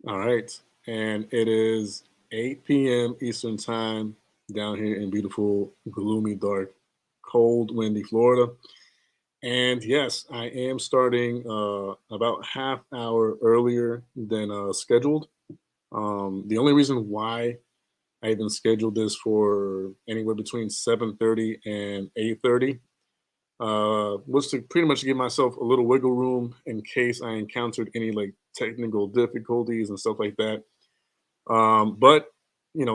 All right. And it is 8 p.m. Eastern Time down here in beautiful, gloomy, dark, cold, windy Florida. And yes, I am starting about half hour earlier than scheduled. The only reason why I even scheduled this for anywhere between 7:30 and 8:30 was to pretty much give myself a little wiggle room in case I encountered any like technical difficulties and stuff like that. But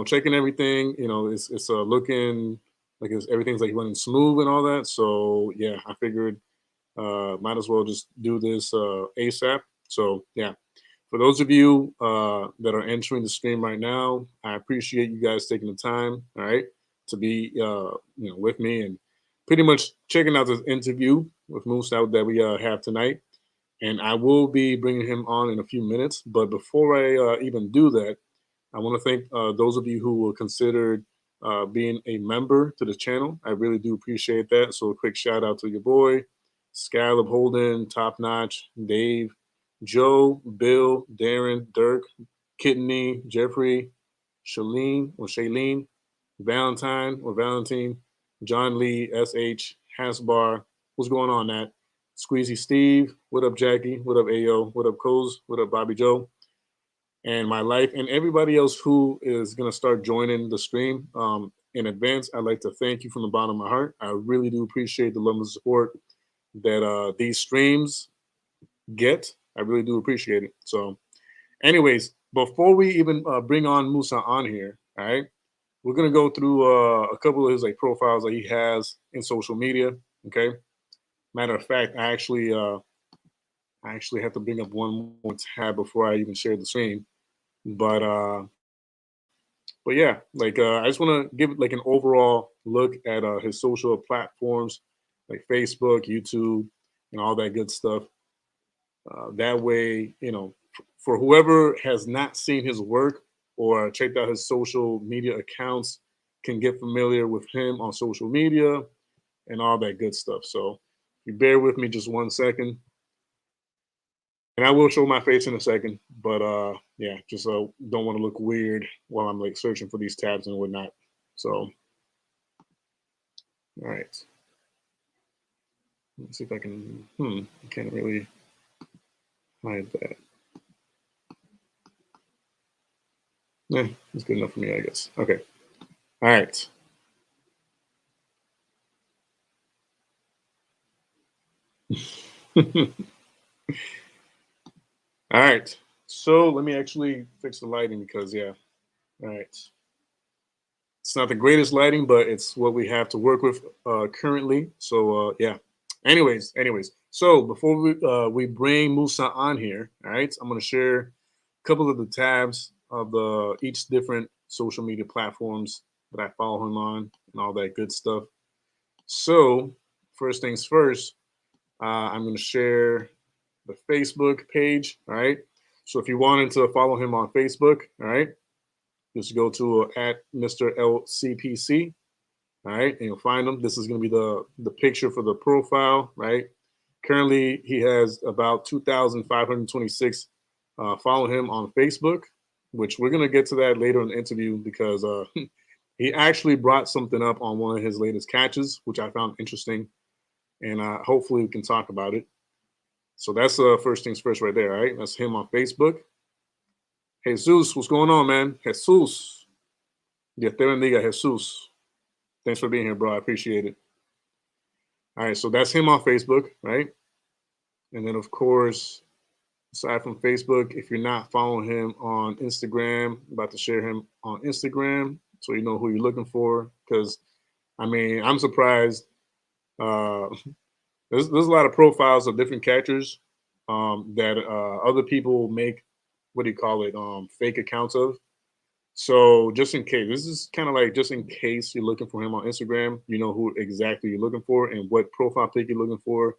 checking everything, it's looking like everything's like running smooth and all that. So yeah, I figured might as well just do this ASAP. So yeah, for those of you that are entering the stream right now, I appreciate you guys taking the time, all right, to be with me and pretty much checking out this interview with Musa that we have tonight. And I will be bringing him on in a few minutes. But before I even do that, I want to thank those of you who will consider being a member to the channel. I really do appreciate that. So a quick shout out to your boy, Scallop Holden, Top Notch, Dave, Joe, Bill, Darren, Dirk, Kidney, Jeffrey, Shailene, Valentine or Valentine, John Lee, SH, Hasbar. What's going on, Nat? Squeezy Steve, what up, Jackie? What up, Ayo? What up, Coz? What up, Bobby Joe? And my life and everybody else who is going to start joining the stream in advance. I'd like to thank you from the bottom of my heart. I really do appreciate the love and support that these streams get. I really do appreciate it. So, anyways, before we even bring on Musa on here, all right, we're gonna go through a couple of his like profiles that he has in social media. Okay. Matter of fact, I actually have to bring up one more tab before I even share the screen. But but yeah, like I just want to give like an overall look at his social platforms like Facebook, YouTube, and all that good stuff. That way, for whoever has not seen his work or checked out his social media accounts, can get familiar with him on social media and all that good stuff. So, you bear with me just 1 second, and I will show my face in a second. But yeah, just don't want to look weird while I'm like searching for these tabs and whatnot. So, all right, let's see if I can. I can't really hide that. It's good enough for me, I guess. Okay. All right. All right. So let me actually fix the lighting because yeah. All right. It's not the greatest lighting, but it's what we have to work with currently. So yeah. Anyways. So before we bring Musa on here, all right, I'm gonna share a couple of the tabs of the each different social media platforms that I follow him on and all that good stuff. So first things first, I'm gonna share the Facebook page. All right. So if you wanted to follow him on Facebook, all right, just go to at Mr. LCPC. All right, and you'll find him. This is going to be the picture for the profile, right? Currently, he has about 2,526 follow him on Facebook, which we're going to get to that later in the interview because he actually brought something up on one of his latest catches, which I found interesting, and hopefully we can talk about it. So that's first things first right there, all right? That's him on Facebook. Jesus, what's going on, man? Jesus. Dios te bendiga, Jesus. Thanks for being here, bro. I appreciate it. All right, so that's him on Facebook, right? And then, of course, aside from Facebook, if you're not following him on Instagram, I'm about to share him on Instagram so you know who you're looking for. Because, I mean, I'm surprised. Uh, there's a lot of profiles of different catchers that other people make, what do you call it, fake accounts of. So just in case, this is kind of like just in case you're looking for him on Instagram, you know who exactly you're looking for and what profile pic you're looking for,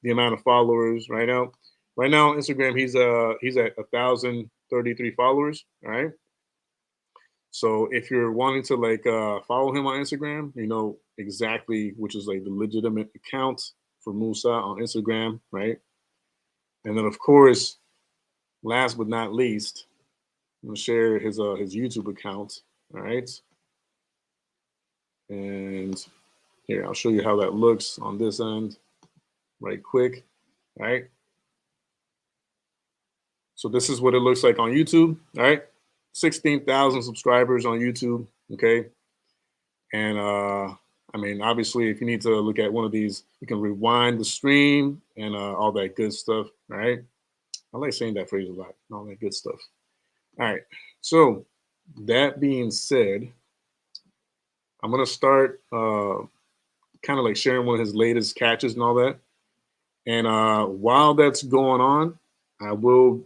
the amount of followers right now. Right now on Instagram, he's at 1,033 followers. All right. So if you're wanting to like follow him on Instagram, you know exactly which is like the legitimate account for Musa on Instagram, right? And then of course, last but not least, I'm gonna share his YouTube account. All right, and here I'll show you how that looks on this end, right quick. All right. So this is what it looks like on YouTube. All right, 16,000 subscribers on YouTube. Okay, and I mean, obviously, if you need to look at one of these, you can rewind the stream and all that good stuff. All right, I like saying that phrase a lot. All that good stuff. All right. So that being said, I'm gonna start kind of like sharing one of his latest catches and all that. And while that's going on, I will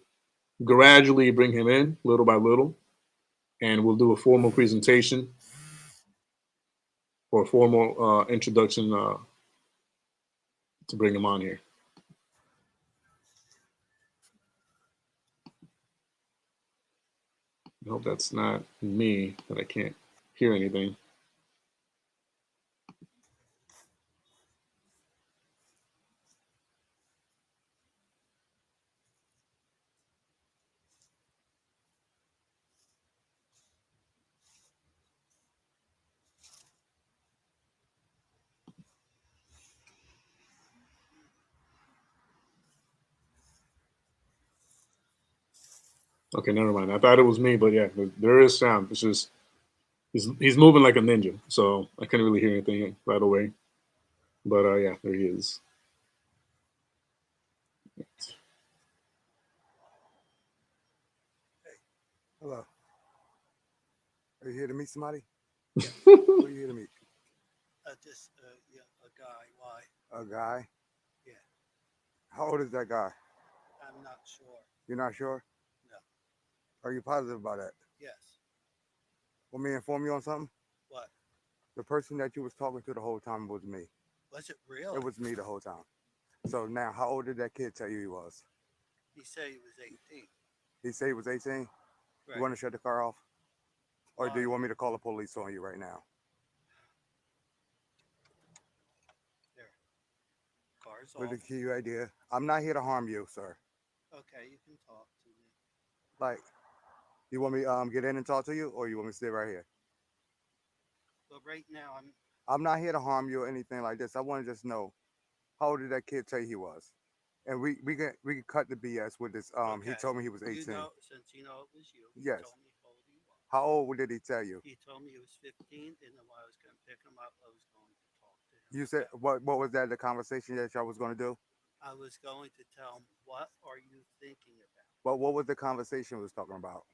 gradually bring him in little by little, and we'll do a formal presentation or a formal introduction to bring him on here. I hope that's not me, that I can't hear anything. Okay, never mind. I thought it was me, but yeah, there is sound. It's just he's moving like a ninja, so I couldn't really hear anything right away. But yeah, there he is. Hello. Are you here to meet somebody? Who are you here to meet? Just yeah, a guy. Why? A guy? Yeah, How old is that guy? I'm not sure. You're not sure? No. Are you positive about that? Yes. Want me to inform you on something? What? The person that you was talking to the whole time was me. Was it real? It was me the whole time. So now, how old did that kid tell you he was? He said he was 18. He said he was 18? Right. You want to shut the car off? Or do Why? you want me to call the police on you right now? There. Car's With off. the key idea. I'm not here to harm you, sir. Okay, you can talk to me. Like, you want me get in and talk to you, or you want me to stay right here? But right now, I'm not here to harm you or anything like this. I want to just know, how old did that kid tell you he was? And we can cut the BS with this. He okay. told me he was 18. You know, since you know it was you, Yes. you told me how old he was. How old did he tell you? He told me he was 15, and then when I was going to pick him up, I was going to talk to him. You said what was that? The conversation that y'all was going to do? I was going to tell him, what are you thinking about? But what was the conversation we was talking about?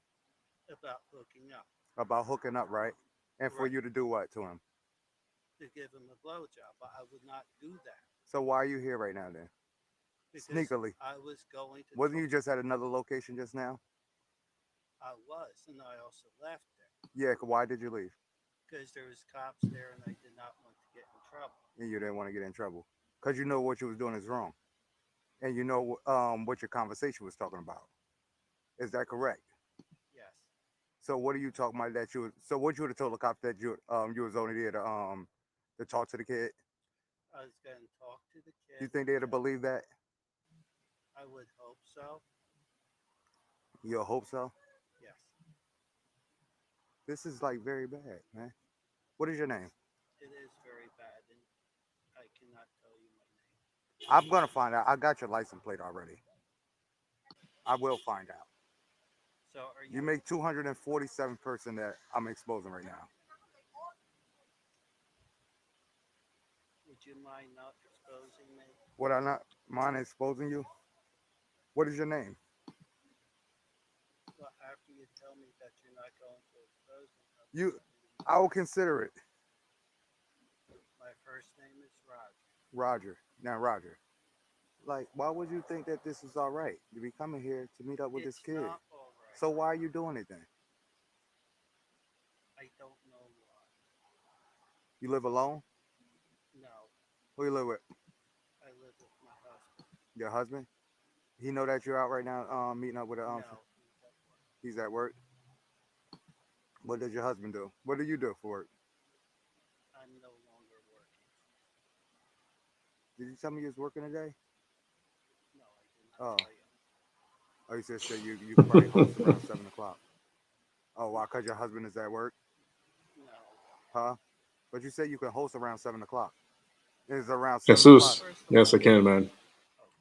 About hooking up. About hooking up, right? And for Right. you to do what to him? To give him a blowjob, but I would not do that. So why are you here right now then? Because Sneakily. I was going to. Wasn't you just at another location just now? I was, and I also left there Yeah. Why did you leave? because there was cops there, and I did not want to get in trouble. And you didn't want to get in trouble because you know what you was doing is wrong, and you know what your conversation was talking about. Is that correct? Yes, So what are you talking about that you? So what you would have told the cops that you was only there to talk to the kid? I was going to talk to the kid. You think they'd have believed that? I would hope so. You hope so. Yes, This is like very bad, man. What is your name? it is very bad, and I cannot tell you my name. I'm gonna find out. I got your license plate already. I will find out. So are You you? make 247 person that I'm exposing right now. Would you mind not exposing me? What I not mind exposing you? What is your name? Well, after you tell me that you're not going to expose me, I'll You, tell you I will consider it. my first name is Roger. Roger. Now, Roger. Like, why would you think that this is all right? You be coming here to meet up with this It's kid. not all right. So why are you doing it then? I don't know why. You live alone? No, Who you live with? I live with my husband. Your husband? He know that you're out right now, meeting up with a No, he's at work. He's at work. What does your husband do? What do you do for work? I'm no longer working. Did you tell me you was working today? No, I did Oh, not tell you. oh, you said you probably close around 7 o'clock. Oh, why? Because your husband is at work? No. Huh? But you said you could host around 7 o'clock. It's around 7 o'clock. Jesus. Yes, I can, man.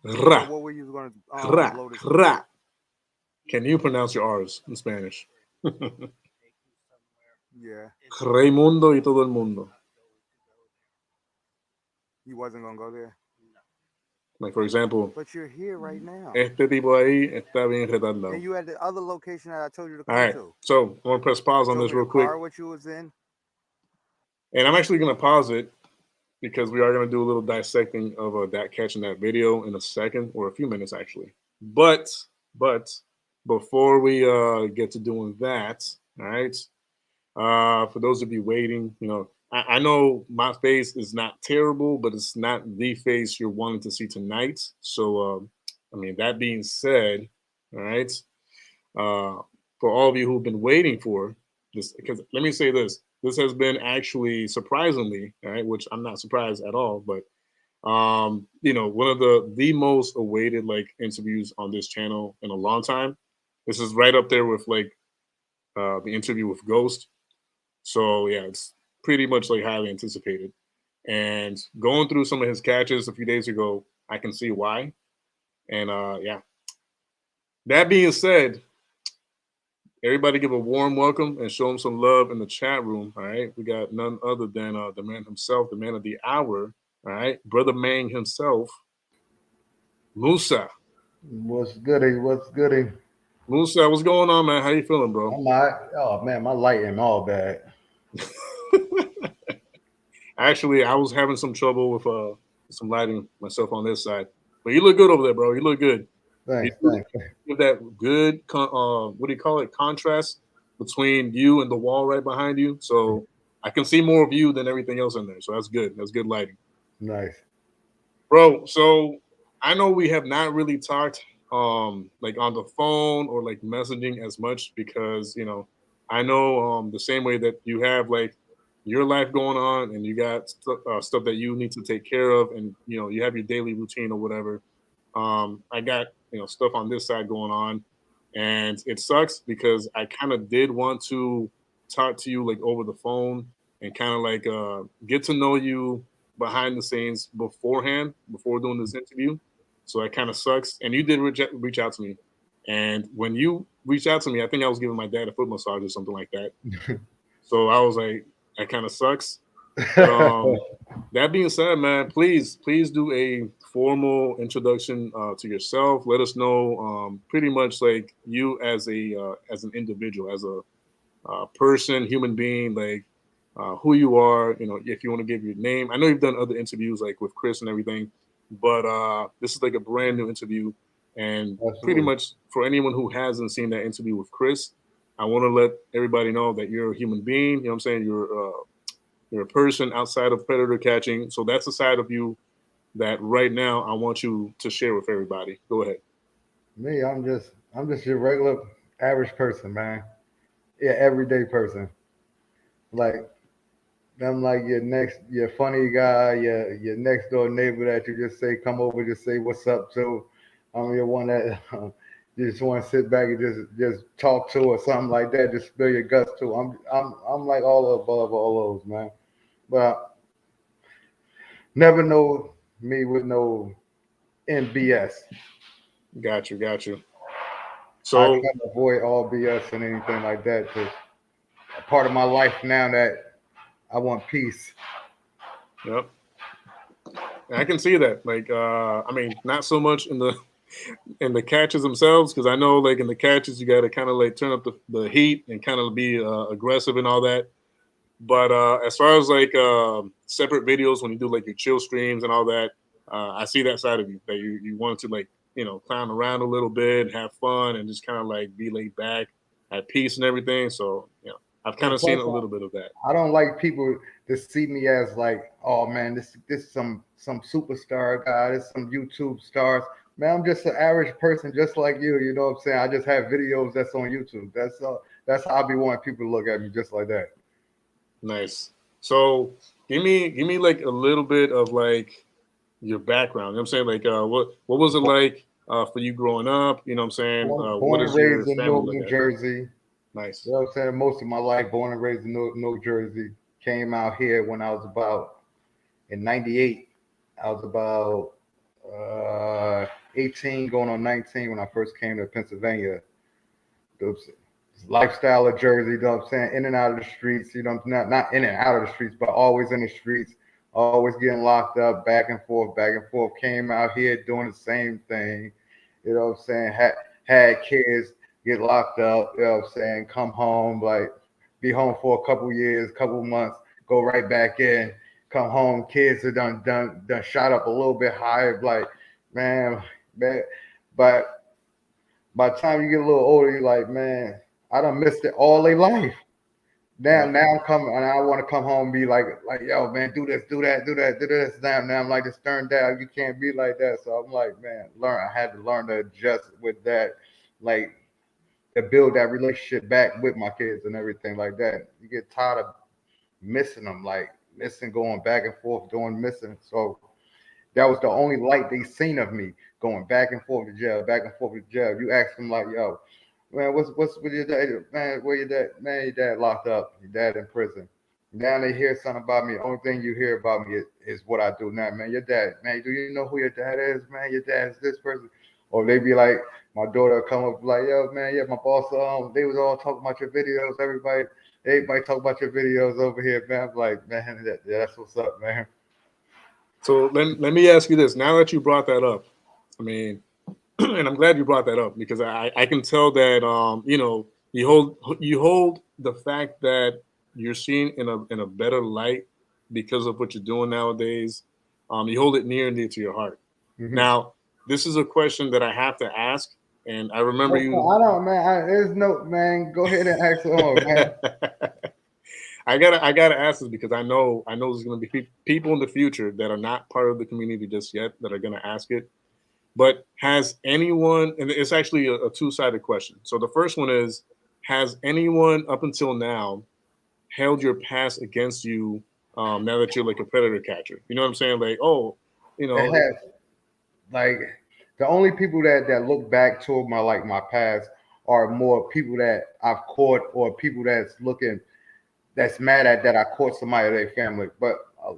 So Ra, what were you going to ra, blow this? ra. Can you pronounce your R's in Spanish? Take you somewhere. Yeah. It's Raimundo y todo el mundo. not going to go there. You wasn't going to go there? No. Like, for example, But you're here right now. este tipo ahí está bien retardado. And you had the other location that I told you to All come right, to. so I'm going to press pause on Told this me real the quick. car what you was in. And I'm actually going to pause it because we are going to do a little dissecting of that catch in that video in a second, or a few minutes actually. But before we get to doing that, all right, for those of you waiting, you know, I know my face is not terrible, but it's not the face you're wanting to see tonight. So, I mean, that being said, all right, for all of you who've been waiting for this, because let me say this: this has been actually surprisingly, all right, which I'm not surprised at all, but you know, one of the most awaited like interviews on this channel in a long time. This is right up there with like the interview with Ghost. So yeah, it's pretty much like highly anticipated. And going through some of his catches a few days ago, I can see why. And yeah. That being said, everybody give a warm welcome and show him some love in the chat room. All right. We got none other than the man himself, the man of the hour. All right. Brother Mang himself, Musa. What's goody? What's goody? Musa, what's going on, man? How you feeling, bro? I'm all right. Oh man, my lighting all bad. Actually, I was having some trouble with some lighting myself on this side. But you look good over there, bro. You look good. Thanks, You thanks. give that good, what do you call it, contrast between you and the wall right behind you. So I can see more of you than everything else in there. So that's good. That's good lighting. Nice. Bro, so I know we have not really talked like on the phone or like messaging as much because, you know, I know the same way that you have like your life going on and you got stuff that you need to take care of and, you know, you have your daily routine or whatever. I got, you know, stuff on this side going on and it sucks because I kind of did want to talk to you like over the phone and kind of like get to know you behind the scenes beforehand before doing this interview. So that kind of sucks. And you did reach out to me. And when you reached out to me, I think I was giving my dad a foot massage or something like that. So I was like, that kind of sucks. But, that being said, man, please do a formal introduction to yourself. Let us know pretty much like you as an individual, as a person, human being, like who you are. You know, if you want to give your name. I know you've done other interviews like with Chris and everything, but this is like a brand new interview, and pretty Absolutely. much for anyone who hasn't seen that interview with Chris, I want to let everybody know that you're a human being. You know what I'm saying? You're a person outside of predator catching. So that's the side of you that right now I want you to share with everybody. Go ahead. Me, I'm just your regular average person, man. Yeah, everyday person. Like I'm like your funny guy, your next door neighbor that you just say come over, just say what's up to. I'm your one that you just want to sit back and just talk to or something like that, just spill your guts to. I'm like all above all those, man. But never know me with no NBS. Got you. I So try to avoid all BS and anything like that. Cause a part of my life now that I want peace. yep. I can see that. Like, I mean, not so much in the catches themselves, because I know, like, in the catches, you got to kind of like turn up the heat and kind of be aggressive and all that. But as far as like separate videos, when you do like your chill streams and all that, I see that side of you that you want to like, you know, clown around a little bit, have fun, and just kind of like be laid back, at peace and everything. So, you know, I've kind And of seen plus, a little bit of that. I don't like people to see me as like, oh man, this some superstar guy, this some YouTube stars. Man, I'm just an average person, just like you. You know what I'm saying? I just have videos that's on YouTube. That's how I be wanting people to look at me, just like that. Nice. So give me like a little bit of like your background. You know what I'm saying? Like what was it like for you growing up? You know what I'm saying? Born What and is your raised in family Newark, like New at? Jersey. Nice. You know what I'm saying? Most of my life, born and raised in New Jersey, came out here when I was about in '98. I was about 18, going on 19 when I first came to Pennsylvania. The lifestyle of Jersey, you know what I'm saying? In and out of the streets, you know, not in and out of the streets, but always in the streets, always getting locked up, back and forth, back and forth. Came out here doing the same thing, you know what I'm saying? Had kids get locked up, you know what I'm saying? Come home, like be home for a couple years, couple months, go right back in, come home, kids are done shot up a little bit higher, like man, but by the time you get a little older, you're like, man, I done missed it all their life. Now I'm coming and I want to come home and be like, yo, man, do this, do that, do that, do this. Now I'm like this turned down. You can't be like that. So I'm like, man, I had to learn to adjust with that, like to build that relationship back with my kids and everything like that. You get tired of missing them, like missing going back and forth, doing missing. So that was the only light they seen of me going back and forth to jail, back and forth to jail. You ask them like, yo, man, what's with your dad? Man, where your dad? Man, your dad locked up. Your dad in prison. Now they hear something about me. The only thing you hear about me is what I do now, man. Your dad, man, do you know who your dad is, man? Your dad is this person. Or they be like, my daughter come up like, yo, man, yeah, my boss, they was all talking about your videos. Everybody talk about your videos over here, man. I'm like, man, that's what's up, man. So let me ask you this. Now that you brought that up, I mean, and I'm glad you brought that up because I can tell that you know, you hold the fact that you're seen in a better light because of what you're doing nowadays. You hold it near and dear to your heart. Mm-hmm. Now, this is a question that I have to ask, and I remember you. I don't, man. There's no, man. Go ahead and ask on, man. I gotta ask this because I know there's gonna be people in the future that are not part of the community just yet that are gonna ask it. But has anyone, and it's actually a two-sided question. So the first one is, has anyone up until now held your past against you now that you're like a predator catcher? You know what I'm saying? Like, oh, you know, It has, like the only people that look back to my past are more people that I've caught or people that's mad at that I caught somebody of their family. But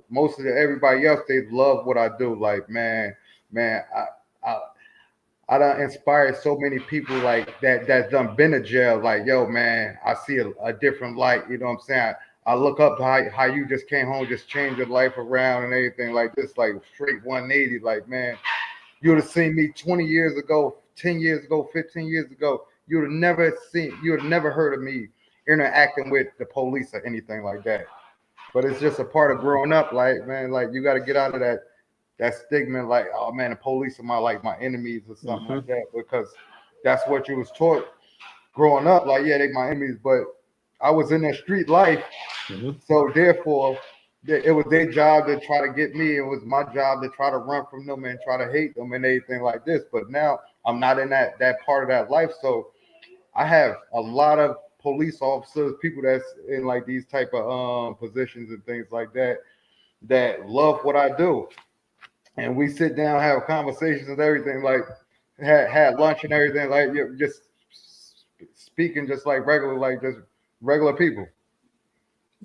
most of everybody else, they love what I do. Like, man, I I done inspired so many people like that's done been to jail. Like, yo, man, I see a different light. You know what I'm saying? I look up to how you just came home, just changed your life around and everything like this, like straight 180. Like, man, you would have seen me 20 years ago, 10 years ago, 15 years ago. You would have never heard of me interacting with the police or anything like that. But it's just a part of growing up. Like, man, like you got to get out of that stigma, like, oh man, the police are my enemies or something like that, because that's what you was taught growing up. Like, yeah, they my enemies, but I was in that street life, so therefore it was their job to try to get me. It was my job to try to run from them and try to hate them and everything like this. But now I'm not in that part of that life, so I have a lot of police officers, people that's in like these type of positions and things like that love what I do. And we sit down, have conversations and everything, like had lunch and everything, like you're just speaking just like just regular people.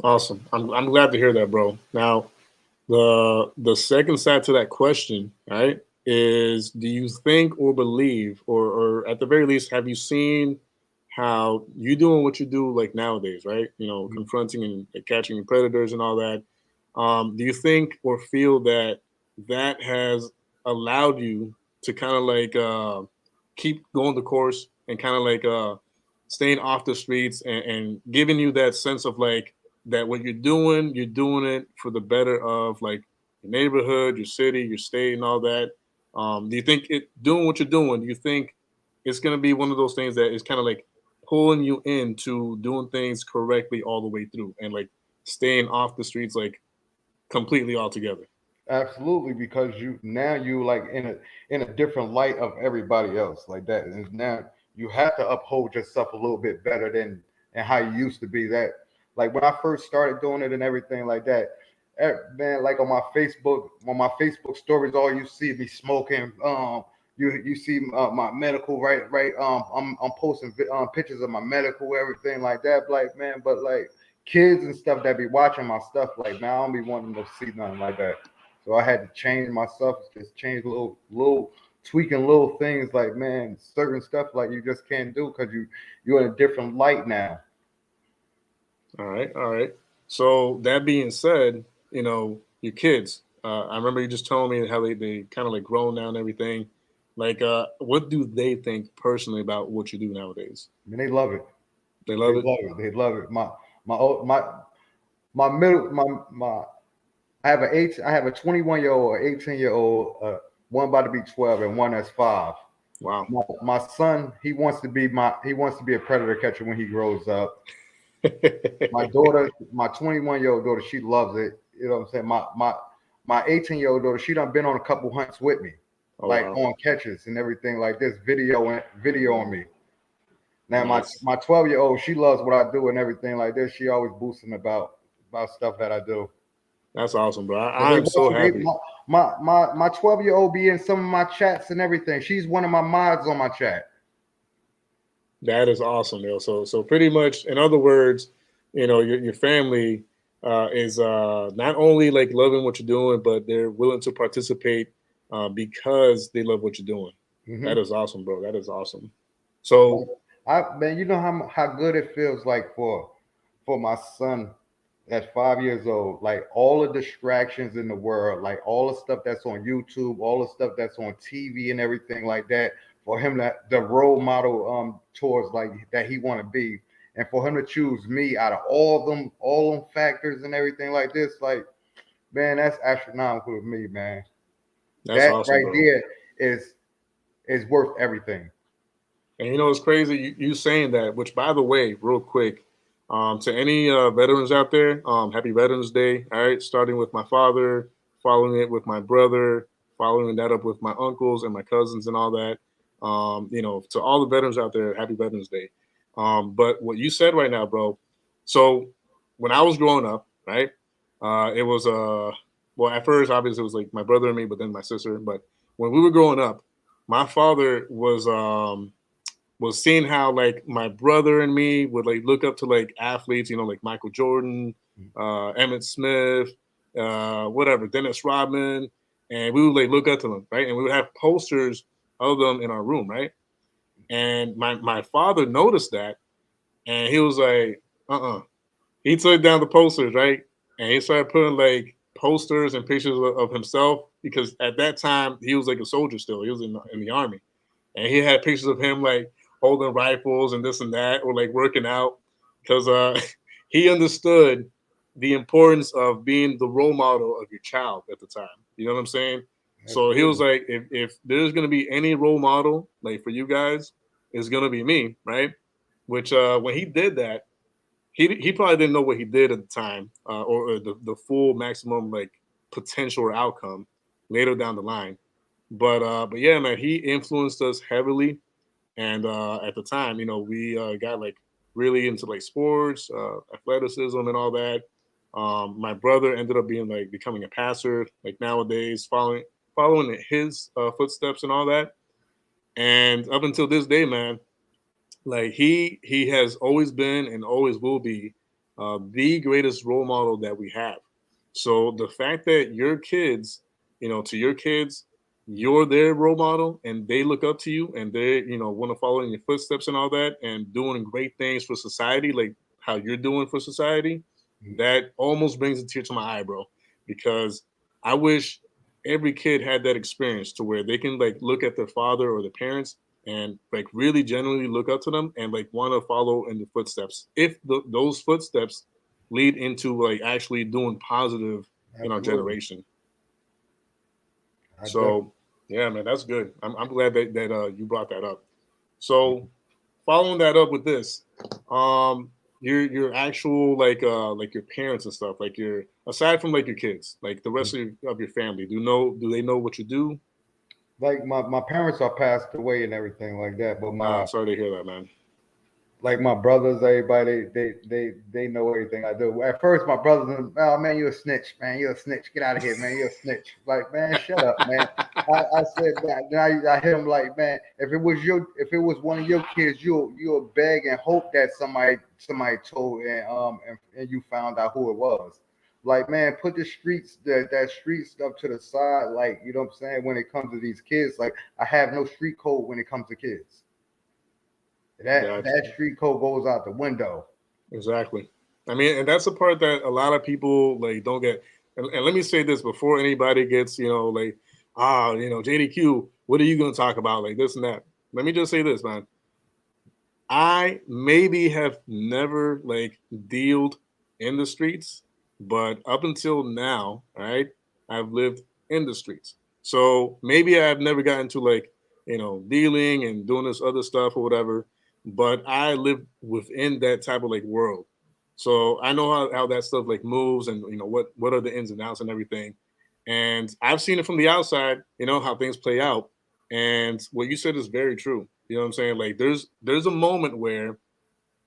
awesome. I'm glad to hear that, bro. Now, the second side to that question, right, is do you think or believe, or at the very least, have you seen how you doing what you do like nowadays, right? You know, confronting and catching predators and all that. Do you think or feel that has allowed you to kind of like keep going the course and kind of like staying off the streets and giving you that sense of like that what you're doing it for the better of like your neighborhood, your city, your state, and all that. Do you think it doing what you're doing? Do you think it's gonna be one of those things that is kind of like pulling you into doing things correctly all the way through and like staying off the streets like completely altogether? Absolutely, because you like in a different light of everybody else like that, and now you have to uphold yourself a little bit better than and how you used to be. That like when I first started doing it and everything like that, man, like on my Facebook stories, all you see me smoking, you see my medical, right. I'm posting pictures of my medical, everything like that, like, man. But like kids and stuff that be watching my stuff, like, man, I don't be wanting to see nothing like that. So I had to change my stuff, just change little tweaking little things, like, man, certain stuff like you just can't do because you're in a different light now. All right, all right. So that being said, your kids. I remember you just telling me how they kind of like grown now and everything. Like, what do they think personally about what you do nowadays? I mean, they love it. They They love it. love it. They love it. My middle my I have a 21-year-old, 18-year-old, one about to be 12, and one that's 5. Wow. My son, he wants to be a predator catcher when he grows up. My daughter, my 21-year-old daughter, she loves it. You know what I'm saying? My 18-year-old daughter, she done been on a couple hunts with me, Oh, like wow. on catches and everything like this, video on me. Now Nice. my 12-year-old, she loves what I do and everything like this. She always boosting about stuff that I do. That's awesome, bro. But I am so happy. my 12-year-old be in some of my chats and everything. She's one of my mods on my chat. That is awesome, yo. So pretty much, in other words, your family is not only like loving what you're doing, but they're willing to participate because they love what you're doing. Mm-hmm. That is awesome, bro. That is awesome. So, Man, you know how good it feels like for my son at 5 years old, like all the distractions in the world, like all the stuff that's on YouTube, all the stuff that's on TV and everything like that, for him the role model towards like that he want to be, and for him to choose me out of all them factors and everything like this, like, man, that's astronomical to me, man. that's That awesome, right bro. there is worth everything. And it's crazy you saying that, which, by the way, real quick, to any veterans out there, happy Veterans Day. All right, starting with my father, following it with my brother, following that up with my uncles and my cousins and all that. To all the veterans out there, happy Veterans Day. But what you said right now, bro. So when I was growing up, right, it was well, at first obviously it was like my brother and me, but then my sister. But when we were growing up, my father was seeing how like my brother and me would like look up to like athletes, like Michael Jordan, Emmett Smith, whatever, Dennis Rodman, and we would like look up to them, right? And we would have posters of them in our room, right? And my father noticed that, and he was like, He took down the posters, right? And he started putting like posters and pictures of himself because at that time he was like a soldier still. He was in the army, and he had pictures of him like holding rifles and this and that, or like working out, because he understood the importance of being the role model of your child at the time. You know what I'm saying? So he was Absolutely. like, if there's gonna be any role model like for you guys, it's gonna be me, right? Which when he did that, he probably didn't know what he did at the time, or the full maximum like potential or outcome later down the line. But yeah, man, he influenced us heavily, and at the time, we got like really into like sports, athleticism, and all that. My brother ended up becoming a pastor, like nowadays, following his footsteps and all that. And up until this day, man, like he has always been and always will be the greatest role model that we have. So the fact that your kids, to your kids, you're their role model and they look up to you and they, want to follow in your footsteps and all that and doing great things for society, like how you're doing for society, that almost brings a tear to my eye, bro. Because I wish every kid had that experience to where they can like look at their father or their parents and like really genuinely look up to them and like want to follow in the footsteps if those footsteps lead into like actually doing positive in our Absolutely. generation. I definitely. So yeah, man, that's good. I'm glad that you brought that up. So following that up with this, your actual like your parents and stuff, like your aside from like your kids, like the rest of your family, do they know what you do? Like my parents are passed away and everything like that, but Sorry to hear that, man. like my brothers, everybody, they know everything I do. At first, my brothers, oh man, you a snitch, man, you a snitch. Get out of here, man, you a snitch. Like, man, shut up, man. I said that. Then I hit him like, man, if it was one of your kids, you'll beg and hope that somebody told and you found out who it was. Like, man, put the streets that street stuff to the side. Like, you know what I'm saying? When it comes to these kids, like I have no street code when it comes to kids. That Gotcha. street code goes out the window. Exactly. I mean, and that's the part that a lot of people like don't get. And let me say this before anybody gets, like, JDQ, what are you going to talk about? Like this and that. Let me just say this, man. I maybe have never like dealed in the streets, but up until now, right, I've lived in the streets. So maybe I've never gotten to like, dealing and doing this other stuff or whatever, but I live within that type of like world. So I know how that stuff like moves and what are the ins and outs and everything. And I've seen it from the outside, how things play out. And what you said is very true. You know what I'm saying? Like there's a moment where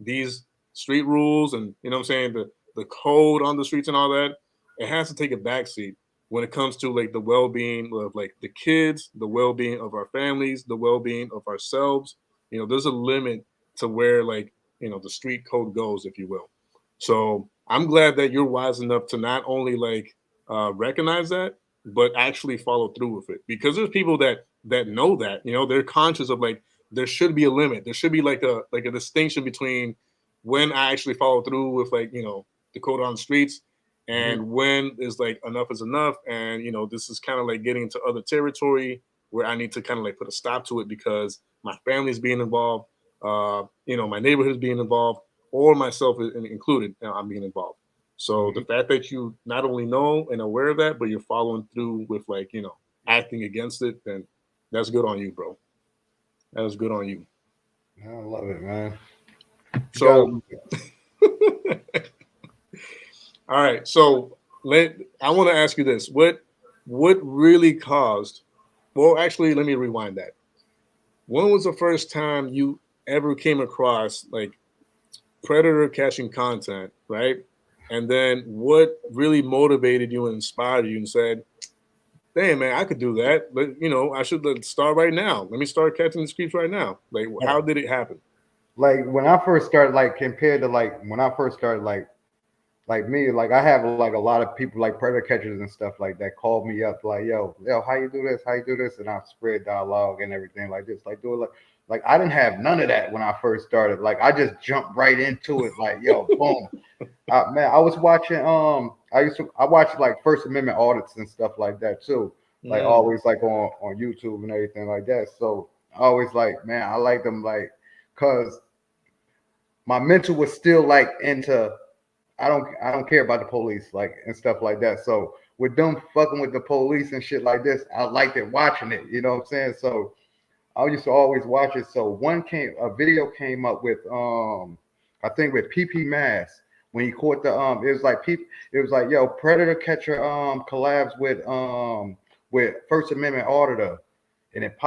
these street rules and what I'm saying, the code on the streets and all that, it has to take a backseat when it comes to like the well-being of like the kids, the well-being of our families, the well-being of ourselves. There's a limit to where like the street code goes, if you will. So I'm glad that you're wise enough to not only like recognize that, but actually follow through with it. Because there's people that know that, they're conscious of like there should be a limit. There should be like a distinction between when I actually follow through with like the code on the streets and when is like enough is enough. And this is kind of like getting into other territory where I need to kind of like put a stop to it because my family's being involved, my neighborhood is being involved, or myself included, I'm being involved. So the fact that you not only know and aware of that, but you're following through with like, acting against it, then that's good on you, bro. That was good on you. I love it, man. So, all right. So I want to ask you this: what really caused? Well, actually, let me rewind that. When was the first time you ever came across like predator catching content, right? And then what really motivated you and inspired you and said, "Damn, man, I could do that. But I should start right now. Let me start catching the creeps right now." Like, how did it happen? Like when I first started, like compared to like when I first started, like me, like I have like a lot of people like predator catchers and stuff like that called me up like, yo, how you do this? How you do this? And I spread dialogue and everything like this, like do it like I didn't have none of that when I first started. Like I just jumped right into it, like yo, boom. Man, I was watching I watched like First Amendment audits and stuff like that too. Like always like on YouTube and everything like that. So I always like, man, I like them like cause my mental was still like into I don't care about the police like and stuff like that. So with them fucking with the police and shit like this, I liked it watching it. You know what I'm saying? So I used to always watch it. So a video came up with I think with PP Mass when he caught the it was like yo Predator Catcher collabs with First Amendment Auditor, and it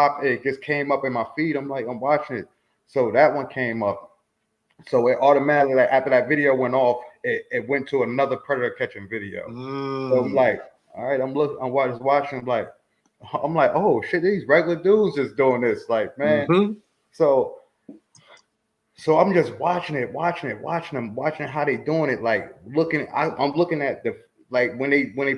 just came up in my feed. I'm like I'm watching it. So that one came up. So it automatically, like after that video went off, it went to another predator catching video. So I'm like, all right, I'm just watching. I'm like, oh shit, these regular dudes is doing this, like man. So I'm just watching how they doing it, like I'm looking at the like when they doing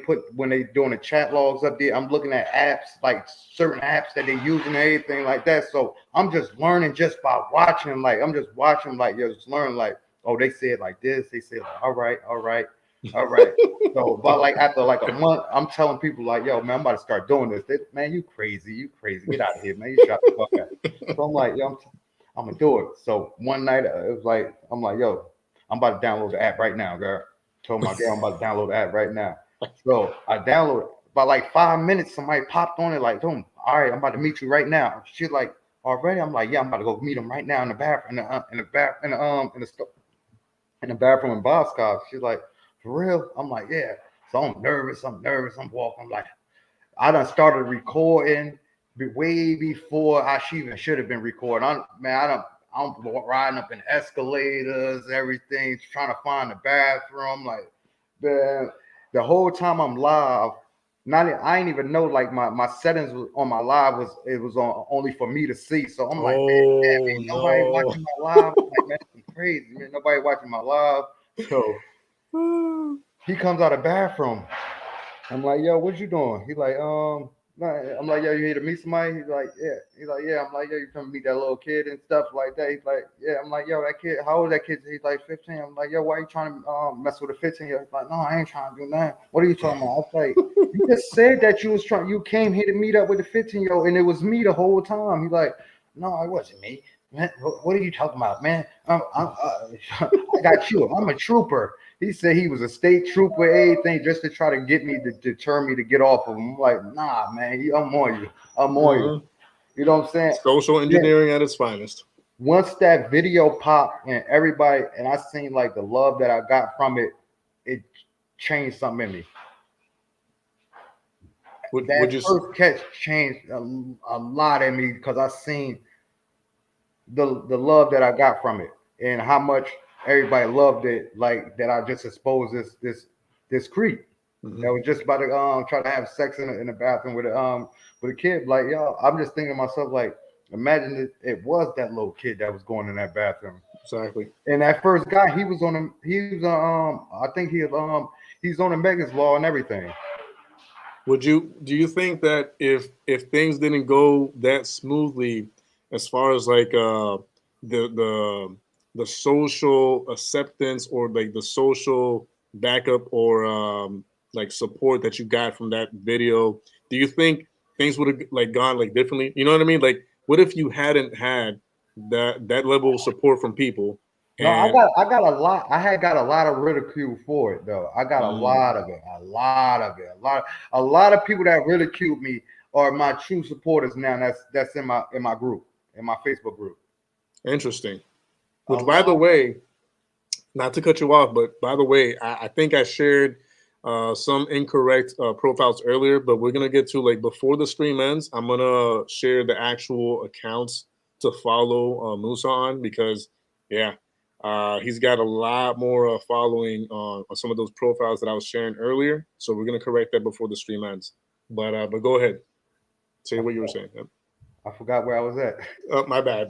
the chat logs up there, I'm looking at apps, like certain apps that they using and everything like that. So I'm just learning just by watching, like I'm just watching, like just learn, like, oh, they said like this, they said like, all right. So but like after like a month, I'm telling people like, yo, man, I'm about to start doing this. Man, you crazy, get out of here, man. You shut the fuck up. So I'm like, yo, I'm gonna do it. So one night it was like, I'm like, yo, I'm about to download the app right now, girl. Told my girl I'm about to download the app right now. So I downloaded. By like 5 minutes, somebody popped on it like, boom, all right, I'm about to meet you right now. She's like, already? I'm like, yeah, I'm about to go meet him right now in the bathroom, in the bathroom in Boscov. She's like, for real? I'm like, yeah. So I'm nervous. I'm walking. I'm like, I done started recording way before I even should have been recording. I'm riding up in escalators, everything, trying to find the bathroom. Like, man, the whole time I'm live, I ain't even know like my settings on my live was on only for me to see. So I'm like, man, Oh nobody no. watching my live. I'm like, man, this is crazy, man. Nobody watching my live. So he comes out of the bathroom. I'm like, yo, what you doing? He's like, nah. I'm like, yo, you here to meet somebody? He's like, yeah. He's like, yeah. I'm like, yo, you come to meet that little kid and stuff like that. He's like, yeah. I'm like, yo, that kid, how old is that kid? He's like 15. I'm like, yo, why are you trying to mess with a 15-year-old? He's like, no, I ain't trying to do nothing. What are you talking about? I was like, you just said that you came here to meet up with a 15-year-old and it was me the whole time. He's like, no, it wasn't me. Man, what are you talking about, man? I got you. I'm a trooper. He said he was a state trooper, everything, just to try to get me to deter me to get off of him. I'm like, nah, man, I'm on you. I'm on you. You know what I'm saying? Social Yeah. engineering at its finest. Once that video popped and everybody, and I seen like the love that I got from it, it changed something in me. That first catch changed a lot in me because I seen the love that I got from it and how much everybody loved it. Like that, I just exposed this creep that was just about to try to have sex in the bathroom with a kid. Like, yo, I'm just thinking to myself, like, imagine it was that little kid that was going in that bathroom. Exactly. And that first guy, he was on I think he's on the Megan's Law and everything. Do you think that if things didn't go that smoothly as far as like the social acceptance or like the social backup or like support that you got from that video, do you think things would have like gone like differently? You know what I mean? Like, what if you hadn't had that level of support from people? No, I got a lot. I had got a lot of ridicule for it though. I got a lot of it. A lot of people that ridiculed me are my true supporters now. That's in my group, in my Facebook group. Interesting. Which, by the way, not to cut you off, but by the way, I think I shared some incorrect profiles earlier, but we're gonna get to like before the stream ends. I'm gonna share the actual accounts to follow Musa on because, yeah. He's got a lot more following on some of those profiles that I was sharing earlier. So we're gonna correct that before the stream ends. But go ahead. Say what you were saying. Yep. I forgot where I was at. My bad.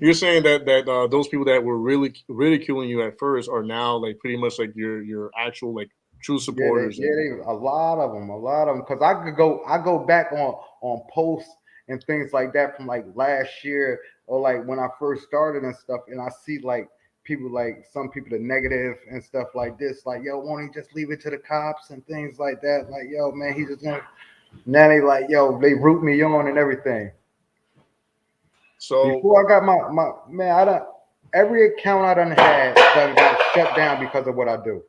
You're saying that those people that were really ridiculing you at first are now like pretty much like your actual like true supporters. They a lot of them. Because I go back on posts and things like that from like last year or like when I first started and stuff, and I see like people like some people are negative and stuff like this, like, yo, won't he just leave it to the cops and things like that? Like, yo, man, he just gonna now they like, yo, they root me on and everything. So before I got my man, every account I done had got shut down because of what I do.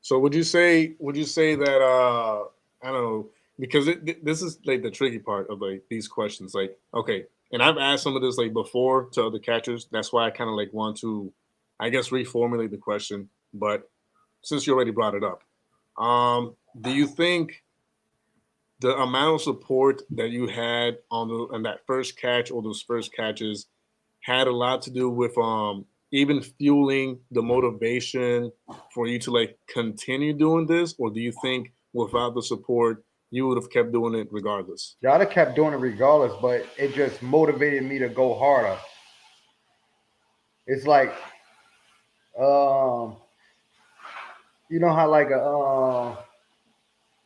So would you say that I don't know, because this is like the tricky part of like these questions, like, okay, and I've asked some of this like before to other catchers. That's why I kind of like want to, I guess, reformulate the question. But since you already brought it up, do you think the amount of support that you had on that first catch or those first catches had a lot to do with even fueling the motivation for you to like continue doing this, or do you think without the support you would have kept doing it regardless? Yeah, I'd have kept doing it regardless, but it just motivated me to go harder. It's like, you know how like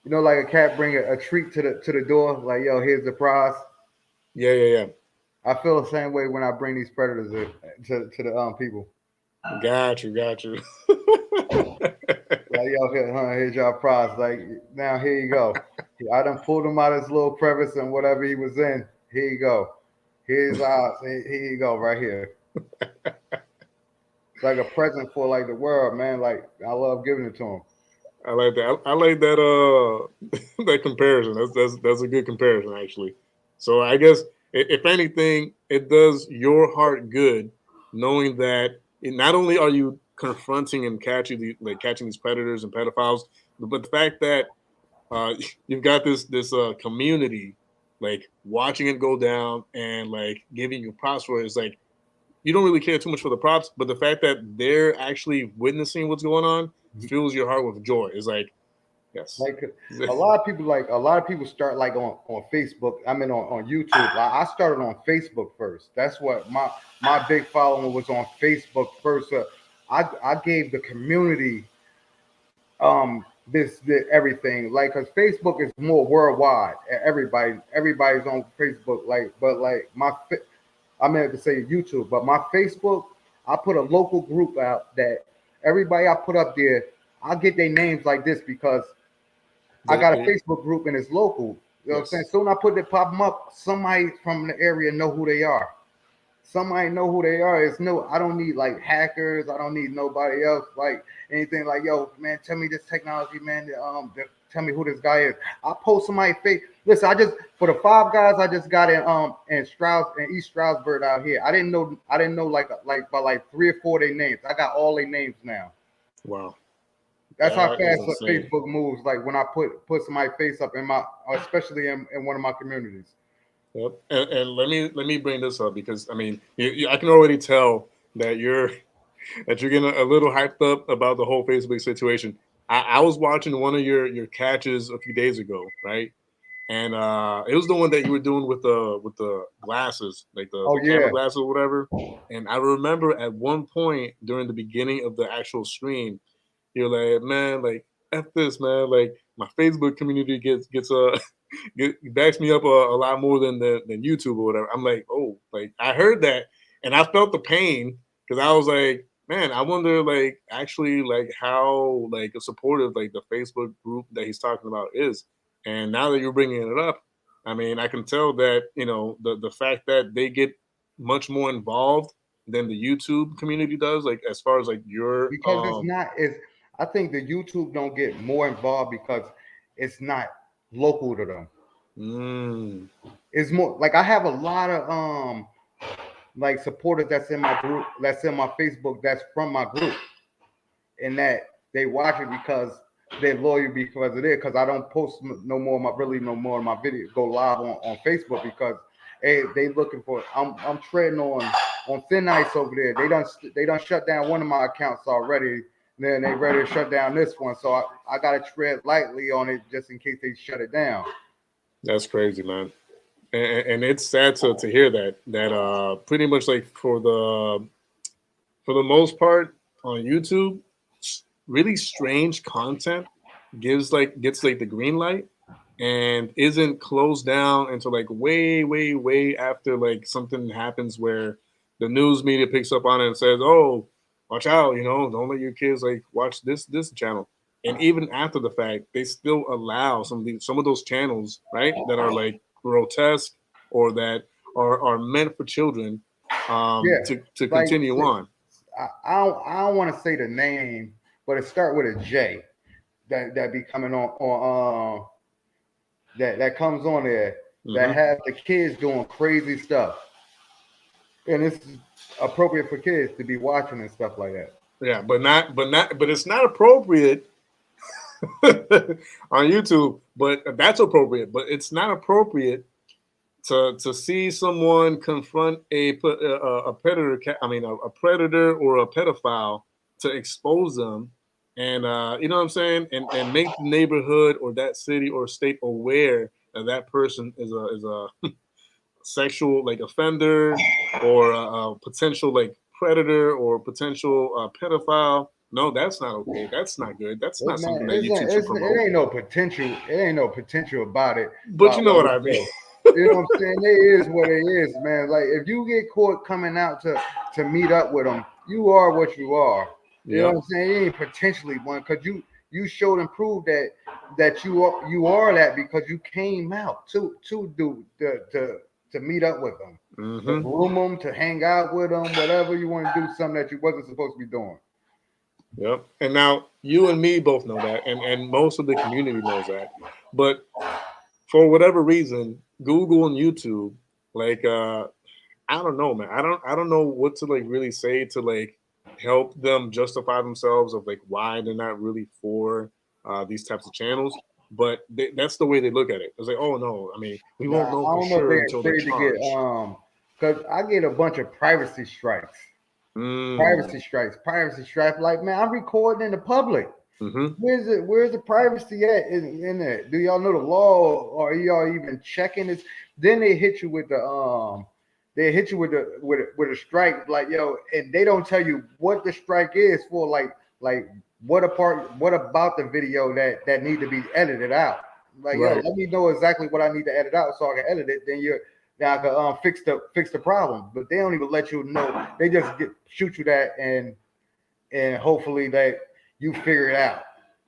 like a cat bring a treat to the door, like, yo, here's the prize. Yeah. I feel the same way when I bring these predators to the people. Got you. Like, yo, here's your prize. Like, now here you go. I done pulled him out of his little crevice and whatever he was in. Here you go. Here's ours. Here you go, right here. It's like a present for like the world, man. Like, I love giving it to him. I like that. I like that that comparison. That's a good comparison, actually. So I guess if anything, it does your heart good knowing that not only are you confronting and catching these predators and pedophiles, but the fact that you've got this community like watching it go down and like giving you props for it is like you don't really care too much for the props, but the fact that they're actually witnessing what's going on fills your heart with joy. It's like, yes. Like a lot of people start like on Facebook. I mean on YouTube. I started on Facebook first. That's what my big following was on Facebook first. I gave the community this everything like because Facebook is more worldwide. Everybody's on Facebook. Like but like I meant to say YouTube, but my Facebook, I put a local group out that everybody I put up there, I get their names like this because I got a Facebook group and it's local. You know what I'm saying? Soon I pop them up, somebody from the area know who they are. Somebody know who they are. It's no, I don't need like hackers. I don't need nobody else like anything like, yo, man, tell me this technology, man. Tell me who this guy is. I post somebody's face. Listen, I just for the 5 guys I just got in East Stroudsburg out here. I didn't know like by like 3 or 4 of their names. I got all their names now. Wow. That's how fast Facebook moves. Like when I put somebody's face up in my, especially in one of my communities. Yep. And let me bring this up because I mean I can already tell that you're getting a little hyped up about the whole Facebook situation. I was watching one of your catches a few days ago, right? And it was the one that you were doing with the glasses, like the camera glasses or whatever. And I remember at one point during the beginning of the actual stream, you're like, man, like F this, man, like my Facebook community gets backs me up a lot more than YouTube or whatever. I'm like, oh, like I heard that and I felt the pain because I was like, man, I wonder like actually like how like supportive like the Facebook group that he's talking about is. And now that you're bringing it up, I mean, I can tell that the fact that they get much more involved than the YouTube community does, like as far as like your because I think the YouTube don't get more involved because it's not local to them. It's more like I have a lot of like supporters that's in my group, that's in my Facebook, that's from my group, and that they watch it because they're loyal because of it. Because I don't post no more of my videos go live on Facebook because they looking for. I'm treading on thin ice over there. They done shut down one of my accounts already. Then they ready to shut down this one, so I gotta tread lightly on it just in case they shut it down. That's crazy, man. And it's sad to hear that pretty much like for the most part on YouTube, really strange content gets like the green light and isn't closed down until like way after like something happens where the news media picks up on it and says, oh, watch out, don't let your kids like watch this channel. And even after the fact, they still allow some of those channels, right, that are like grotesque or that are meant for children to continue on. I don't want to say the name, but it start with a J that be coming on that comes on there that has the kids doing crazy stuff. And it's appropriate for kids to be watching and stuff like that. Yeah, but it's not appropriate on YouTube, but that's appropriate. But it's not appropriate to see someone confront a predator. A predator or a pedophile to expose them, and you know what I'm saying, and make the neighborhood or that city or state aware that that person is a sexual like offender or a potential like predator or potential pedophile. No, that's not okay. That's not good. That's not something that YouTube should promote. It ain't no potential. It ain't no potential about it. But you know what I mean. You know what I'm saying? It is what it is, man. Like if you get caught coming out to meet up with them, you are what you are. You know what I'm saying? You ain't potentially one because you showed and proved that you are that because you came out to meet up with them, to groom them, to hang out with them, whatever you want to do, something that you wasn't supposed to be doing. Yep. And now you and me both know that, and most of the community knows that. But for whatever reason, Google and YouTube, like I don't know, man. I don't know what to like really say to like help them justify themselves of like why they're not really for these types of channels. but that's the way they look at it. It's like, oh no, I mean, we won't Nah, know I for don't know if sure they're until they're afraid to get charged. because I get a bunch of privacy strikes. Mm. Privacy strikes. Like, man, I'm recording in the public. Mm-hmm. Where's the privacy at in there? Do y'all know the law, or are y'all even checking this? Then they hit you with the with a strike, like, yo, and they don't tell you what the strike is for, like what about the video that need to be edited out. Like, yo, Right. let me know exactly what I need to edit out so I can edit it. Then I can fix the problem. But they don't even let you know. They just shoot you that, and hopefully that you figure it out.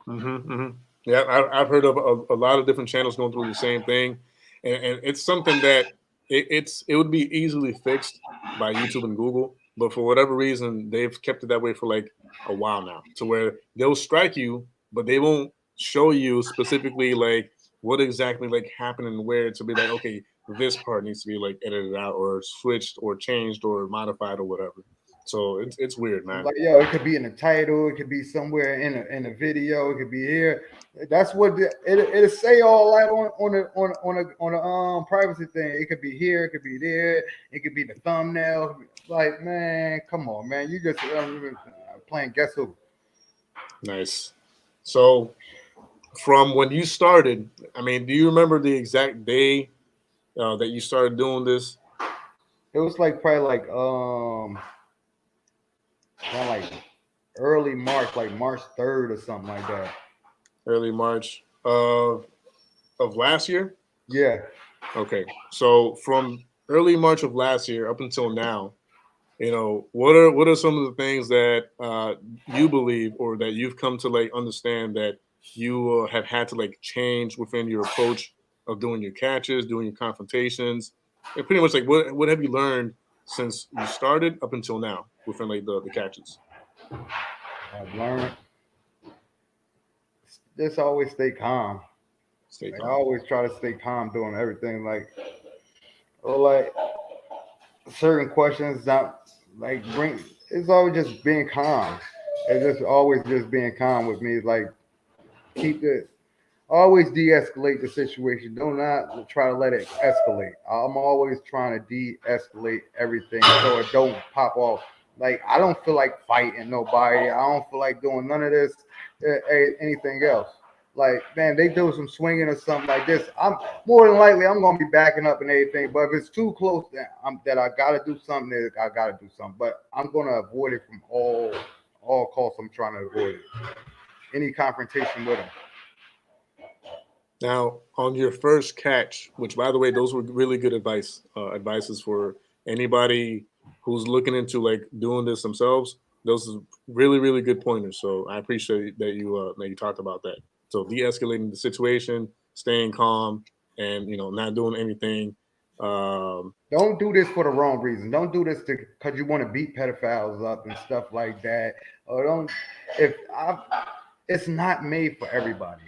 Mm-hmm, mm-hmm. Yeah, I've heard of a lot of different channels going through the same thing, and it's something that it would be easily fixed by YouTube and Google, but for whatever reason, they've kept it that way for like a while now, to where they'll strike you, but they won't show you specifically like what exactly like happened and where, to be like, okay, this part needs to be like edited out or switched or changed or modified or whatever. So it's weird, man. Like, yo, it could be in the title, it could be somewhere in a video, it could be here. That's what it'll say all that on the privacy thing. It could be here, it could be there, it could be the thumbnail. Like, man, come on, man, you just playing guess who? Nice. So from when you started, I mean, do you remember the exact day that you started doing this? It was like probably like kind of like early March, like March 3rd or something like that. Early March of last year? Yeah. Okay. So from early March of last year up until now, what are some of the things that you believe or that you've come to like understand that you have had to like change within your approach of doing your catches, doing your confrontations, and pretty much like what have you learned since you started up until now within like the catches? I've learned just always stay calm. Stay Like, I calm. always try to stay calm doing everything. Like certain questions, not like bring. It's always just being calm. It's just always just being calm with me. Like, keep it. Always de-escalate the situation. Do not try to let it escalate. I'm always trying to de-escalate everything so it don't pop off. Like, I don't feel like fighting nobody. I don't feel like doing none of this, anything else. Like, man, they do some swinging or something like this. I'm more than likely I'm gonna be backing up and everything. But if it's too close, that I gotta do something, then I gotta do something. But I'm gonna avoid it from all costs. I'm trying to avoid it. Any confrontation with them. Now, on your first catch, which by the way, those were really good advices for anybody who's looking into like doing this themselves. Those are really, really good pointers. So I appreciate that you talked about that. So de-escalating the situation, staying calm, and not doing anything. Um, Don't do this for the wrong reason. Don't do this because you want to beat pedophiles up and stuff like that. Or don't. If I, it's not made for everybody.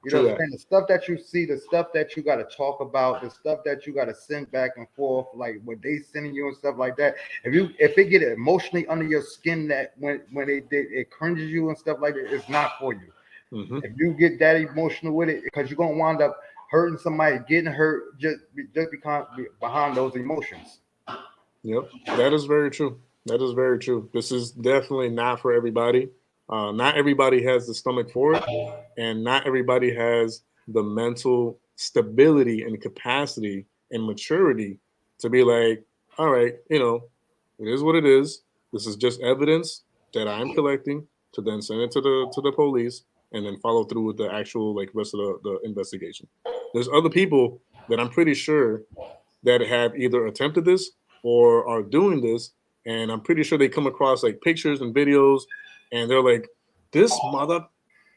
You know True what I'm that. saying? The stuff that you see, the stuff that you got to talk about, the stuff that you got to send back and forth, like what they sending you and stuff like that. If it get emotionally under your skin, that when it cringes you and stuff like that, it's not for you. Hmm. If you get that emotional with it, because you're gonna wind up hurting somebody, getting hurt just because behind those emotions. Yep, that is very true. That is very true. This is definitely not for everybody. Not everybody has the stomach for it, and not everybody has the mental stability and capacity and maturity to be like, all right, it is what it is. This is just evidence that I'm collecting to then send it to the police and then follow through with the actual like rest of the investigation. There's other people that I'm pretty sure that have either attempted this or are doing this, and I'm pretty sure they come across like pictures and videos, and they're like, "This mother,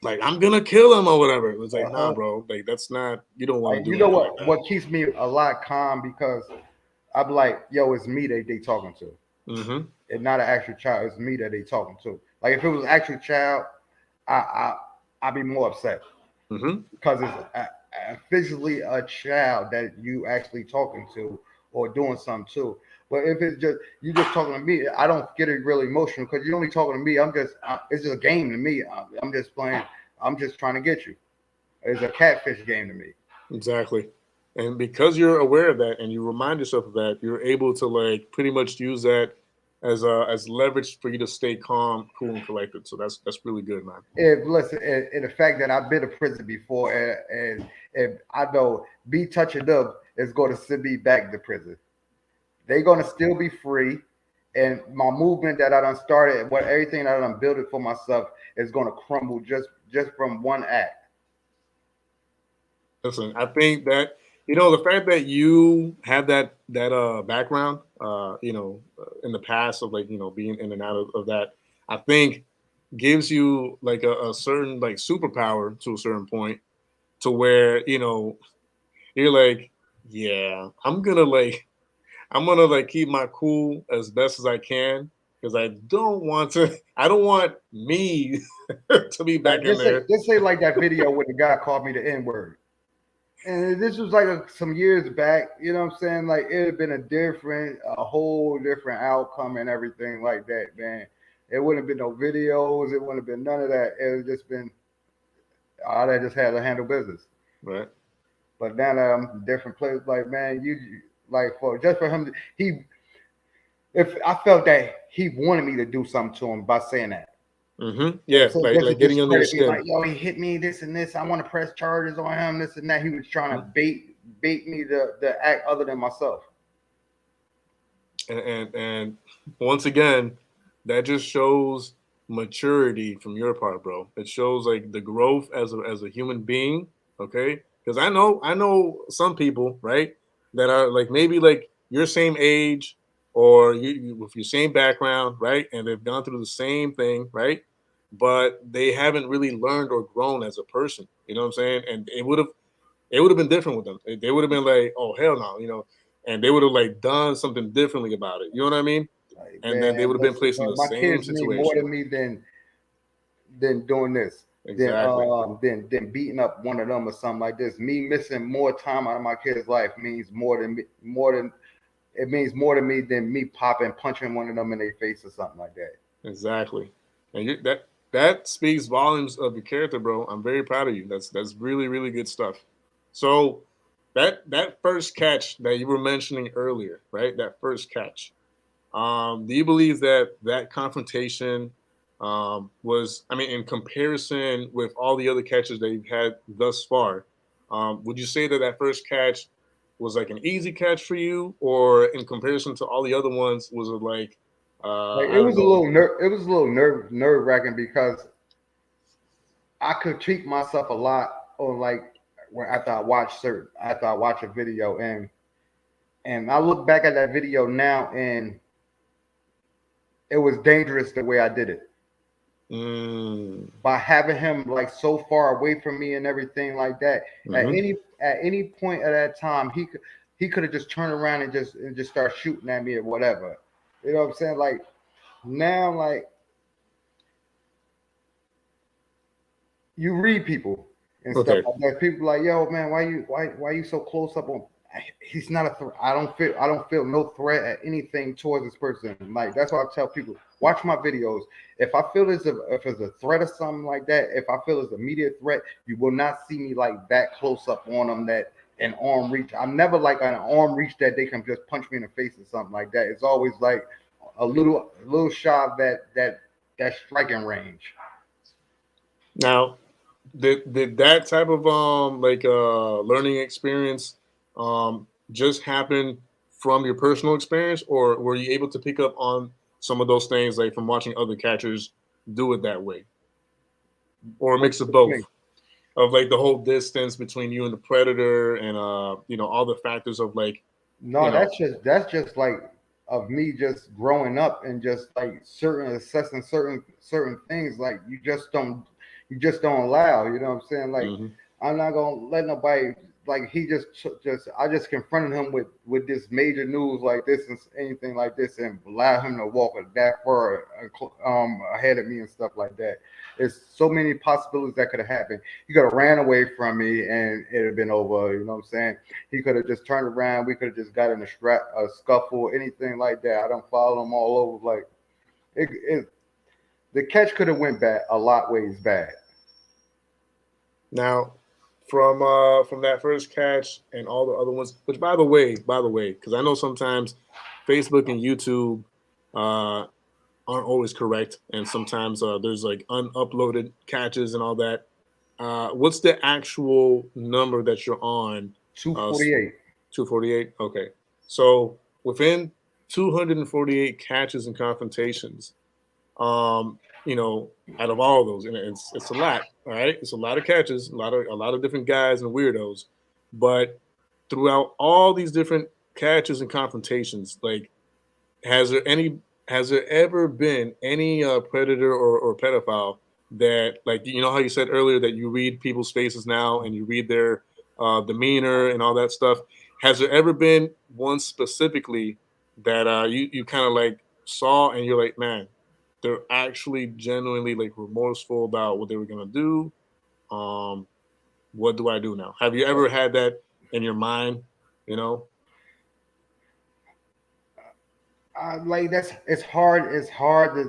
like I'm gonna kill him or whatever." It's like, nah, Uh-huh. bro, like that's not. You don't want Like, to you do know anything like what? that. What keeps me a lot calm, because I'm like, yo, it's me they talking to. Mm-hmm. It's not an actual child. It's me that they talking to. Like, if it was an actual child, I'd be more upset Mm-hmm. because it's physically a child that you actually talking to or doing something to. But if it's just you just talking to me, I don't get it really emotional because you're only talking to me. It's just a game to me. I'm just playing. I'm just trying to get you. is a catfish game to me. Exactly. And because you're aware of that and you remind yourself of that, you're able to like pretty much use that as leverage for you to stay calm, cool, and collected. So that's really good, man. If listen, and the fact that I've been to prison before, and I know me touching them is going to send me back to prison. They're going to still be free, and my movement that I done started, what everything that I done built it for myself is going to crumble just from one act. Listen, I think that the fact that you have that background, in the past of like being in and out of that, I think gives you like a certain like superpower to a certain point, to where you're like, yeah, I'm gonna keep my cool as best as I can because I don't want me to be back Like in there. just say like that video where the guy called me the N word. And this was like some years back, you know what I'm saying? Like it had been a whole different outcome and everything like that, man. It wouldn't have been no videos, it wouldn't have been none of that. It would just been I just had to handle business. Right. But now that I'm different place, like man, you like for just for him, if I felt that he wanted me to do something to him by saying that. Yeah, So like just to like getting under your discredit me, skin. like yo, he hit me, this and this. I want to press charges on him, this and that. He was trying to Mhm. bait me to act other than myself. And once again, that just shows maturity from your part, bro. It shows like the growth as a human being. Okay, because I know some people, right, that are like maybe like your same age or you with your same background, right, and they've gone through the same thing, right, but they haven't really learned or grown as a person. You know what I'm saying? And it would have been different with them. They would have been like, oh hell no, and they would have like done something differently about it. You know what I mean? Like And then they man, would have been listen, placed in bro, the my same kids need more situation. than me than doing this. Exactly. Than beating up one of them or something like this. Me missing more time out of my kid's life means more to me than me popping punching one of them in their face or something like that. Exactly. And that speaks volumes of your character, bro. I'm very proud of you. That's really really good stuff. So that first catch that you were mentioning earlier, right? That first catch. Do you believe that confrontation was, I mean, in comparison with all the other catches that you've had thus far, would you say that first catch was like an easy catch for you, or in comparison to all the other ones, was it like, Like I don't know? it was a little nerve wracking because I critique myself a lot on like when after I watch a video and I look back at that video now and it was dangerous the way I did it. Mm, By having him like so far away from me and everything like that. hmm At any point at that time, he could have just turned around and just start shooting at me or whatever. You know what I'm saying? Like now, like you read people and stuff Okay. like that. People like, yo, man, why you so close up on? He's not a threat. I don't feel no threat at anything towards this person. Like that's why I tell people, watch my videos. If I feel if it's a threat or something like that, if I feel it's an immediate threat, you will not see me like that close up on them that an arm reach. I'm never like an arm reach that they can just punch me in the face or something like that. It's always like a little shy of that striking range. Now, did that type of learning experience just happen from your personal experience, or were you able to pick up on some of those things like from watching other catchers do it that way, or a What mix of you both, mean? of like the whole distance between you and the predator, and all the factors of like you No, know that's just like of me just growing up and just like assessing certain things like you just don't allow, you know what I'm saying? Like hmm I'm not gonna let nobody like he just I just confronted him with this major news like this and anything like this and allow him to walk that far ahead of me and stuff like that. There's so many possibilities that could have happened. He could have ran away from me and it'd have been over, you know what I'm saying? He could have just turned around. We could have just got in a scuffle, anything like that. I don't follow him all over. Like it the catch could have went bad a lot ways bad. Now, from that first catch and all the other ones. Which, by the way, because I know sometimes Facebook and YouTube aren't always correct, and sometimes there's like unuploaded catches and all that. What's the actual number that you're on? 248. 248. Okay, so within 248 catches and confrontations, you know, out of all of those, and it's a lot. All right, it's a lot of catches, a lot of different guys and weirdos, but throughout all these different catches and confrontations, like has there any has there ever been any predator or pedophile that, like, you know how you said earlier that you read people's faces now and you read their demeanor and all that stuff? Has there ever been one specifically that you kind of like saw and you're like, man, they're actually genuinely like remorseful about what they were gonna do? Um, what do I do now? Have you ever had that in your mind? You know? Like that's it's hard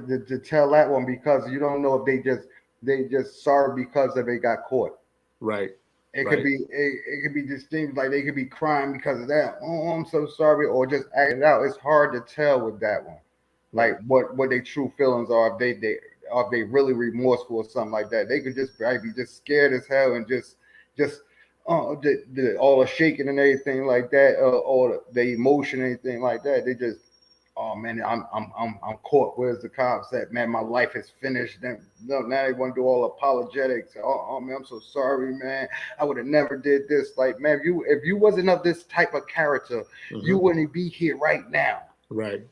to tell that one because you don't know if they just sorry because of they got caught. Right. It Right. could be it could be just things like they could be crying because of that. Oh, I'm so sorry, or just acting out. It's hard to tell with that one, like what their true feelings are. If they really remorseful or something like that. They could just be just scared as hell and just all the shaking and everything like that, or the emotion anything like that. They just oh man, I'm caught. Where's the cops at? Man, my life is finished. Then no, now they want to do all apologetics. Oh man, I'm so sorry, man. I would have never did this. Like man, if you wasn't of this type of character, you Mhm. wouldn't be here right now. Right.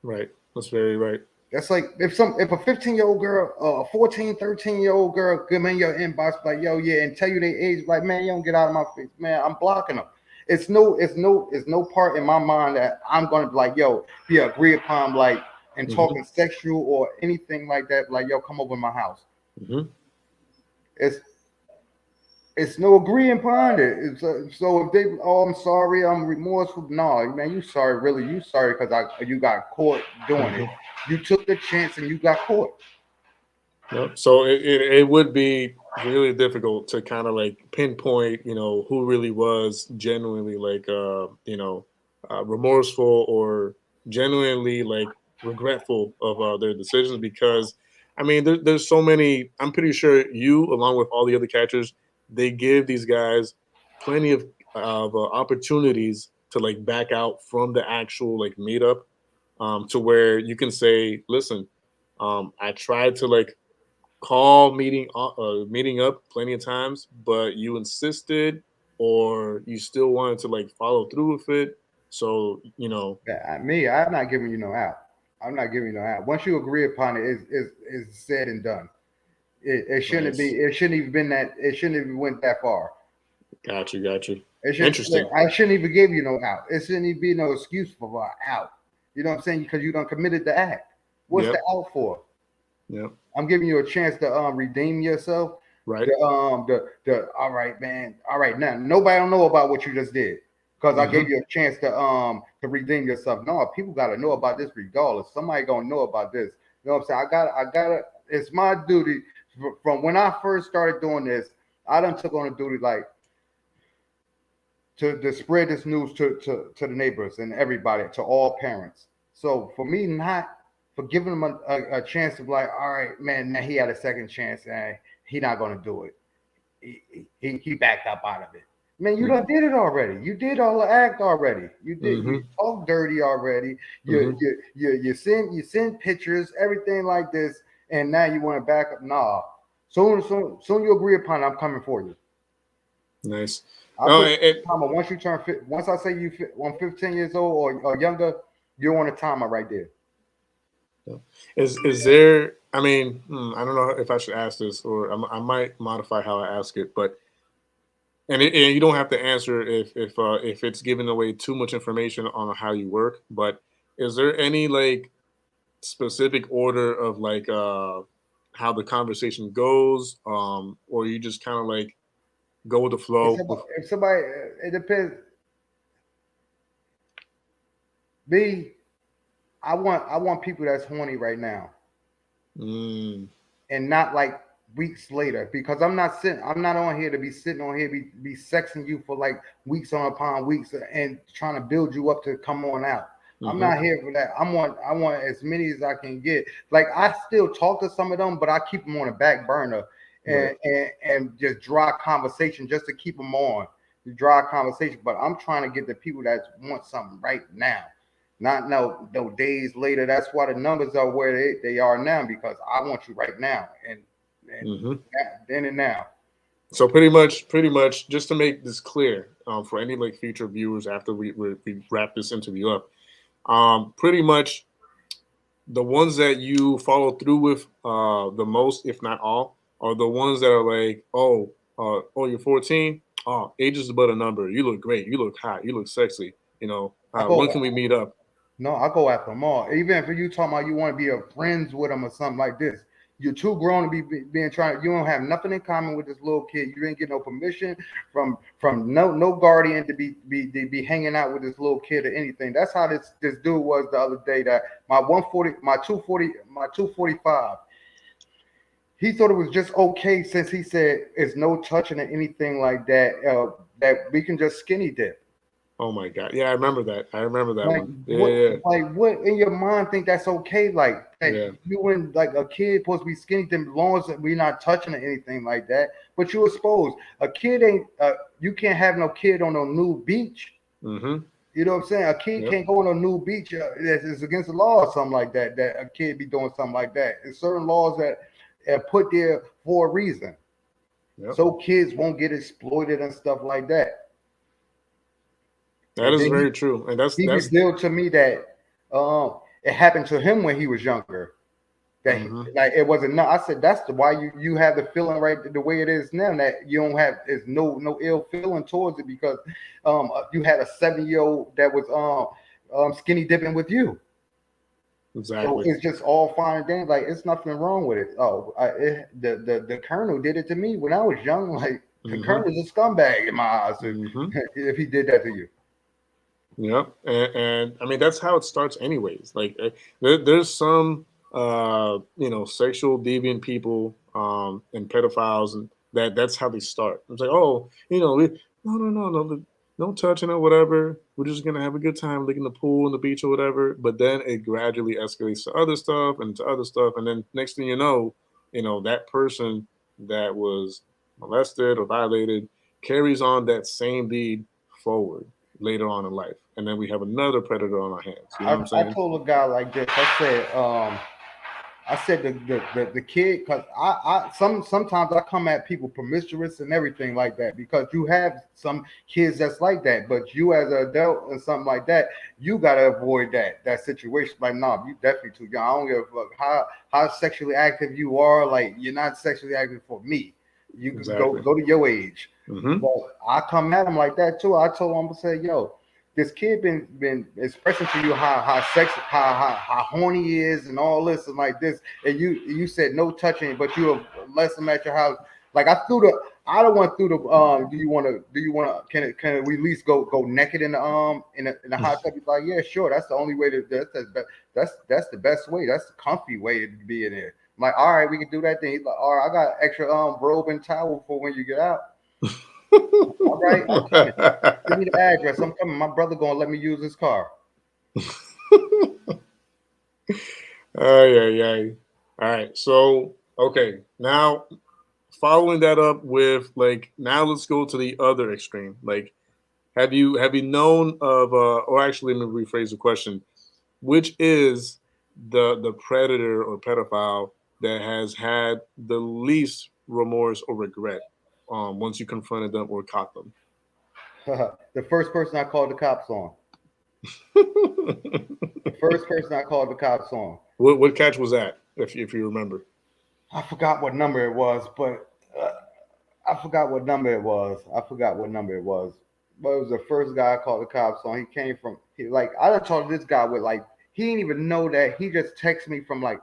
Right. That's very right. That's like if a 15-year-old girl, a 14, 13-year-old girl come in your inbox like, yo, yeah, and tell you their age, like, man, you don't get out of my face, man. I'm blocking them. It's no part in my mind that I'm gonna be like, yo, be agree upon like and Hmm. talking sexual or anything like that, like, yo, come over to my house. Hmm. It's it's no agreeing upon it. So if they, oh, I'm sorry, I'm remorseful. No, man, you sorry, really, you sorry because you got caught doing it. Hmm. You took the chance and you got caught. Yep. So it would be really difficult to kind of like pinpoint, you know, who really was genuinely like, remorseful or genuinely like regretful of their decisions because, I mean, there's so many. I'm pretty sure you, along with all the other catchers, they give these guys plenty of opportunities to like back out from the actual like meetup, to where you can say, listen, I tried to like call meeting up plenty of times, but you insisted or you still wanted to like follow through with it. So, you know, Me, I'm not giving you no out. I'm not giving you no out. Once you agree upon it, it's said and done. It shouldn't be. nice. It shouldn't even been that. It shouldn't even went that far. Got you, got you. It should. Interesting. I shouldn't even give you no out. It shouldn't even be no excuse for out. You know what I'm saying? Because you done committed the act. What's the Yep. out for? Yep. I'm giving you a chance to redeem yourself. Right. The all right, man. All right, now nobody don't know about what you just did because I Hmm. gave you a chance to redeem yourself. No, people got to know about this regardless. Somebody gonna know about this. You know what I'm saying? I gotta. It's my duty from when I first started doing this. I done took on a duty like to spread this news to the neighbors and everybody, to all parents. So for me, not for giving them a chance to be like, all right, man, now he had a second chance and he not gonna do it. He backed up out of it. Man, you done did it already. You did all the act already. You Hmm. talk dirty already. You Hmm. you you you send pictures, everything like this, and now you want to back up. Nah. Soon you agree upon it, I'm coming for you. Nice. I No, put a timer once you turn once I say on 15 years old or younger, you're on a timer right there. is there? I mean, I don't know if I should ask this, or I might modify how I ask it, but and you don't have to answer if it's giving away too much information on how you work. But is there any like specific order of like how the conversation goes, or you just kind of like go with the flow with? If somebody, it depends. Me, I want people that's horny right now Mm, and not like weeks later, because I'm not on here to be sitting on here be sexing you for like weeks on upon weeks and trying to build you up to come on out. I'm Mm-hmm. not here for that. I want as many as I can get. Like I still talk to some of them, but I keep them on the back burner Right. and just dry conversation just to keep them on. Dry conversation. But I'm trying to get the people that want something right now. Not no days later. That's why the numbers are where they are now, because I want you right now and Mm-hmm. then and now. So pretty much, just to make this clear, for any like future viewers after we wrap this interview up, pretty much the ones that you follow through with the most, if not all, are the ones that are like, oh, you're 14. Oh, age is but a number. You look great. You look hot. You look sexy. I When go can we meet up? No, I go after them all. Even if you talking about you want to be a friends with them or something like this, you're too grown to be being trying. You don't have nothing in common with this little kid. You didn't get no permission from no guardian to be hanging out with this little kid or anything. That's how this dude was the other day. That my 140, my 240, my 245. He thought it was just okay since he said it's no touching or anything like that. That we can just skinny dip. Oh my god, yeah, I remember that. I remember that Like one. what? Yeah, Like what in your mind think that's okay? Like that yeah, you and like a kid supposed to be skinny dipping, as long as we're not touching or anything like that. But you exposed a kid ain't. You can't have no kid on no nude beach. mm-hmm, You know what I'm saying? A kid yep, can't go on a nude beach. It's against the law or something like that. That a kid be doing something like that. There's certain laws that are put there for a reason, yep. so kids won't get exploited and stuff like that. That And is then very true, and that's he that's. revealed to me that it happened to him when he was younger. That Mm-hmm, like it wasn't. No, I said that's the why you have the feeling right the way it is now, that you don't have is no ill feeling towards it, because you had a 7-year old that was skinny dipping with you. So exactly. it's just all fine and dandy. Like it's nothing wrong with it. The colonel did it to me when I was young. Like the Mm-hmm, colonel's a scumbag in my eyes mm-hmm. if he did that to you. Yeah, and I mean that's how it starts, anyways. Like there's some sexual deviant people and pedophiles, and that's how they start. It's like, oh, no touching or whatever. We're just gonna have a good time, like in the pool, in the beach, or whatever. But then it gradually escalates to other stuff and to other stuff, and then next thing that person that was molested or violated carries on that same deed forward later on in life, and then we have another predator on our hands. You know what I'm I saying? told a guy like this. I said the kid, because sometimes I come at people promiscuous and everything like that, because you have some kids that's like that, but you as an adult and something like that, you gotta avoid that situation. Like, nah, you definitely too young. I don't give a fuck how sexually active you are. Like, you're not sexually active for me. You can Exactly. go to your age. Hmm. But I come at him like that too. I told him, I said, yo, this kid been expressing to you how sex how horny he is and all this and like this, and you said no touching, but you have less him at your house. Like I don't want through the do you want to can we at least go naked in the hot tub? He's like, yeah, sure, that's the only way to that's the best way, that's the comfy way to be in there. I'm like, all right, we can do that. Then he's like, all right, I got extra robe and towel for when you get out. All right, I'm coming. Give me the address. I'm coming. My brother gonna let me use his car. Ay, ay, ay. All right. So, okay. Now, following that up with like, now let's go to the other extreme. Like, have you known of or actually let me rephrase the question. Which is the predator or pedophile that has had the least remorse or regret once you confronted them or caught them? The first person I called the cops on. The first person I called the cops on. What catch was that, if you remember? I forgot what number it was, but I forgot what number it was. I forgot what number it was. But it was the first guy I called the cops on. He came from like I done talked to this guy with like he didn't even know that he just texted me from like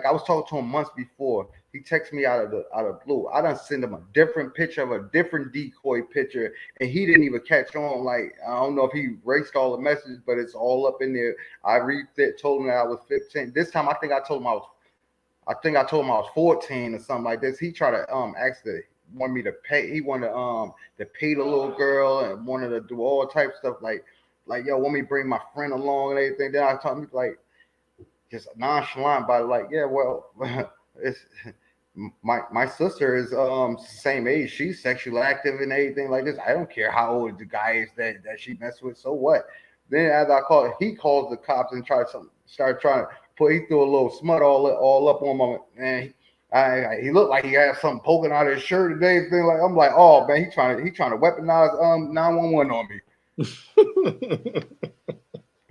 I was talking to him months before. He texted me out of blue. I done send him a different picture of a different decoy picture, and he didn't even catch on. Like I don't know if he erased all the messages, but it's all up in there. I told him that I was 15. This time I think I told him I think I told him I was 14 or something like this. He tried to want me to pay. He wanted to pay the little girl and wanted to do all types of stuff like yo, want me to bring my friend along and everything. Then I told him like just nonchalant about it, like, yeah, well, it's my sister is same age. She's sexually active and everything like this. I don't care how old the guy is that she messed with. So what? Then as I called, he calls the cops and started trying to put. He threw a little smut all up on my man. He looked like he had something poking out of his shirt and everything. Like I'm like, oh man, he trying to weaponize 911 on me.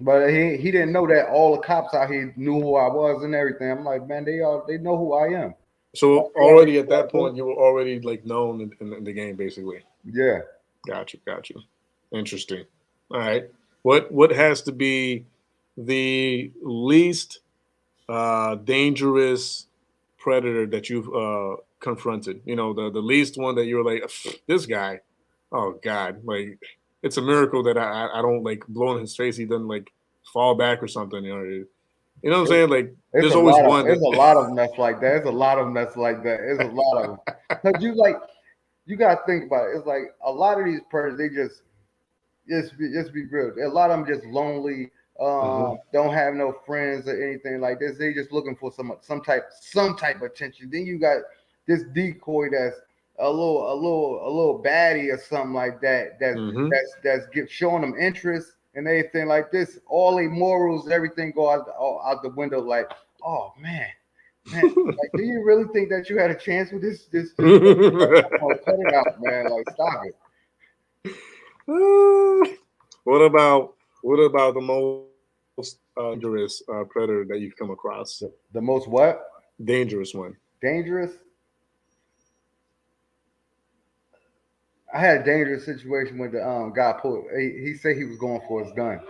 But he didn't know that all the cops out here knew who I was and everything. I'm like, man, they know who I am. So already at that point, you were already like known in the game, basically. Yeah. Got you. Interesting. All right. What has to be the least dangerous predator that you've confronted? You know, the least one that you're like, this guy, oh God, like it's a miracle that I don't like blow in his face. He doesn't like fall back or something. You know what I'm saying? Like there's always one. There's a lot of them that's like that. There's a lot of them that's like that. There's a lot of them. Because you gotta think about it. It's like a lot of these predators, they just be real. A lot of them just lonely. Don't have no friends or anything like this. They just looking for some type of attention. Then you got this decoy that's a little baddie or something like that. That's showing them interest and everything like this. All their morals, everything go out the window. Like, oh man, like, do you really think that you had a chance with this? Cut it out, man. Like, stop it. What about the most dangerous predator that you've come across? The most what? Dangerous one. Dangerous? I had a dangerous situation when the guy pulled. He said he was going for his gun.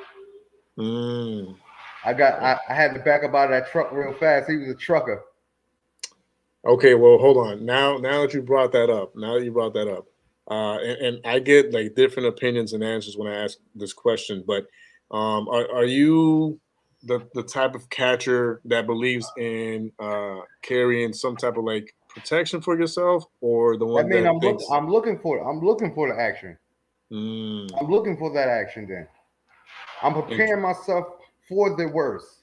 I had to back up out of that truck real fast. He was a trucker. Okay, well, hold on. Now that you brought that up, and I get like different opinions and answers when I ask this question, but are you the type of catcher that believes in carrying some type of like protection for yourself, or the one that thinks... I'm looking for the action. I'm looking for that action. Then I'm preparing myself for the worst.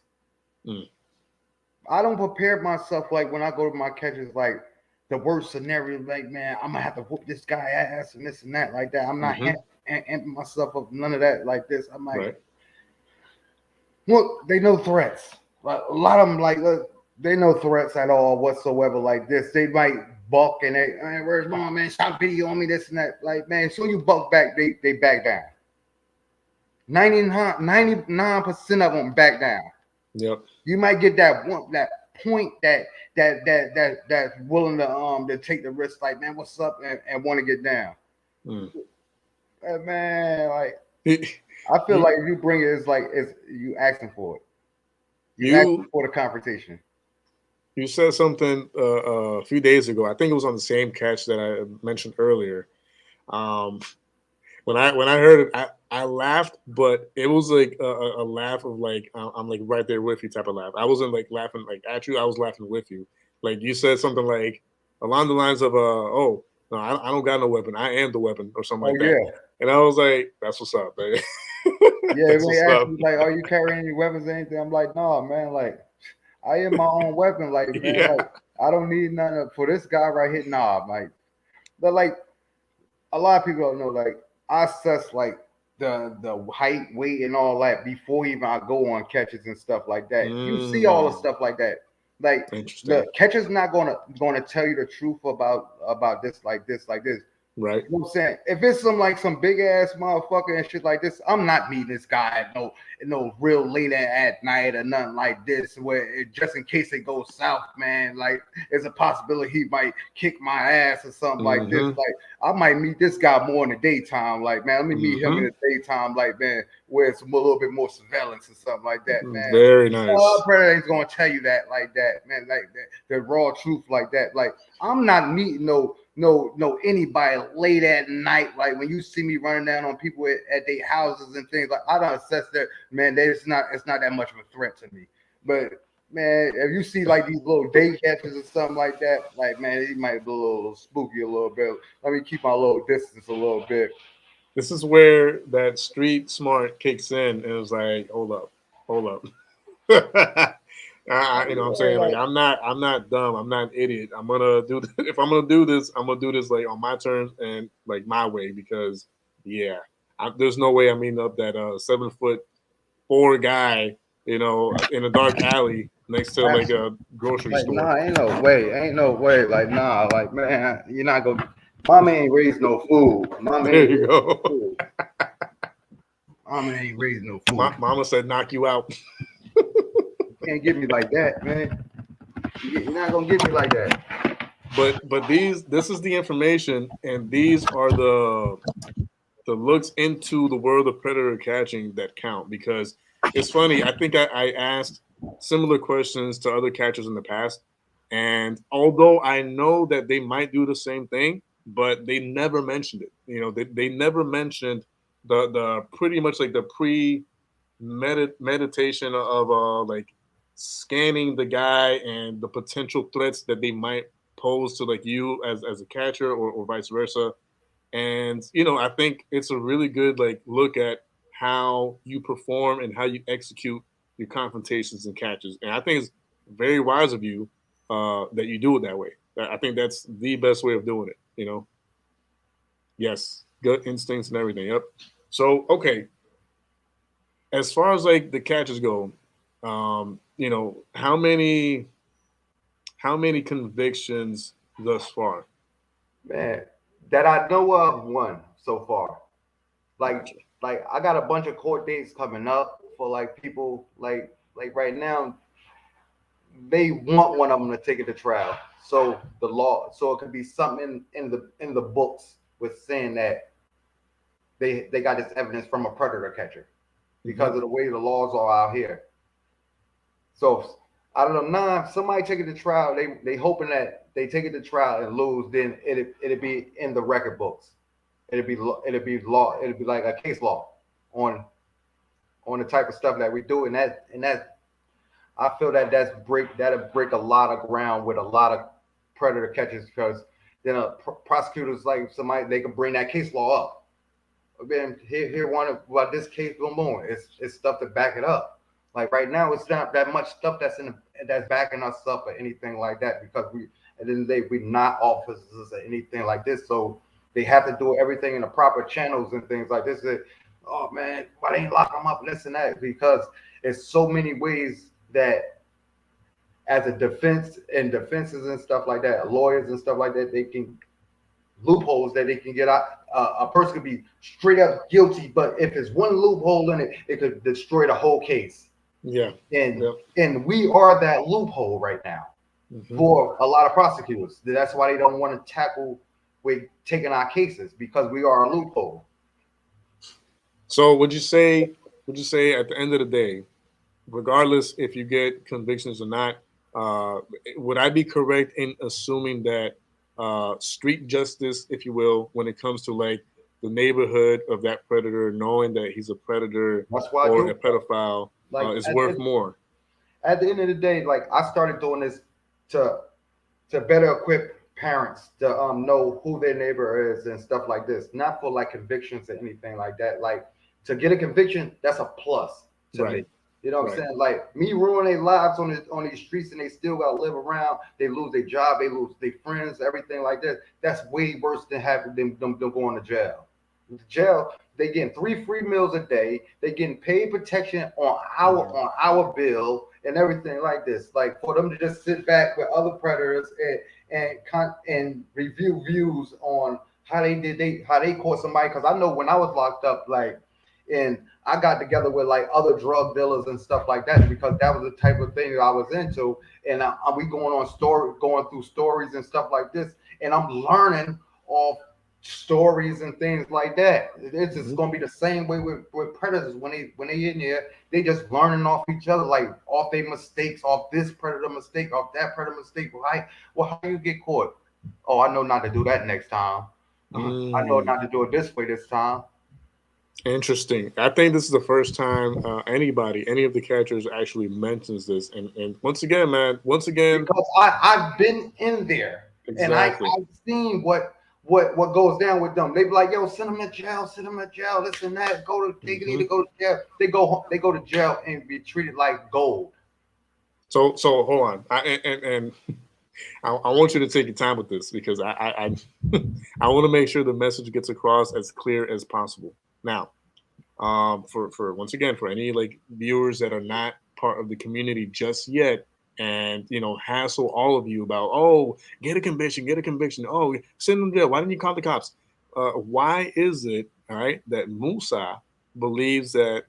I don't prepare myself like when I go to my catches like the worst scenario. Like, man, I'm gonna have to whoop this guy ass and this and that like that. I'm not amping myself up, none of that like this. I'm like, look, they know threats. Like a lot of them, like they know threats at all whatsoever. Like this, they might buck and they, hey, where's mom, man? Stop videoing me, this and that. Like, man, so you buck back, they back down. 99% of them back down. Yep. You might get that point that's willing to take the risk. Like, man, what's up, and want to get down. Man, like I feel like if you bring it, it's you asking for it. You asking for the confrontation. You said something a few days ago. I think it was on the same catch that I mentioned earlier. When I heard it, I laughed, but it was like a laugh of like I'm like right there with you type of laugh. I wasn't like laughing like at you. I was laughing with you. Like you said something like along the lines of oh no, I don't got no weapon. I am the weapon or something like that. Yeah. And I was like, that's what's up, baby. Yeah, when they ask me like, are you carrying any weapons or anything? I'm like, no, man. Like, I am my own weapon. Like, man, like I don't need none for this guy right here. Nah, like, but like a lot of people don't know. Like, I assess like the height, weight, and all that before even I go on catches and stuff like that. You see all the stuff like that. Like the catcher's not gonna tell you the truth about this, like this. Right. You know what I'm saying? If it's some big ass motherfucker and shit like this, I'm not meeting this guy at no real late at night or nothing like this, where just in case it goes south, man, like there's a possibility he might kick my ass or something like this. Like I might meet this guy more in the daytime, like, man, let me meet him in the daytime, like, man, where it's a little bit more surveillance and something like that, man. Very nice. Predator ain't gonna tell you that like that, man, like that, the raw truth like that. Like I'm not meeting no anybody late at night. Like when you see me running down on people at their houses and things, like I don't assess that, man, it's not that much of a threat to me. But man, if you see like these little day catches or something like that, like man, he might be a little spooky a little bit. Let me keep my little distance a little bit. This is where that street smart kicks in, and it's like, hold up. You know what I'm saying? Like, I'm not dumb. I'm not an idiot. I'm gonna do if I'm gonna do this, I'm gonna do this like on my terms and like my way, because yeah, there's no way I'm meeting up that 7'4" guy, you know, in a dark alley next to like a grocery Like, store. nah, ain't no way. Like, nah, like man, you're not gonna. Mama ain't raised no fool. Mama There ain't you raised go. no fool. Mama ain't raised no fool. Mama said knock you out. Can't get me like that, man. You're not gonna get me like that. But this is the information, and these are the looks into the world of predator catching that count. Because it's funny, I think I asked similar questions to other catchers in the past, and although I know that they might do the same thing, but they never mentioned it. You know, they never mentioned the pretty much like the meditation of like scanning the guy and the potential threats that they might pose to like you as a catcher, or vice versa. And you know, I think it's a really good like look at how you perform and how you execute your confrontations and catches. And I think it's very wise of you that you do it that way. I think that's the best way of doing it. You know, yes, gut instincts and everything. Yep. So okay, as far as like the catches go, you know, how many convictions thus far? Man, that I know of, one so far. Like I got a bunch of court dates coming up for like people like right now. They want one of them to take it to trial. So the law, so it could be something in the books with saying that they got this evidence from a predator catcher because of the way the laws are out here. So out of the nine, somebody take it to trial. They hoping that they take it to trial and lose, then it'd be in the record books. It'd be like a case law on the type of stuff that we do, and that I feel that that'll break a lot of ground with a lot of predator catchers, because then prosecutors like somebody, they can bring that case law up. Again, here one about this case, boom. It's stuff to back it up. Like right now, it's not that much stuff that's backing us up or anything like that, because we at the end of the day we're not officers or anything like this. So they have to do everything in the proper channels and things like this. Oh man, why they ain't lock them up? This and that, because it's so many ways that as a defense and defenses and stuff like that, lawyers and stuff like that, they can loopholes that they can get out. A person could be straight up guilty, but if there's one loophole in it, it could destroy the whole case. Yeah. And we are that loophole right now for a lot of prosecutors. That's why they don't want to tackle with taking our cases, because we are a loophole. So would you say at the end of the day, regardless if you get convictions or not, would I be correct in assuming that street justice, if you will, when it comes to like the neighborhood of that predator, knowing that he's a predator or a pedophile, is worth more? At the end of the day, like I started doing this to better equip parents to know who their neighbor is and stuff like this, not for like convictions or anything like that. Like to get a conviction, that's a plus to me. You know what I'm saying? Like me ruining their lives on these streets, and they still gotta live around. They lose their job, they lose their friends, everything like that. That's way worse than having them going to jail. Jail, they getting 3 free meals a day. They getting paid protection on our bill and everything like this. Like for them to just sit back with other predators and review views on how they caught somebody. Because I know when I was locked up, like, and I got together with like other drug dealers and stuff like that, because that was the type of thing that I was into. And we going through stories and stuff like this, and I'm learning off stories and things like that. It's just gonna be the same way with predators when they in there. They just learning off each other, like off their mistakes, off this predator mistake, off that predator mistake. How you get caught? Oh, I know not to do that next time. I know not to do it this way this time. Interesting. I think this is the first time any of the catchers actually mentions this. And once again, man, once again, because I've been in there and exactly. I've seen what goes down with them. They be like, yo, send them to jail, send them to jail, this and that. They need to Mhm. go to jail. They go to jail and be treated like gold. So hold on. And I want you to take your time with this because I want to make sure the message gets across as clear as possible. Now, for once again, for any like viewers that are not part of the community just yet, and hassle all of you about, oh, get a conviction, oh, send them to jail. Why didn't you call the cops? Why is it, all right, that Musa believes that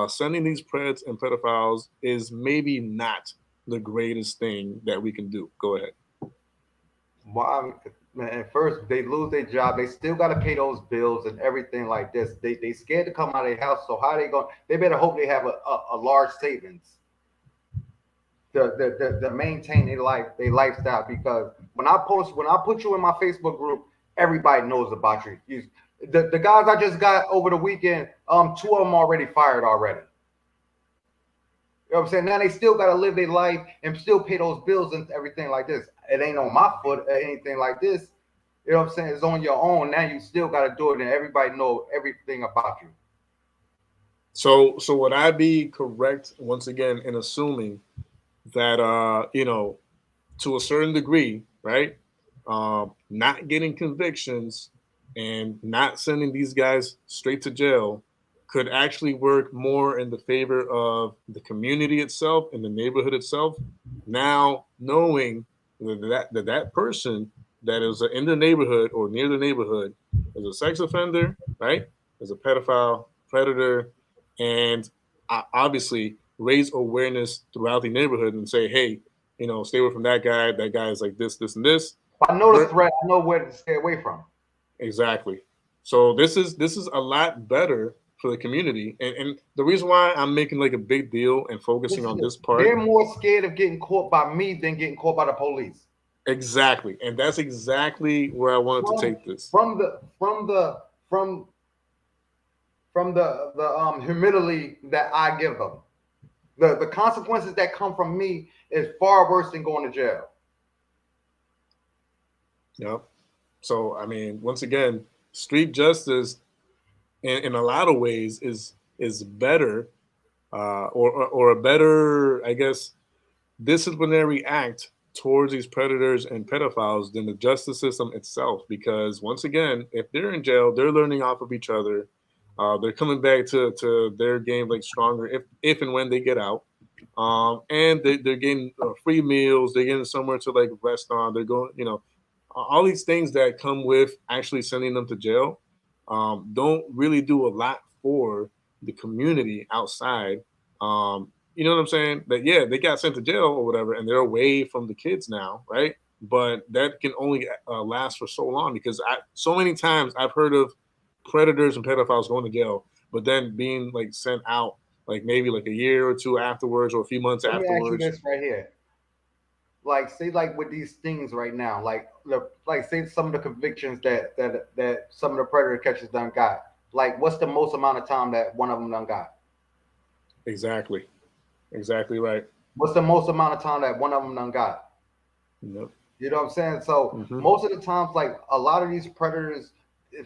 sending these preds and pedophiles is maybe not the greatest thing that we can do? Go ahead. Why? Man, at first they lose their job. They still got to pay those bills and everything like this. They scared to come out of their house. So how they going? They better hope they have a large savings to maintain their lifestyle. Because when I put you in my Facebook group, everybody knows about you. The guys I just got over the weekend, two of them already fired already. You know what I'm saying? Now they still got to live their life and still pay those bills and everything like this. It ain't on my foot or anything like this. You know what I'm saying? It's on your own. Now you still got to do it, and everybody know everything about you. So would I be correct once again in assuming that to a certain degree, right? Not getting convictions and not sending these guys straight to jail could actually work more in the favor of the community itself and the neighborhood itself. Now, knowing that person that is in the neighborhood or near the neighborhood is a sex offender, right? Is a pedophile, predator, and obviously raise awareness throughout the neighborhood and say, hey, stay away from that guy. That guy is like this, this, and this. I know the threat. I know where to stay away from. Exactly. So this is a lot better for the community, and the reason why I'm making like a big deal and focusing on this They're part. more scared of getting caught by me than getting caught by the police. Exactly, and that's exactly where I wanted to take this. From the humility that I give them. The consequences that come from me is far worse than going to jail. Yep. So I mean, once again, street justice in a lot of ways is better, or a better, I guess, disciplinary act towards these predators and pedophiles than the justice system itself. Because once again, if they're in jail, they're learning off of each other. They're coming back to their game like stronger if and when they get out. And they're getting free meals. They're getting somewhere to like rest on. They're going, all these things that come with actually sending them to jail don't really do a lot for the community outside. You know what I'm saying? That yeah, they got sent to jail or whatever, and they're away from the kids now, right? But that can only last for so long because so many times I've heard of predators and pedophiles going to jail, but then being like sent out like maybe like a year or two afterwards or a few months Let me ask you afterwards. this right here. Like say like with these things right now, like say some of the convictions that some of the predator catchers done got. Like what's the most amount of time that one of them done got? Exactly. Exactly right. What's the most amount of time that one of them done got? Yep. You know what I'm saying? So most of the times, like a lot of these predators,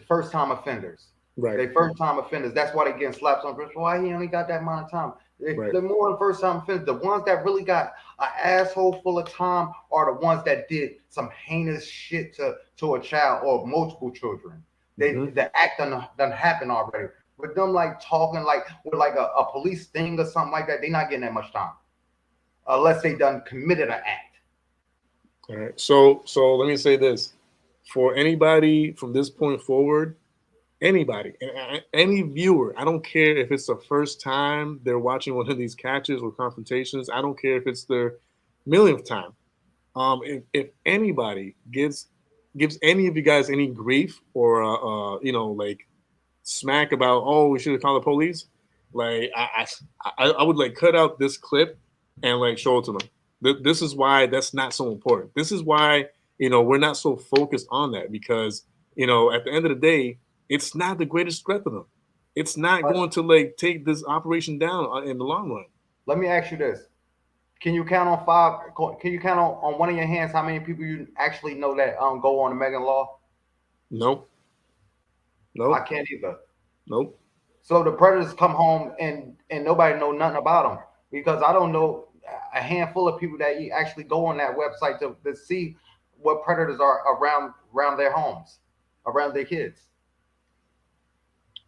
first time offenders. Right. They first time offenders. That's why they getting slapped on the wrist. Why he only got that amount of time? Right. The more first time offenders, the ones that really got an asshole full of time are the ones that did some heinous shit to a child or multiple children. The act done happened already. With them like talking like with like a police sting or something like that, they're not getting that much time. Unless they done committed an act. All right. So let me say this. For anybody from this point forward, anybody, any viewer, I don't care if it's the first time they're watching one of these catches or confrontations. I don't care if it's their millionth time. If anybody gives any of you guys any grief or like smack about, oh, we should have called the police, like I would like cut out this clip and like show it to them. This is why that's not so important. This is why we're not so focused on that because at the end of the day, it's not the greatest threat to them. it's not going to like take this operation down in the long run. Let me ask you this. Can you count on five? Can you count on one of your hands how many people you actually know that go on the Megan Law? Nope. I Nope. can't either. Nope. So the predators come home and nobody know nothing about them because I don't know a handful of people that actually go on that website to see what predators are around their homes, around their kids.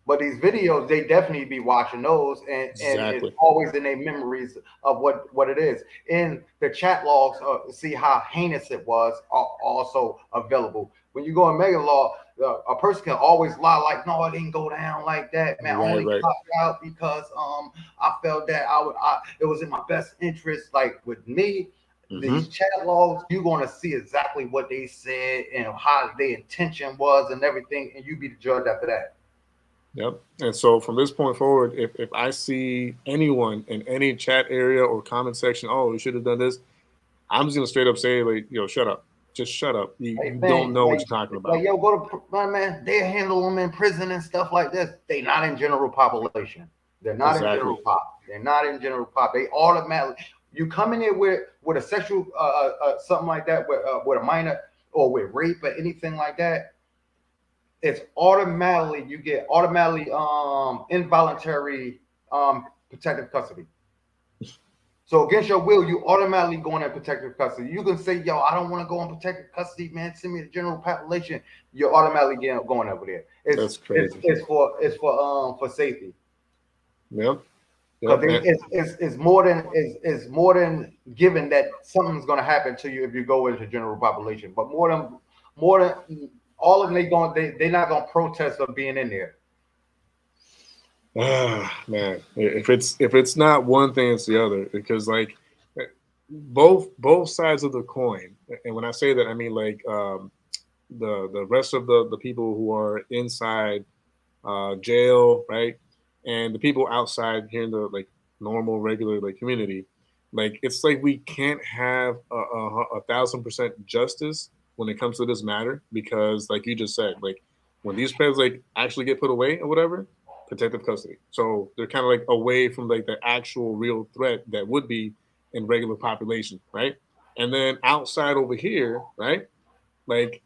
But these videos, they definitely be watching those, and Exactly. it's always in their memories of what it is. In the chat logs, see how heinous it was, are also available. When you go on Megan Law, a person can always lie like, "No, it didn't go down like that, man. I only Right. clocked out because I felt that it was in my best interest." Like with me, these chat logs, you're gonna see exactly what they said and how their intention was and everything, and you be the judge after that. Yep. And so from this point forward, if I see anyone in any chat area or comment section, oh, you should have done this, I'm just gonna straight up say, like, yo, shut up. Just shut up. You Like, don't man, know what like, you're talking like, about. yo, go to man. They handle them in prison and stuff like this. They not in general population. They're not in Exactly. general pop. They're not in general pop. They automatically. You come in here with a sexual something like that with a minor or with rape or anything like that. It's automatically you get automatically involuntary protective custody. So against your will, you automatically go in protective custody. You can say, "Yo, I don't want to go in protective custody, man. Send me the general population." You're automatically going over there. That's crazy. It's for safety. Yep. Because Yep. it's more than given that something's going to happen to you if you go into general population. But more than all of them, they're not going to protest of being in there. Man, if it's not one thing, it's the other. Because like both sides of the coin, and when I say that, I mean like the rest of the people who are inside jail, right, and the people outside here in the like normal regular like community, like it's like we can't have a 1,000% justice when it comes to this matter because like you just said, like when these pets like actually get put away or whatever, protective custody. So they're kind of like away from like the actual real threat that would be in regular population, right? And then outside over here, right? Like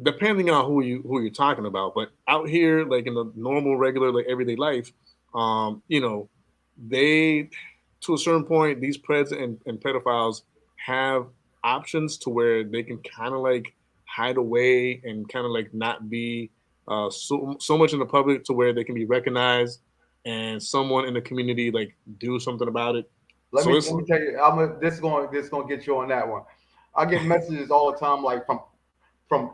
depending on who you're talking about, but out here, like in the normal, regular, like everyday life, you know, they to a certain point, these preds and pedophiles have options to where they can kind of like hide away and kind of like not be so much in the public to where they can be recognized and someone in the community like do something about it. Let So me it's tell you, this is going to get you on that one. I get messages all the time, like from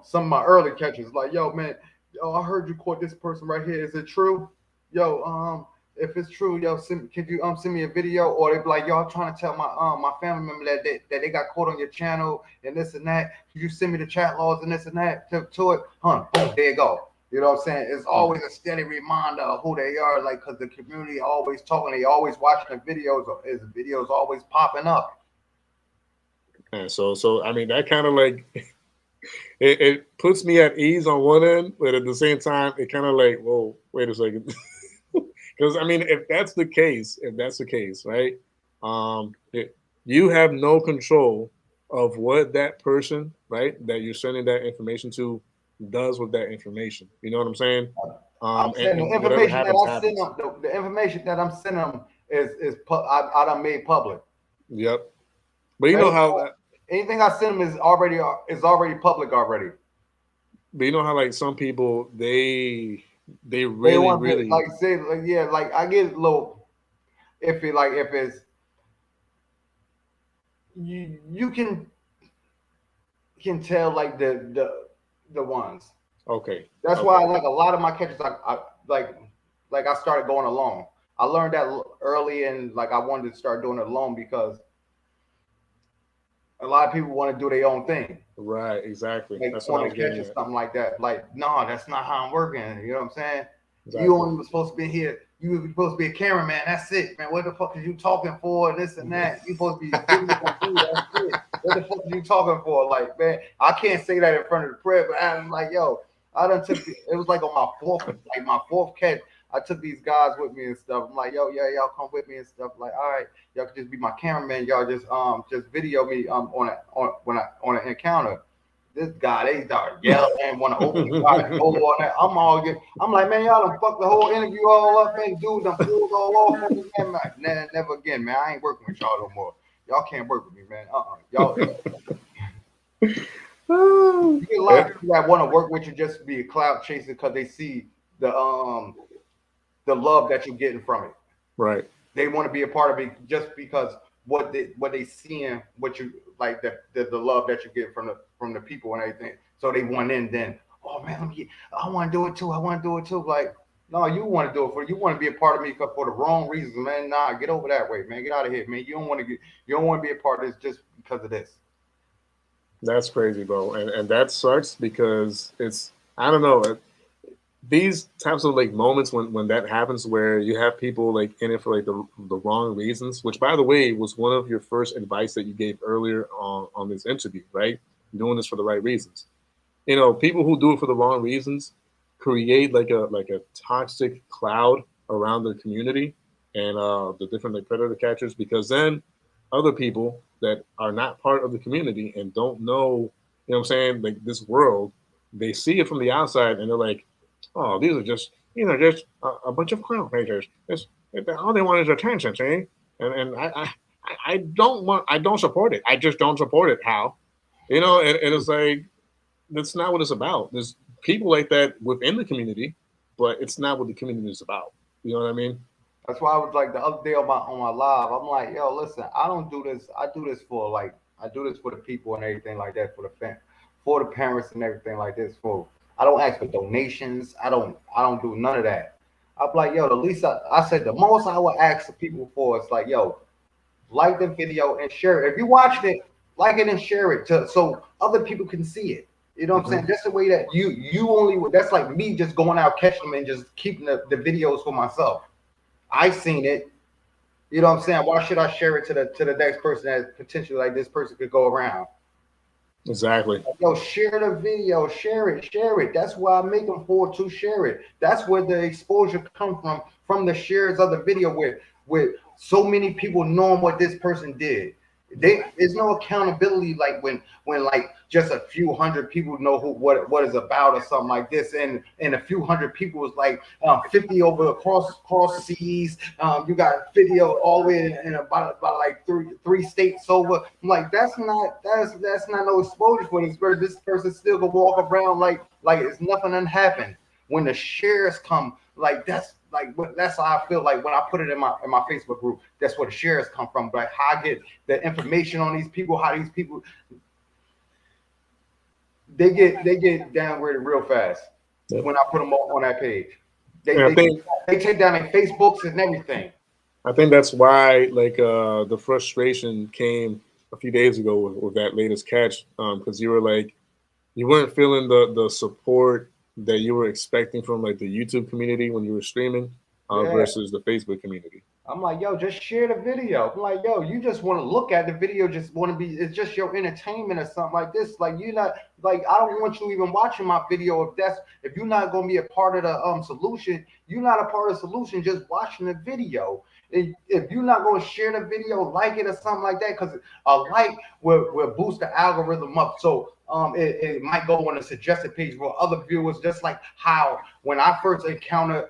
some of my early catchers, like, "Yo, man, I heard you caught this person right here. Is it true? Yo, if it's true, yo, could you send me a video?" Or they be like, "Yo, I'm trying to tell my family member that they got caught on your channel and this and that. Could you send me the chat logs and this and that to it?" Boom, there you go. You know what I'm saying? It's always a steady reminder of who they are, like, because the community always talking, they always watching the videos, his videos always popping up. and so I mean that kind of like it puts me at ease on one end, but at the same time, it kind of like, whoa, wait a second. Because I mean, if that's the case, right? You have no control of what that person, right, that you're sending that information to, does with that information. You know what I'm saying? I'm saying And the whatever information that happens, I send happens. them, the information that I'm sending them I done made public. Yep. But you know how. Anything I send them is already public already. But you know how like some people they They really want to really like say like, yeah, like I get a little iffy, like if it's you can tell like the ones. okay. That's Okay. why I like a lot of my catches. I like I started going alone. I learned that early, and like I wanted to start doing it alone because a lot of people want to do their own thing. Right, exactly. Like That's what I on was a catch getting or at. something like that. Like, no, that's not how I'm working. You know what I'm saying? Exactly. You only was supposed to be here. You were supposed to be a cameraman. That's it, man. What the fuck is you talking for? And this and that. You supposed to be giving me some food. That's it. What the fuck are you talking for? Like, man, I can't say that in front of the prayer, but I'm like, yo, I done took it was like on my fourth catch. I took these guys with me and stuff. I'm like, yo, yeah, y'all come with me and stuff. Like, all right, y'all could just be my cameraman. Y'all just video me on an encounter. This guy, they start yelling and want to open the door on that. I'm like, man, y'all done fucked the whole interview all up, man. Dude done pulled all off on me, man. Never again, man. I ain't working with y'all no more. Y'all can't work with me, man. Y'all. You get a lot of people that want to work with you just to be a cloud chaser because they see the love that you're getting from it. Right. They want to be a part of it just because what they seeing, what you like, the love that you get from the people and everything. So they want in then. Oh man, I want to do it too. I want to do it too. Like, no, you want to do it you want to be a part of me for the wrong reasons, man. Nah, get over that way, man. Get out of here, man. You don't want to be a part of this just because of this. That's crazy, bro. And that sucks because it's, I don't know, these types of like moments when that happens where you have people like in it for like the wrong reasons, which by the way was one of your first advice that you gave earlier on this interview, right? Doing this for the right reasons. You know, people who do it for the wrong reasons create like a toxic cloud around their community and the different like predator catchers, because then other people that are not part of the community and don't know, you know what I'm saying, like this world, they see it from the outside and they're like, oh, these are just a bunch of clown painters. All they want is attention, see? And I don't support it. I just don't support it. How? You know, and it's like, that's not what it's about. There's people like that within the community, but it's not what the community is about. You know what I mean? That's why I was like the other day on my live. I'm like, yo, listen, I don't do this. I do this for the people and everything like that, for the parents and everything like this. I don't ask for donations. I don't do none of that. I'm like, yo, the least I said the most I would ask people for is like, yo, like the video and share it. If you watched it, like it and share it so other people can see it. You know what I'm saying? That's the way that you only, that's like me just going out catching them and just keeping the videos for myself. I seen it. You know what I'm saying? Why should I share it to the next person that potentially like this person could go around? Exactly. Yo, share the video, share it. That's why I make them for to share it. That's where the exposure come from the shares of the video with so many people knowing what this person did. There's no accountability like when like just a few hundred people know what is about or something like this, and a few hundred people is like 50 over across seas. You got video all the way in about like three states over. I'm like, that's not no exposure for this person. This person still gonna walk around like it's nothing done happened. When the shares come, like that's how I feel like when I put it in my Facebook group. That's where the shares come from. But how I get the information on these people, how these people they get downgraded real fast when I put them on that page. They take down their Facebooks and everything. I think that's why like the frustration came a few days ago with that latest catch, because you were like, you weren't feeling the support that you were expecting from like the YouTube community when you were streaming versus the Facebook community. I'm like, yo, just share the video. I'm like, yo, you just want to look at the video, just want to be, it's just your entertainment or something like this. Like, you're not, like, I don't want you even watching my video if you're not going to be a part of the solution. You're not a part of the solution, just watching the video. If you're not going to share the video, like it or something like that, because a like will boost the algorithm up. So it might go on a suggested page for other viewers, just like how when I first encountered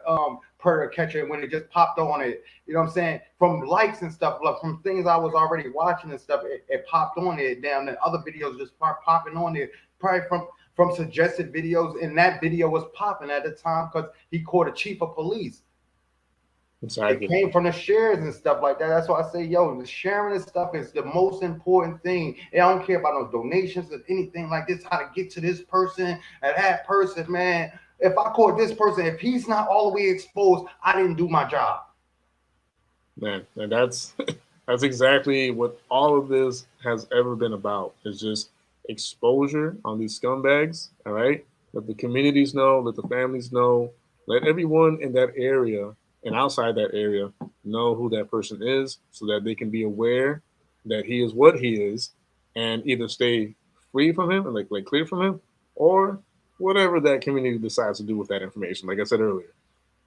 Predator Catcher, when it just popped on it, you know what I'm saying, from likes and stuff, like from things I was already watching and stuff, it popped on it down, and other videos just start popping on it, probably from suggested videos, and that video was popping at the time because he caught a chief of police. Exactly. It came from the shares and stuff like that. That's why I say, yo, the sharing this stuff is the most important thing. And I don't care about no donations or anything like this, how to get to this person and that person, man. If I caught this person, if he's not all the way exposed, I didn't do my job. Man, and that's exactly what all of this has ever been about. It's just exposure on these scumbags, all right? Let the communities know, let the families know, let everyone in that area and outside that area know who that person is so that they can be aware that he is what he is and either stay free from him and like clear from him, or whatever that community decides to do with that information. Like I said earlier,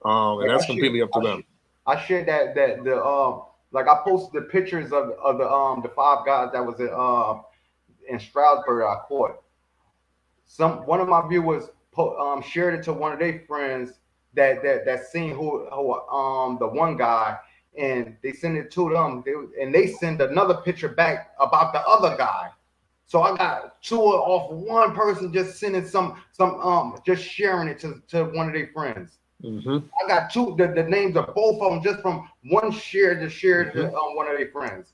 and Like that's completely up to them. I shared that the like I posted the pictures of the 5 guys that was in Stroudsburg I caught. One of my viewers shared it to one of their friends that seen who the one guy, and they send it to them. They send another picture back about the other guy. So I got two off one person just sending some just sharing it to one of their friends. Mm-hmm. I got the names of both of them just from one share to share to one of their friends.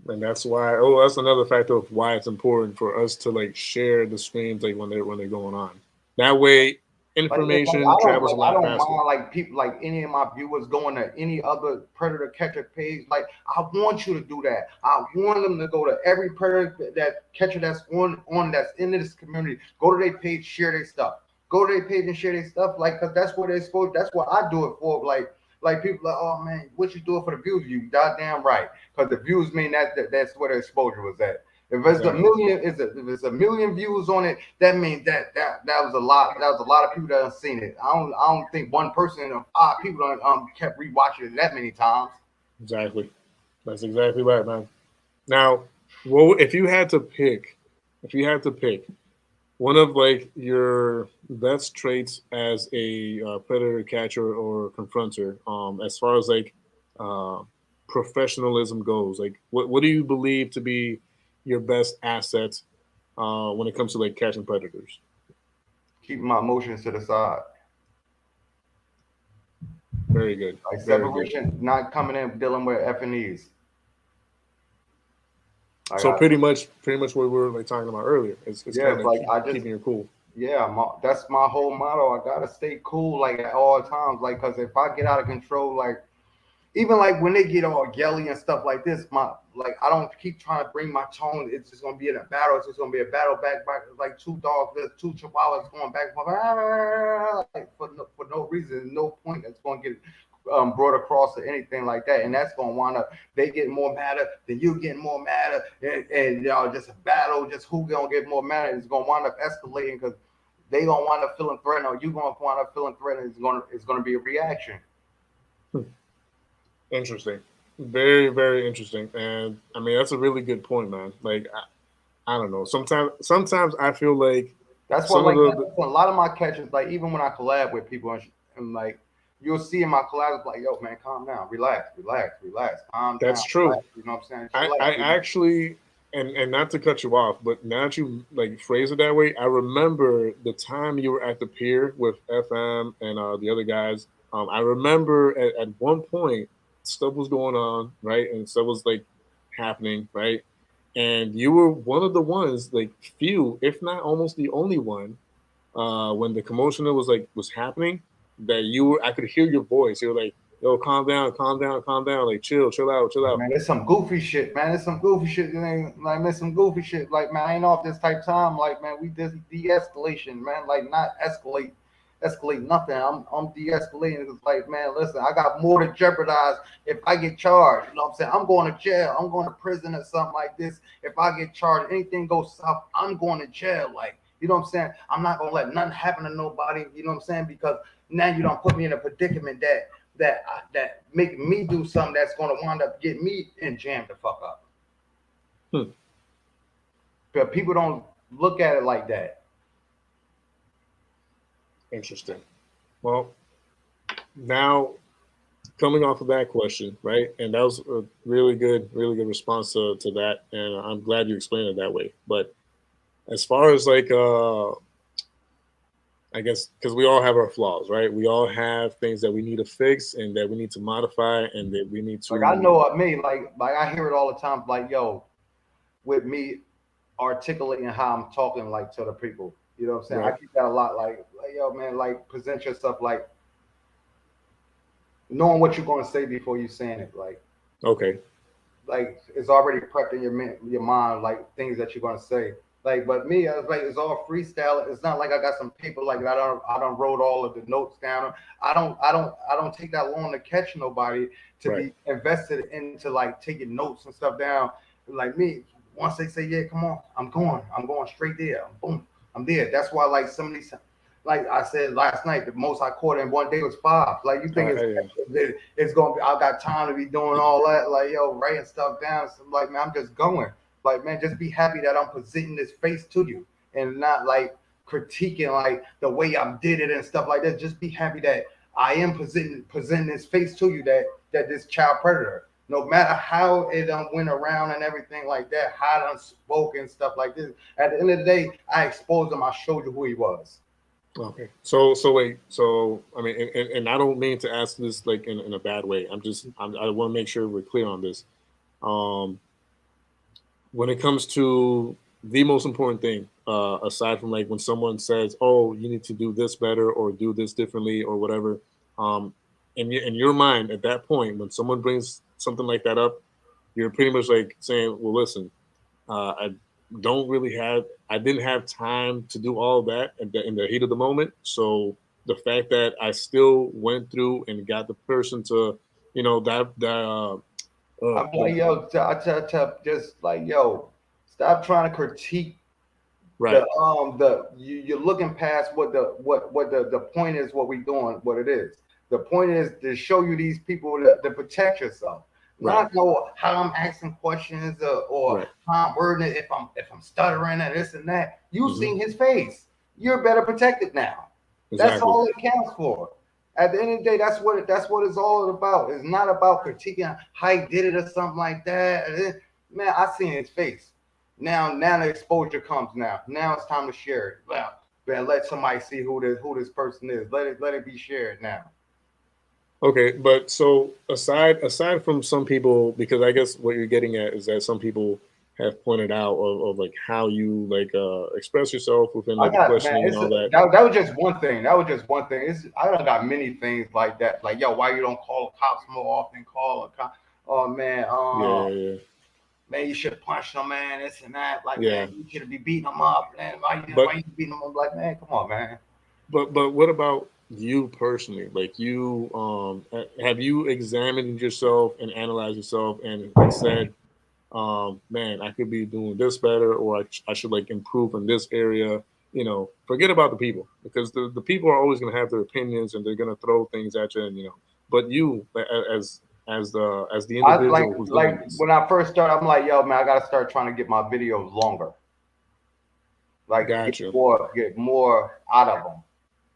And that's why. Oh, that's another factor of why it's important for us to like share the streams like when they're going on. That way, information travels a I lot don't faster. mind like people like any of my viewers going to any other predator catcher page. Like I want you to do that. I want them to go to every predator that catcher that's on that's in this community. Go to their page, share their stuff. Go to their page and share their stuff. Like because that's what they're supposed. That's what I do it for. Like people like, oh man, what you doing for the views? You goddamn right. Because the views mean that's where the exposure was at. If it's Exactly. a million, if it's a million views on it, that means that was a lot. That was a lot of people that have seen it. I don't think one person or 5 people kept rewatching it that many times. Exactly. That's exactly right, man. Now, well, if you had to pick one of like your best traits as a predator catcher or confronter, as far as like uh, professionalism goes, like what do you believe to be your best asset when it comes to like catching predators? Keeping my emotions to the side. Very good. Like Very good. separation, not coming in dealing with F and E's. So pretty much what we were like talking about earlier. It's yeah, kind it's of like I just keeping your cool. yeah, that's my whole motto. I gotta stay cool like at all times. Like, cause if I get out of control, like even like when they get all yelly and stuff like this, I don't keep trying to bring my tone. It's just gonna be in a battle. It's just gonna be a battle back like 2 dogs, there's 2 chihuahuas going back like for no reason, no point that's gonna get brought across or anything like that, and that's gonna wind up they getting more madder, then you getting more madder, and y'all just a battle, just who gonna get more madder. It's gonna wind up escalating because they gonna wind up feeling threatened, or you gonna wind up feeling threatened. It's gonna be a reaction. Interesting. Very, very interesting. And I mean, that's a really good point, man. Like, I don't know. Sometimes I feel like that's what some of a lot of my catches, like even when I collab with people and like you'll see in my collabs like, yo, man, calm down, relax, calm that's down, true. relax, you know what I'm saying? I actually, and not to cut you off, but now that you like phrase it that way, I remember the time you were at the pier with FM and the other guys. I remember at one point stuff was going on, right, and stuff was like happening, right, and you were one of the ones, like few, if not almost the only one, when the commotion was happening, that you were. I could hear your voice. You were like, "Yo, calm down, calm down, calm down. Like, chill out, chill out." Man, there's some goofy shit, man. There's some goofy shit. Like, man, some goofy shit. Like, man, I ain't off this type time. Like, man, we de-escalation, man. Like, not escalate nothing. I'm de-escalating. It's like, man, listen, I got more to jeopardize if I get charged. You know what I'm saying? I'm going to jail. I'm going to prison or something like this. If I get charged, anything goes south, I'm going to jail. Like, you know what I'm saying? I'm not gonna let nothing happen to nobody. You know what I'm saying? Because now you don't put me in a predicament that make me do something that's gonna wind up getting me in jam the fuck up. But people don't look at it like that. Interesting. Well, now coming off of that question, right? And that was a really good response to that. And I'm glad you explained it that way. But as far as like, I guess, because we all have our flaws, right? We all have things that we need to fix and that we need to modify and that we need to. Like I know what me, like I hear it all the time. Like, yo, with me articulating how I'm talking like to the people. You know what I'm saying? Right. I keep that a lot. Like, yo, man, like present yourself like knowing what you're going to say before you saying it. Like, okay, like it's already prepped in your mind, like things that you're going to say. Like, but me, I was like, it's all freestyle. It's not like I got some people like I don't wrote all of the notes down. I don't take that long to catch nobody to be invested into like taking notes and stuff down. Like me, once they say, yeah, come on, I'm going straight there. Boom, I'm there. That's why like some of these like I said last night, the most I caught in one day was 5. Like you think it's gonna be? I got time to be doing all that, like yo, writing stuff down. So like man, I'm just going. Like man, just be happy that I'm presenting this face to you and not like critiquing like the way I did it and stuff like that. Just be happy that I am presenting this face to you that this child predator. No matter how it went around and everything like that, how it spoke and stuff like this. At the end of the day, I exposed him. I showed you who he was. Okay. So wait. So I mean, and I don't mean to ask this like in a bad way. I want to make sure we're clear on this. When it comes to the most important thing, aside from like when someone says, "Oh, you need to do this better or do this differently or whatever," in your mind at that point, when someone brings something like that up, you're pretty much like saying, "Well, listen, I didn't have time to do all of that in the heat of the moment. So the fact that I still went through and got the person to, I'm like, yo, just like, yo, stop trying to critique right, you're looking past what the point is, what we doing, what it is. The point is to show you these people to protect yourself. right, Not know how I'm asking questions or right, how I'm wording it, if I'm stuttering and this and that. You Mhm. seen his face. You're better protected now. That's exactly, all it counts for. At the end of the day, that's what it's all about. It's not about critiquing how he did it or something like that. Man, I seen his face. Now the exposure comes now. Now it's time to share it. Well, man, let somebody see who this person is. Let it be shared now. Okay, but so aside from some people, because I guess what you're getting at is that some people have pointed out of like how you like express yourself within I like the got man, questioning and all that. that was just one thing. That was just one thing. I done got many things like that. Like yo, why you don't call the cops more often? Call a cop. Oh man, Yeah, yeah, man, you should punch them, man. This and that. Like yeah. man, you should be beating them up. Man, why But you beating them up? Like man, come on, man. but what about you personally? Like you have you examined yourself and analyzed yourself and said, man, I could be doing this better, or I should like improve in this area. Forget about the people, because the people are always going to have their opinions and they're going to throw things at you, and but you as the I like individual who's doing like this. when I first started, I'm like, yo, man, I gotta start trying to get my videos longer. Like Gotcha. get more out of them.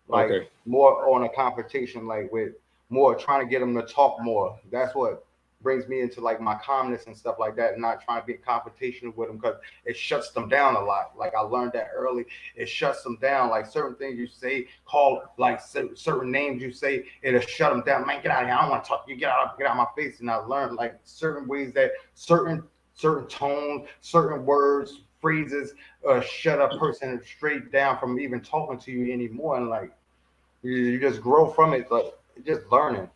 Like Okay. more on a confrontation, like with more trying to get them to talk more. That's what brings me into like my calmness and stuff like that, and not trying to be confrontational with them because it shuts them down a lot. Like I learned that early, it shuts them down. Like certain things you say, call like certain names you say, it'll shut them down. Man, get out of here! I don't want to talk to you. Get out of my face. And I learned like certain ways that certain tones, certain words, phrases shut a person straight down from even talking to you anymore. And like you just grow from it, like just learning.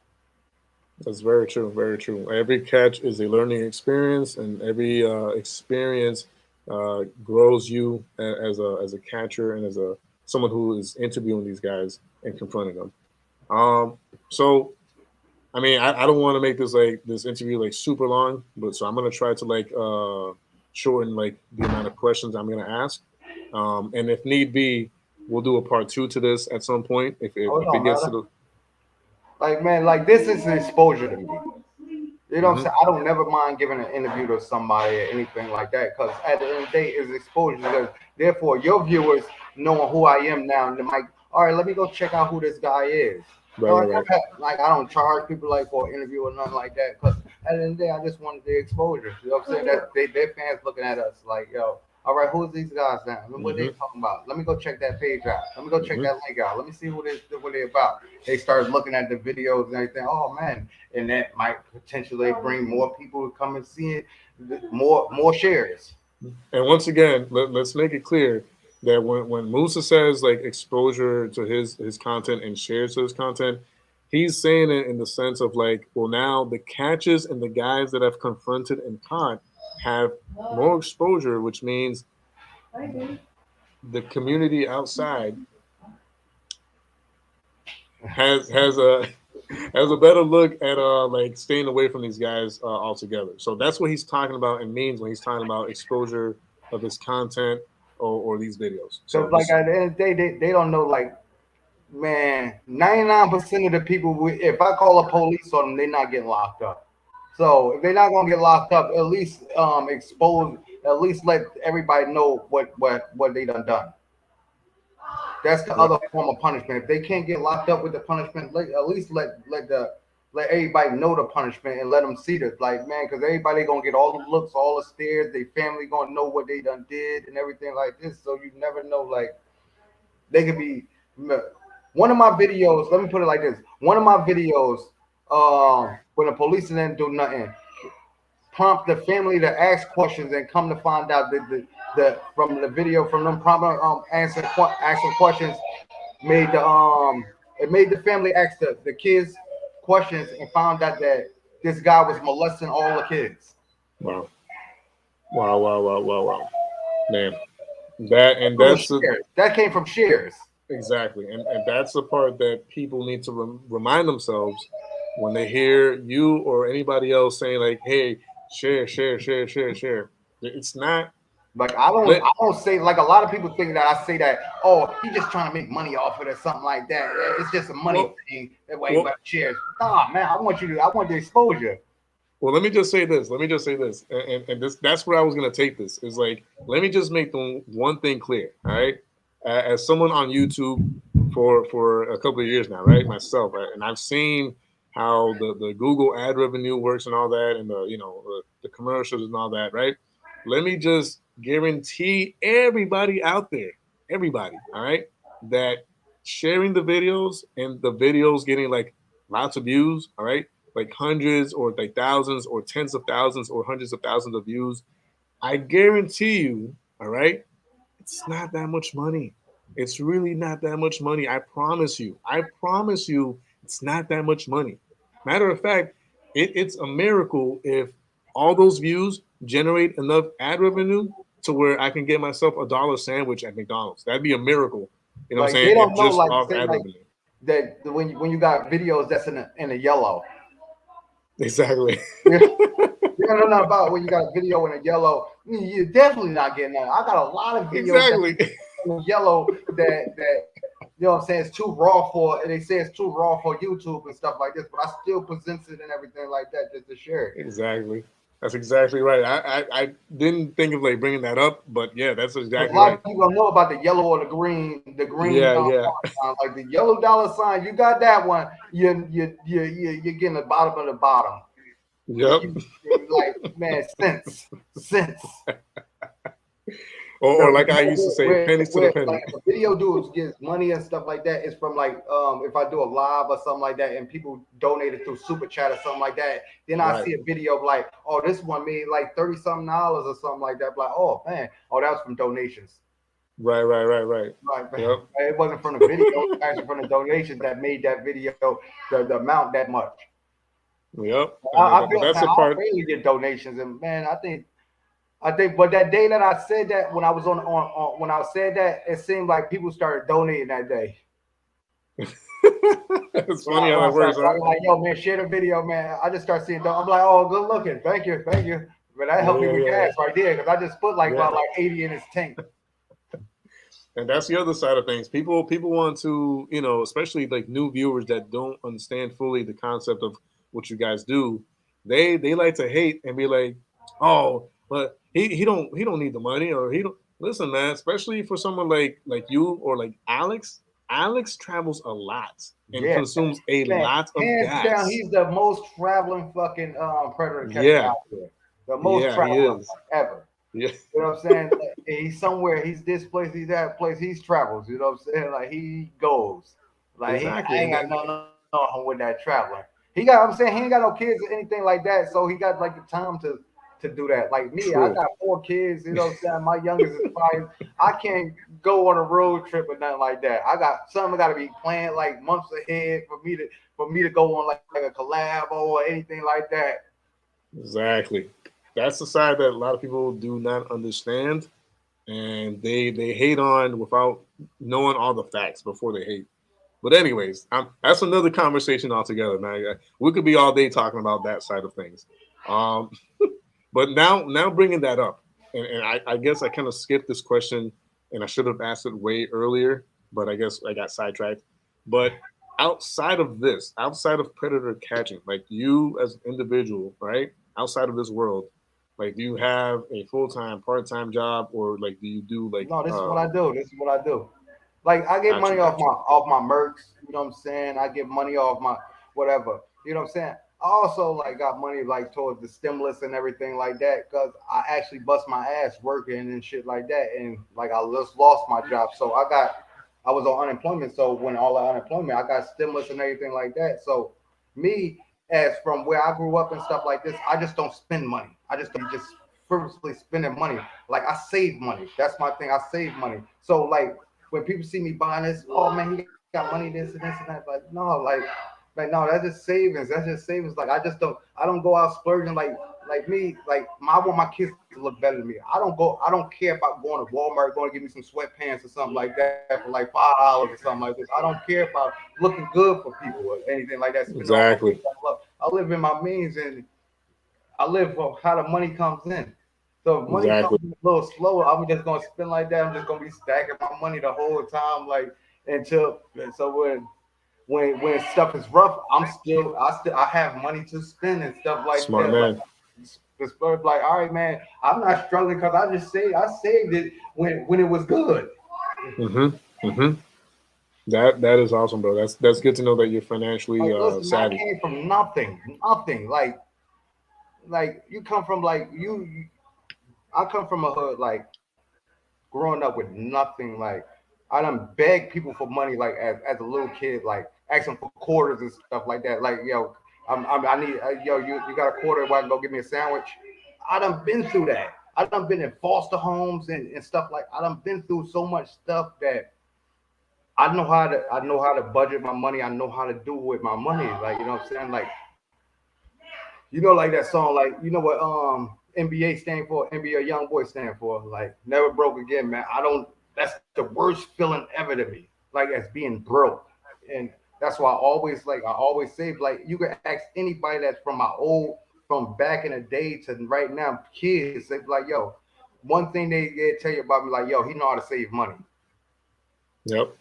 That's very true. Very true. Every catch is a learning experience, and every experience grows you as a catcher and as a someone who is interviewing these guys and confronting them. So I mean, I don't want to make this interview like super long, but so I'm gonna try to like shorten like the amount of questions I'm gonna ask, and if need be, we'll do a part 2 to this at some point Oh, it if it don't gets to matter. the. Like man, like this is exposure to me. You know what I'm Mhm. saying? I don't never mind giving an interview to somebody or anything like that because at the end of the day, it's exposure. Because therefore, your viewers knowing who I am now, they might, all right, let me go check out who this guy is. Right, No, right, right. like I don't charge people like for an interview or nothing like that. Because at the end of the day, I just wanted the exposure. You know what I'm saying? That their fans looking at us like, yo, all right, who's these guys now? What they Hmm. talking about? Let me go check that page out. Let me go check Hmm. that link out. Let me see what they about. They start looking at the videos and everything. Oh man, and that might potentially bring more people to come and see it, more shares. And once again, let's make it clear that when Musa says like exposure to his content and shares his content, he's saying it in the sense of like, well, now the catches and the guys that have confronted and caught have more exposure, which means the community outside has a has a better look at like staying away from these guys altogether. So that's what he's talking about and means when he's talking about exposure of his content or these videos. So Because like just at the end of the day, they don't know like man, 99% of the people, if I call the police on them, they're not getting locked up. So if they're not gonna get locked up, at least expose, at least let everybody know what they done. That's the Right. other form of punishment. If they can't get locked up with the punishment, at least let everybody know the punishment and let them see this. Like, man, because everybody gonna get all the looks, all the stares. Their family gonna know what they done did and everything like this. So you never know. Like, they could be one of my videos. Let me put it like this: one of my videos, when the police didn't do nothing, prompt the family to ask questions and come to find out that the from the video from them prompting asking questions made the it made the family ask the kids questions and found out that this guy was molesting all the kids. Wow. Wow. Man. That and From that's shares. That came from shares. exactly, and that's the part that people need to remind themselves when they hear you or anybody else saying like, "Hey, share." It's not. Like Let, I don't say like a lot of people think that I say that, oh, he just trying to make money off it or something like that. It's just a money well, thing. That way you well, got shares. Nah, man, I want the exposure. well. Let me just say this. And this that's where I was gonna take this. Is like, let me just make the one thing clear. All right, as someone on YouTube for a couple of years now, right, myself, right? And I've seen how the Google ad revenue works and all that, and the commercials and all that, right? Let me just guarantee everybody out there, everybody, all right, that sharing the videos and the videos getting like lots of views, all right, like hundreds or like thousands or tens of thousands or hundreds of thousands of views, I guarantee you, all right, it's not that much money. It's really not that much money. I promise you. I promise you, it's not that much money. Matter of fact, it's a miracle if all those views generate enough ad revenue to where I can get myself $1 sandwich at McDonald's. That'd be a miracle. You know what I'm Like saying? they If don't know, just like off say ad like revenue. that when you got videos that's in a yellow. Exactly. You don't know nothing about when you got a video in a yellow. You're definitely not getting that. I got a lot of videos that's Exactly. in yellow that you know what I'm saying, it's too raw for, and they say it's too raw for YouTube and stuff like this, but I still present it and everything like that just to share it. Exactly. That's exactly right. I didn't think of like bringing that up, but yeah, that's Because a exactly lot of right. people don't know about the yellow or the green Yeah. like the yellow dollar sign. You got that one. You're getting the bottom of the bottom. Yep. You like, man, sense. Or The like I used to say, pennies to the penny. like the video dudes gets money and stuff like that is from like if I do a live or something like that and people donate it through super chat or something like that, then I Right. see a video of like, oh, this one made like $30 something or something like that. Like, oh man, oh, that was from donations. Right. Right, Yep. it wasn't from the video, it was actually from the donations that made that video the amount that much. Yep. I But feel, that's man, the I part. barely get donations, and man, I think, but that day that I said that, when I was on when I said that, it seemed like people started donating that day. It's funny how When I that works, started huh? talking like, yo, man, share the video, man. I just start seeing. I'm like, oh, good looking, thank you. But that helped me with Yeah. gas right there because I just put like Yeah. about like 80 in his tank. And that's the other side of things. People want to, especially like new viewers that don't understand fully the concept of what you guys do. They like to hate and be like, oh, but he don't need the money, or he don't listen, man. Especially for someone like you or like Alex. Alex travels a lot and Yeah, consumes a man, lot of hands down, gas. he's the most traveling fucking predator catcher Yeah, out there. The most yeah, he traveling is. ever. Yeah, You know what I'm saying? Like, he's somewhere. He's this place. He's that place. He's travels. You know what I'm saying? Like he goes. Like I exactly. ain't And got then nothing on with that traveling. He got. I'm saying he ain't got no kids or anything like that. So he got like the time to do that. Like me, I true. got 4 kids. You know what I'm saying? My youngest is 5. I can't go on a road trip or nothing like that. I got something got to be planned like months ahead for me to go on like a collab or anything like that. Exactly. That's the side that a lot of people do not understand, and they hate on without knowing all the facts before they hate. But anyways, that's another conversation altogether, man. We could be all day talking about that side of things. Um, but now bringing that up, and I guess I kind of skipped this question, and I should have asked it way earlier, but I guess I got sidetracked. But outside of this, outside of predator catching, like you as an individual, right? Outside of this world, like do you have a full-time, part-time job, or like do you do like No, this is what I do. This is what I do. Like I get gotcha, money gotcha. off my mercs, you know what I'm saying? I get money off my whatever. You know what I'm saying? I also like got money like towards the stimulus and everything like that because I actually bust my ass working and shit like that. And like I just lost my job. So I was on unemployment. So when all the unemployment, I got stimulus and everything like that. So me as from where I grew up and stuff like this, I just don't spend money. I just don't just frivolously spending money. Like I save money. That's my thing. I save money. So like when people see me buying this, oh man, he got money, this and this and that. Like no, that's just savings. That's just savings. Like I don't go out splurging like me. Like I want my kids to look better than me. I don't care about going to Walmart, going to get me some sweatpants or something like that for like $5 or something like this. I don't care about looking good for people or anything like that. Spending all my money. Exactly, I live in my means and I live for how the money comes in. So if money comes exactly. in a little slower, I'm just gonna spend like that. I'm just gonna be stacking my money the whole time, like until so when stuff is rough, I have money to spend and stuff like Smart that. Like man. it's like, all right, man, I'm not struggling because I saved it when it was good. Mm-hmm. Mm-hmm. That is awesome, bro. That's good to know that you're financially Like, listen, man, I savvy. came from nothing. Like you come from like I come from a hood like growing up with nothing. Like I done beg people for money like as a little kid, like asking for quarters and stuff like that. Like yo, I need yo you got a quarter? Why I can go get me a sandwich? I done been through that. I done been in foster homes and stuff like I done been through so much stuff that I know how to budget my money. I know how to do with my money. Like you know what I'm saying? Like you know, like that song, like you know what NBA stand for, NBA Young Boy stand for, like never broke again, man. I don't. That's the worst feeling ever to me, like as being broke, and that's why I always say, like you can ask anybody that's from my old, from back in the day to right now, kids, they be like, yo, one thing they tell you about me, like, yo, he know how to save money. Yep.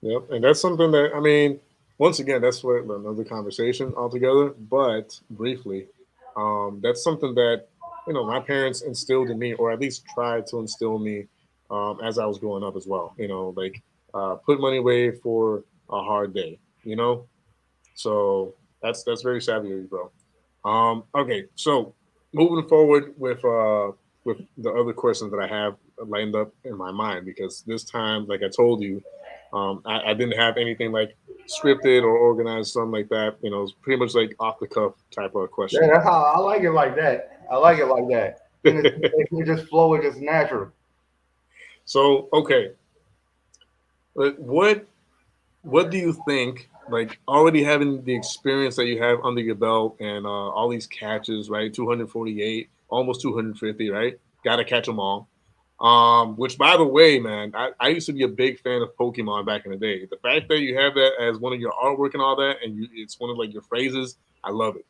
Yep. And that's something that, I mean, once again, that's what another conversation altogether. But briefly, that's something that, my parents instilled in me, or at least tried to instill in me as I was growing up as well. Like put money away for a hard day, you know? So that's very savvy of you, bro. Okay, so moving forward with the other questions that I have lined up in my mind, because this time, like I told you, I didn't have anything like scripted or organized, something like that. It's pretty much like off the cuff type of Yeah, questioning. that's how I like it like that. I like it like that. Then it just flow, it just natural. So okay, what what do you think? Like already having the experience that you have under your belt and all these catches, right? 248, almost 250, right? Got to catch them all. Which, by the way, man, I used to be a big fan of Pokemon back in the day. The fact that you have that as one of your artwork and all that, and it's one of like your phrases, I love it.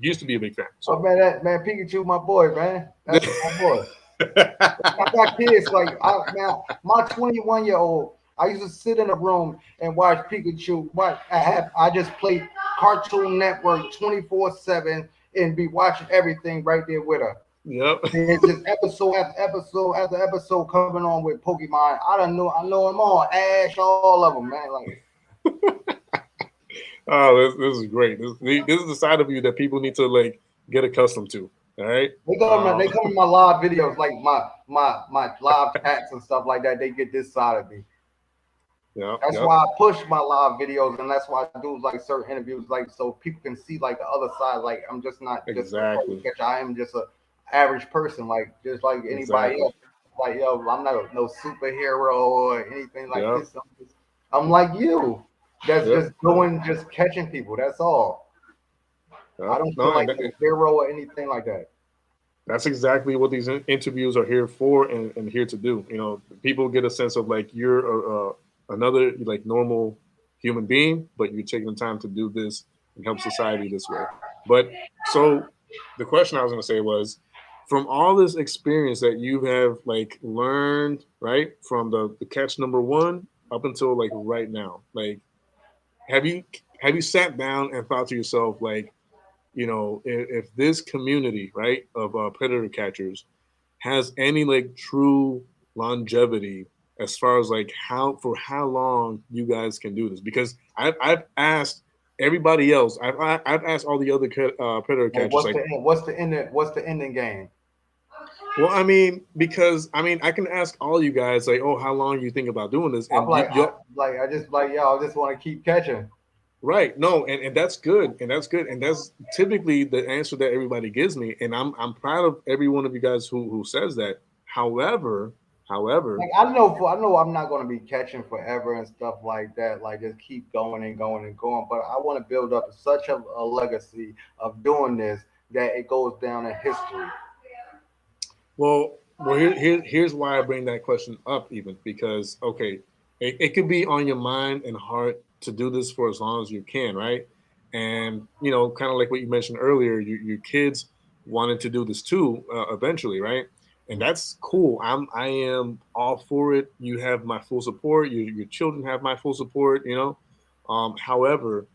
Used to be a big fan. Oh So, man, that man Pikachu, my boy, man. That's my boy. I got kids like my 21-year-old. I used to sit in a room and watch Pikachu. I just played Cartoon Network 24/7 and be watching everything right there with her. yep. And it's just episode after episode after episode coming on with Pokemon. I know them all, Ash, all of them, man. Like Oh, this is great. This is the side of you that people need to like get accustomed to. All right. they come in my live videos, like my live chats and stuff like that. They get this side of me. Yep. That's Yep. why I push my live videos, and that's why I do like certain interviews, like so people can see like the other side. Like I'm just not just a Exactly. catcher. I am just a average person, like just like anybody Exactly. else. Like yo, I'm not no superhero or anything like Yep. this. I'm like you. That's Yep. just going, just catching people. That's all. I Yep. don't feel No, like a hero or anything like that. that's exactly what these interviews are here for and here to do. People get a sense of like you're another like normal human being, but you're taking the time to do this and help society this way. But so the question I was going to say was, from all this experience that you have like learned, right, from the catch number one up until like right now, like have you sat down and thought to yourself, like, if this community, right, of predator catchers has any like true longevity as far as like how long you guys can do this? Because I've asked everybody else. I've asked all the other predator Like, catchers, like, what's the ending game? well, I mean, because I mean, I can ask all you guys, like, oh, how long you think about doing this, I'm and like, you I just like y'all just want to keep catching. right, no, and that's good, and that's good, and that's typically the answer that everybody gives me, and I'm proud of every one of you guys who says that. However, Like I know I'm not gonna be catching forever and stuff like that. Like just keep going and going and going. But I want to build up such a legacy of doing this that it goes down in history. here's why I bring that question up, even because okay, it could be on your mind and heart to do this for as long as you can, right? And kind of like what you mentioned earlier, your kids wanted to do this too eventually, right? And that's cool. I am all for it. You have my full support. Your children have my full support. However,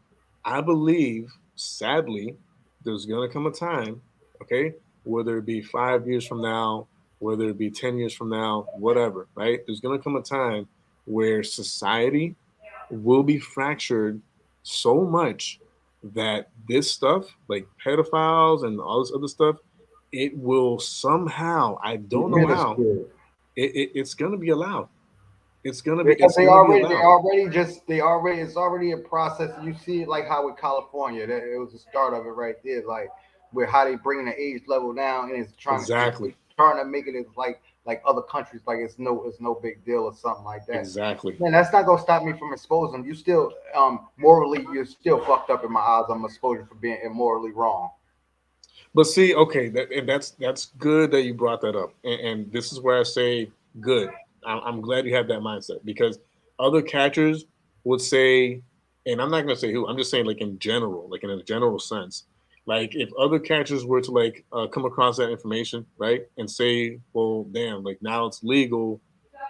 I believe, sadly, there's gonna come a time, okay, whether it be 5 years from now, whether it be 10 years from now, whatever, right? There's gonna come a time where society will be fractured so much that this stuff, like pedophiles and all this other stuff, it will somehow, I don't know how, Minuscule. it's gonna be allowed. It's gonna be Because it's gonna be they allowed. already just they already it's already a process. You see it like how with California, that it was the start of it right there, like with how they bringing the age level down and it's Exactly. trying to make it as like other countries, like it's no big deal or something like that. Exactly. Man, that's not gonna stop me from exposing them. You still morally you're still fucked up in my eyes. I'm exposing for being immorally wrong. But see, okay, that's good that you brought that up, and this is where I say good. I'm glad you have that mindset because other catchers would say, and I'm not gonna say who. I'm just saying like in general, like in a general sense, like if other catchers were to like come across that information, right, and say, well, damn, like now it's legal.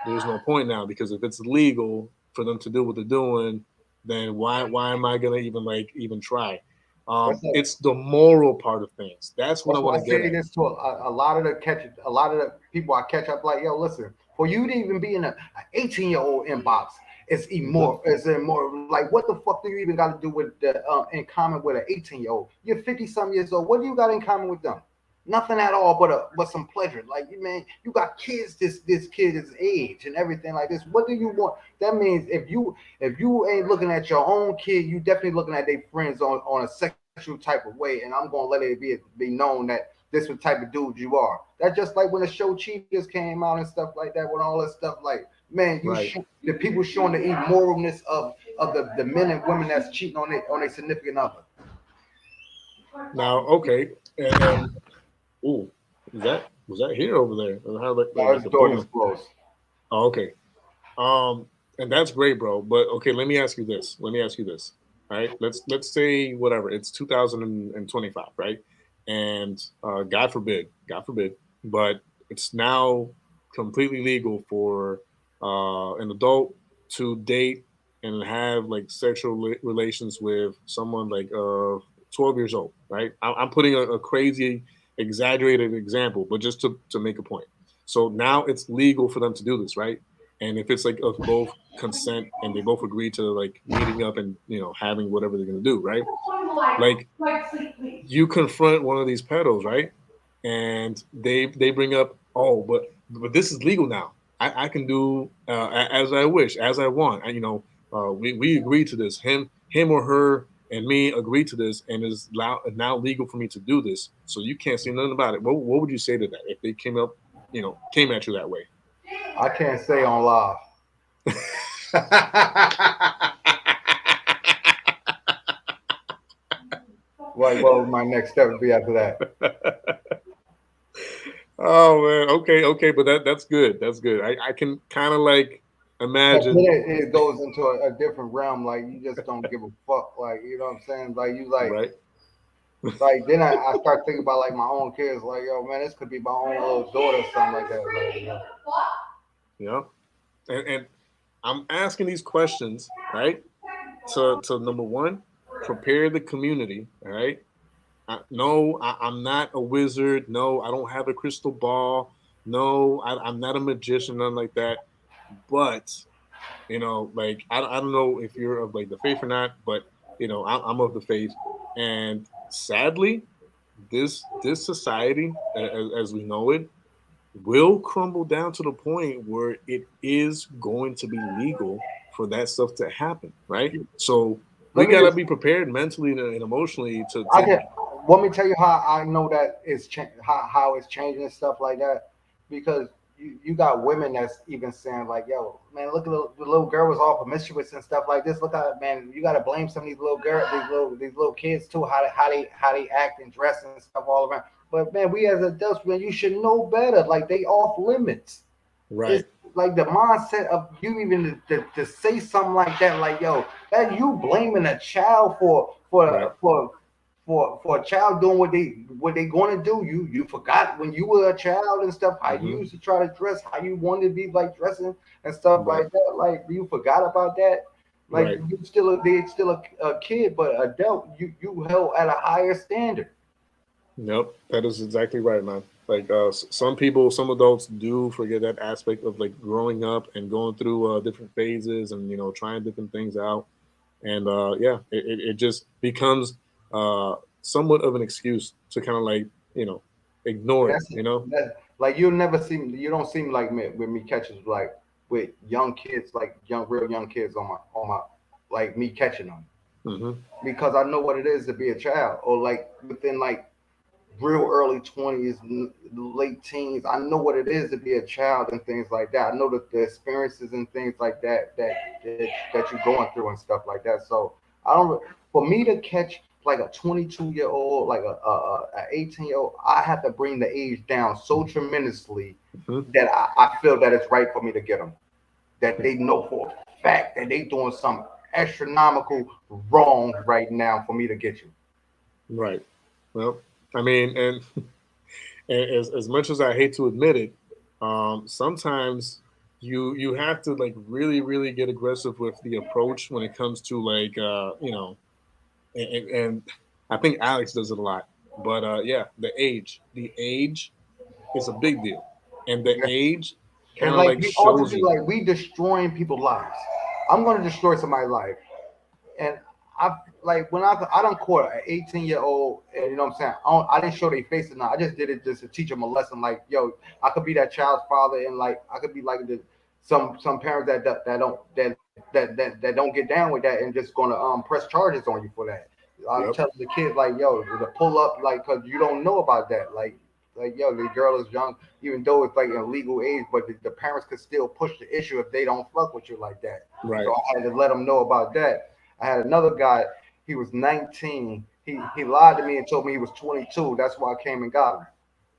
There's no point now because if it's legal for them to do what they're doing, then why am I gonna even try? That's like It's the moral part of things. That's what I That's want why I to get say at. this to a lot of a lot of the people I catch up. Like, yo, listen, for you to even be in a 18-year-old inbox, it's Hmm. immoral. It's immoral. Like, what the fuck do you even got to do with the in common with an 18-year-old? You're 50 some years old. What do you got in common with them? Nothing at all, but some pleasure. Like, you man, you got kids. This kid is age and everything like this. What do you want? That means if you ain't looking at your own kid, you definitely looking at their friends on a sexual type of way, and I'm gonna let it be known that this is the type of dude you are. That's just like when the show Cheaters came out and stuff like that, when all that stuff like man, Right the people showing the immoralness of the men and women that's cheating on their significant other. now, okay, and ooh, was that here or over there? Or how Now like his the daughter's plane? close. Oh, okay. And that's great, bro. But okay, let me ask you this. Let me ask you this. All right, let's say whatever. It's 2025, right? And God forbid, but it's now completely legal for an adult to date and have like sexual relations with someone like 12 years old, right? I'm putting a crazy, exaggerated example, but just to make a point. So now it's legal for them to do this, right? And if it's like of both consent and they both agree to like meeting up and having whatever they're gonna do, right? Like you confront one of these pedos, right? And they bring up, oh, but this is legal now. I can do as I wish, as I want. We agree to this. Him or her and me agree to this, and it's now legal for me to do this. So you can't say nothing about it. What would you say to that if they came at you that way? I can't say on live. Like, what would my next step be after that? Oh man, okay, but that's good. That's good. I can kind of like But then imagine, it goes into a different realm. Like you just don't give a fuck. Like you know what I'm saying? Like you right? like then I start thinking about like my own kids. Like yo man, this could be my own little daughter or something like that. Like, you know. Yeah. And I'm asking these questions, right? to number one, prepare the community. All right. No, I'm not a wizard. No, I don't have a crystal ball. No, I'm not a magician, nothing like that. But like I don't know if you're of like the faith or not, but I'm of the faith, and sadly, this society, as we know it, will crumble down to the point where it is going to be legal for that stuff to happen, right? So we Let me gotta just, be prepared mentally and emotionally to I take. can, let me tell you how I know that it's how it's changing and stuff like that. Because you got women that's even saying like, "Yo, man, look at the little girl was all promiscuous and stuff like this. Look at man, you got to blame some of these little girls, these little kids too, how they act and dress and stuff all around." But man, we as adults, man, you should know better. Like they off limits. Right, It's like the mindset of you even to say something like that, like yo, that you blaming a child right. for a child doing what they going to do. You forgot when you were a child and stuff how you Hmm. used to try to dress, how you wanted to be like dressing and stuff Right, like that. Like you forgot about that. Like right. you they still a kid, but adult. You held at a higher standard. Yep, that is exactly right, man. Like some adults do forget that aspect of like growing up and going through different phases and trying different things out, and yeah, it just becomes somewhat of an excuse to kind of like ignore it. That's that. Like you don't seem like me with me catches like with young kids, like real young kids on my like me catching them Hmm. because I know what it is to be a child or like within like real early 20s, late teens. I know what it is to be a child and things like that. I know that the experiences and things like that you're going through and stuff like that. So I don't. For me to catch like a 22-year-old, like a 18-year-old, I have to bring the age down so tremendously Hmm. that I feel that it's right for me to get them. That they know for a fact that they doing some astronomical wrong right now for me to get you. Right. Well, I mean, and, and as much as I hate to admit it, sometimes you have to like really get aggressive with the approach when it comes to like and I think Alex does it a lot. But yeah, the age is a big deal, and the age kind It's of like like we shows ultimately you. like we destroying people's lives. I'm gonna destroy somebody's life, and I like when I don't caught an 18-year-old, and you know what I'm saying. I didn't show their face or not. I just did it just to teach them a lesson. Like yo, I could be that child's father, and like I could be like some parents that don't get down with that and just gonna press charges on you for that. I'm Yep. telling the kids like yo to pull up like because you don't know about that like yo the girl is young even though it's like a legal age, but the parents could still push the issue if they don't fuck with you like that. Right. So I had to let them know about that. I had another guy. He was 19. He lied to me and told me he was 22. That's why I came and got him.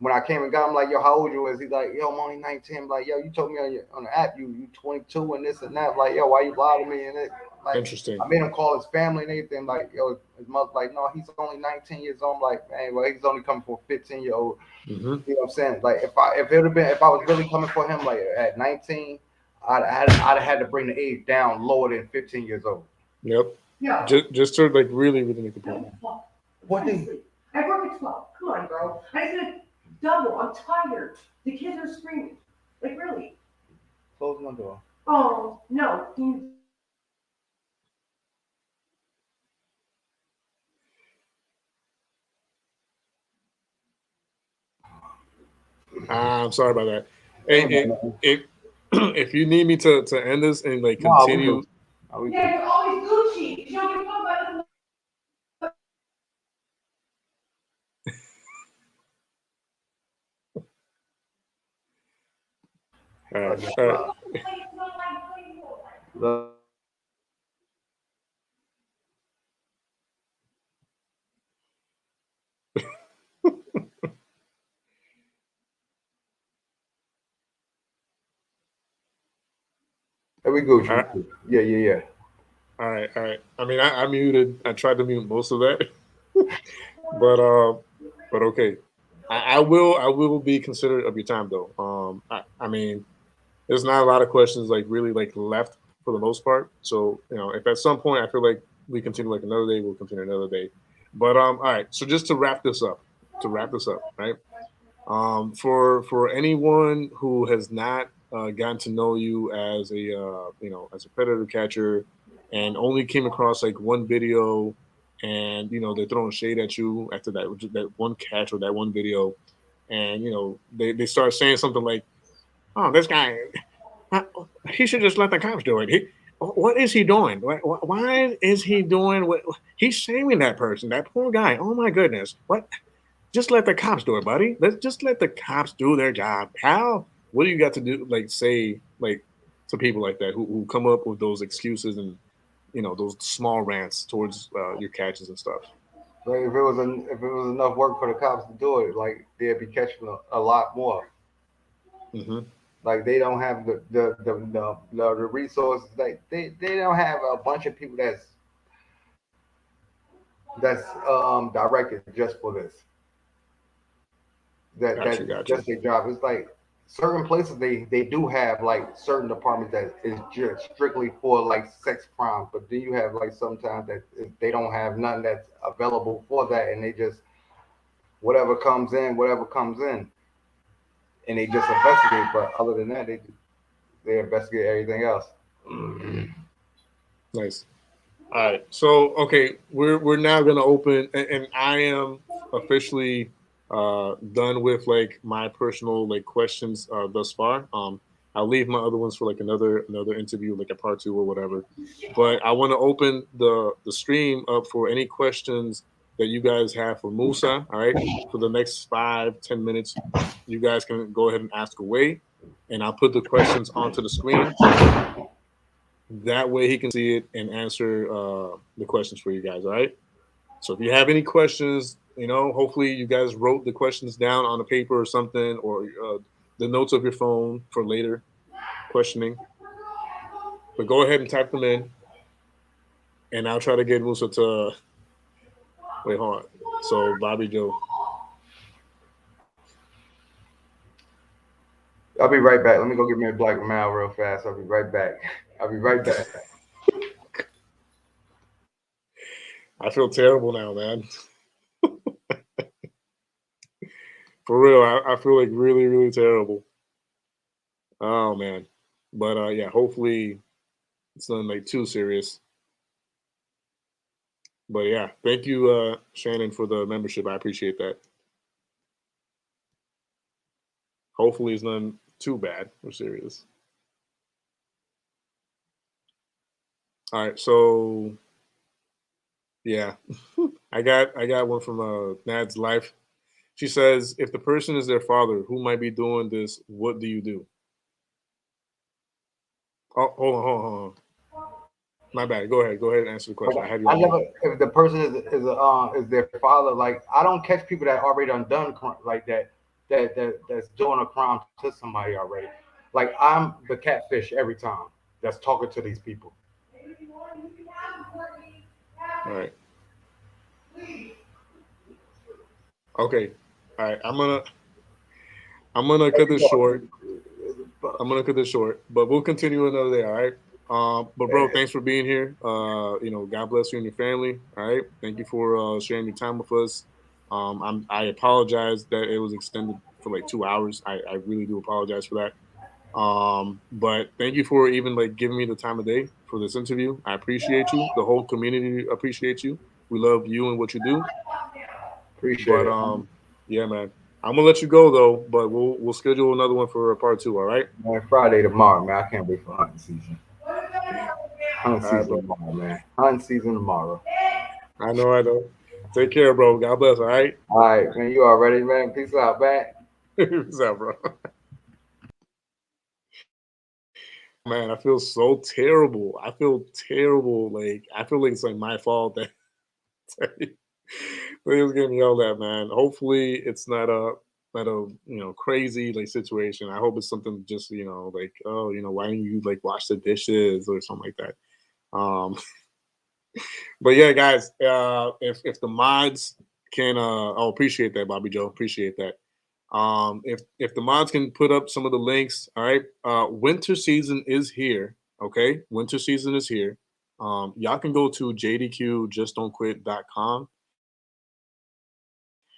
When I came and got him, like, yo, how old you is? He's like, yo, I'm only 19. I'm like, yo, you told me on the app you 22 and this and that. Like, yo, why you lie to me? And it like Interesting. I made him call his family and everything. Like, yo, his mother like, no, he's only 19 years old. I'm like, man, well, he's only coming for a 15-year-old. Hmm. You know what I'm saying? Like, if it would have been if I was really coming for him, like at 19, I'd have had to bring the age down lower than 15 years old. Yep. Yeah. Just to like really make the point. What is Honestly, I work at 12. Come on, bro. I said double. I'm tired. The kids are screaming. Like, really? close my door? Oh, no. I'm sorry about that. Hey, Hey, man. if if you need me to end this and like No, we continue. good. No, we Yeah, good. you're always Gucci. You don't give a fuck about All right. Love All right. you. Hey, we Gucci. All We right. good. Yeah. All right. All right. I mean, I muted. I tried to mute most of that, but okay. I will be considerate of your time though. I mean, there's not a lot of questions like really like left for the most part. So, you know, if at some point I feel like we continue like another day, we'll continue another day. But all right. So just to wrap this up, right? For anyone who has not gotten to know you as a as a predator catcher, and only came across like one video, and they're throwing shade at you after that one catch or that one video, and they start saying something like, "Oh, this guy, he should just let the cops do it. What is he doing? Why is he doing what? He's shaming that person, that poor guy. Oh my goodness, what?" Just let the cops do it, buddy. Let's just let the cops do their job. How? What do you got to do? Like say like to people like that who come up with those excuses and those small rants towards your catches and stuff. Like if it was enough work for the cops to do it, like they'd be catching a lot more. Mm-hmm. Like they don't have the resources. Like they don't have a bunch of people that's directed just for this. That's just their job. It's like certain places they do have like certain departments that is just strictly for like sex crimes, but then you have like sometimes that they don't have nothing that's available for that, and they just whatever comes in, and they just investigate. But other than that, they investigate everything else. Nice. All right. So okay, we're now gonna open, and I am officially done with like my personal like questions thus far. I'll leave my other ones for like another interview, like a part 2 or whatever. But I want to open the stream up for any questions that you guys have for Musa. All right, for the next 5-10 minutes, you guys can go ahead and ask away, and I'll put the questions onto the screen. That way he can see it and answer the questions for you guys. All right. So if you have any questions, hopefully you guys wrote the questions down on a paper or something, or the notes of your phone for later questioning. But go ahead and type them in, and I'll try to get Musa to wait. Hold on. So Bobby Joe. I'll be right back. Let me go get me a Black Mile real fast. I'll be right back. I feel terrible now, man. For real, I feel like really, really terrible. Oh man, but yeah, hopefully it's not like too serious. But yeah, thank you, Shannon, for the membership. I appreciate that. Hopefully it's nothing too bad or serious. All right, so yeah, I got one from Nad's Life. She says, if the person is their father who might be doing this, what do you do? Oh, hold on. My bad. Go ahead and answer the question. If the person is their father, like I don't catch people that already done like that's doing a crime to somebody already. Like I'm the catfish every time that's talking to these people. All right. Okay. All right. I'm gonna cut this short. But we'll continue another day. All right. But bro, thanks for being here. God bless you and your family. All right. Thank you for sharing your time with us. I apologize that it was extended for like 2 hours. I really do apologize for that. But thank you for even like giving me the time of day for this interview. I appreciate you. The whole community appreciates you. We love you and what you do. Appreciate it. Yeah, man. I'm gonna let you go though, but we'll schedule another one for part 2. All right. Man, Friday tomorrow, man. I can't wait for hunting season. Tomorrow, man. Hunting season tomorrow. I know. Take care, bro. God bless. All right. All right, man. You already, man. Peace out, man. Peace out, bro. Man, I feel so terrible. Like I feel like it's like my fault that he was getting yelled at, man. Hopefully it's not a crazy like situation. I hope it's something just like, oh, why didn't you like wash the dishes or something like that. But yeah, guys, if the mods can appreciate that, Bobby Joe, appreciate that. If the mods can put up some of the links, all right. Winter season is here. Okay, winter season is here. Y'all can go to jdqjustdon'tquit.com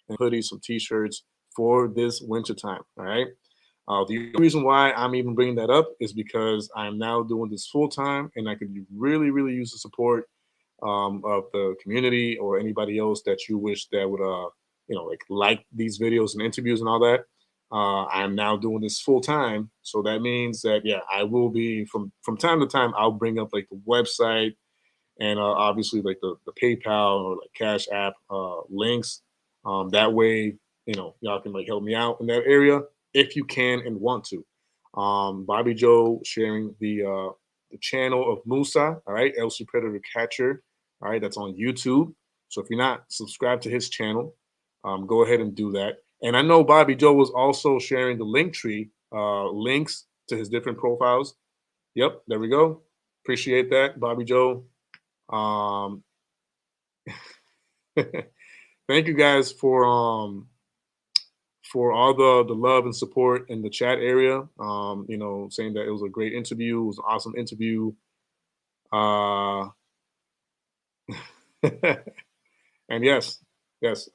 and hoodies, some t-shirts for this winter time. All right. The reason why I'm even bringing that up is because I'm now doing this full time, and I could really, really use the support of the community or anybody else that you wish that would, like these videos and interviews and all that. I'm now doing this full time, so that means that yeah, I will be from time to time. I'll bring up like the website and obviously like the PayPal or like Cash App links. That way, y'all can like help me out in that area if you can and want to. Bobby Joe sharing the channel of Musa, all right, El Predator Catcher, all right, that's on YouTube. So if you're not subscribed to his channel, go ahead and do that. And I know Bobby Joe was also sharing the Linktree links to his different profiles. Yep, there we go. Appreciate that, Bobby Joe. Thank you guys for all the love and support in the chat area. Saying that it was a great interview, it was an awesome interview. And yes, this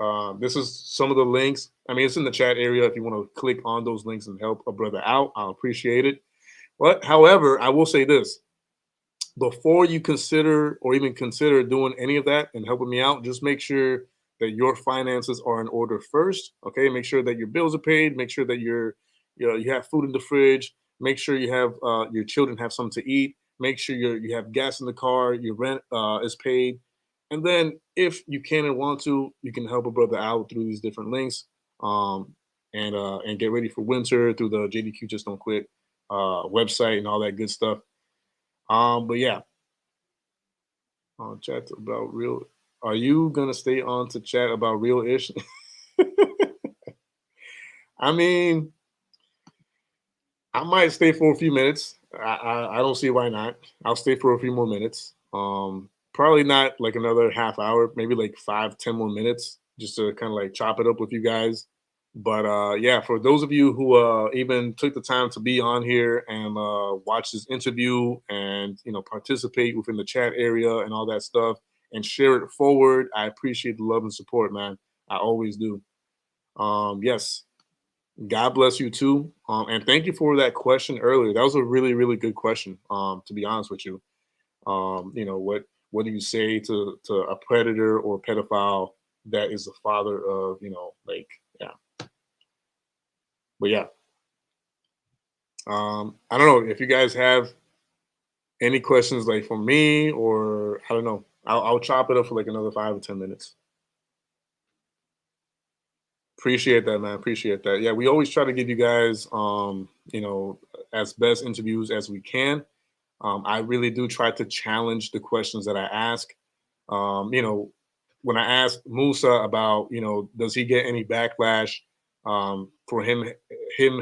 is some of the links. I mean, it's in the chat area if you want to click on those links and help a brother out. I'll appreciate it. But however, I will say this. Before you consider or even consider doing any of that and helping me out, just make sure that your finances are in order first. Okay, make sure that your bills are paid. Make sure that you have food in the fridge. Make sure you have your children have something to eat. Make sure you have gas in the car. Your rent is paid. And then, if you can and want to, you can help a brother out through these different links, and get ready for winter through the JDQ Just Don't Quit website and all that good stuff. But yeah, chat about real. Are you gonna stay on to chat about real ish? I mean, I might stay for a few minutes. I don't see why not. I'll stay for a few more minutes. Probably not like another half hour, maybe like 5-10 more minutes, just to kind of like chop it up with you guys. But yeah, for those of you who even took the time to be on here and watch this interview and participate within the chat area and all that stuff and share it forward, I appreciate the love and support, man. I always do. Yes, God bless you too. And thank you for that question earlier. That was a really, really good question. To be honest with you, what do you say to a predator or pedophile that is the father of yeah. But yeah, I don't know if you guys have any questions like for me, or I don't know. I'll chop it up for like another 5 or 10 minutes. Appreciate that, man. Appreciate that. Yeah, we always try to give you guys, as best interviews as we can. I really do try to challenge the questions that I ask. When I asked Musa about, does he get any backlash for him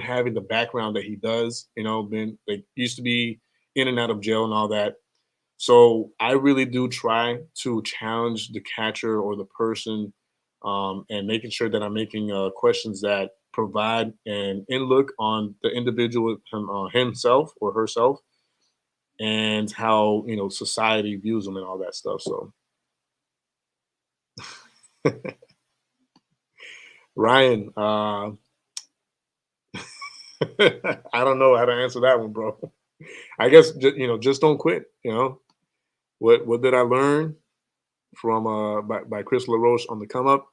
having the background that he does, been like used to be in and out of jail and all that. So I really do try to challenge the catcher or the person, and making sure that I'm making questions that provide an in-look on the individual himself or herself, and how society views them and all that stuff. So Ryan, I don't know how to answer that one, bro. I guess just don't quit. What did I learn from by Chris LaRoche on the Come Up?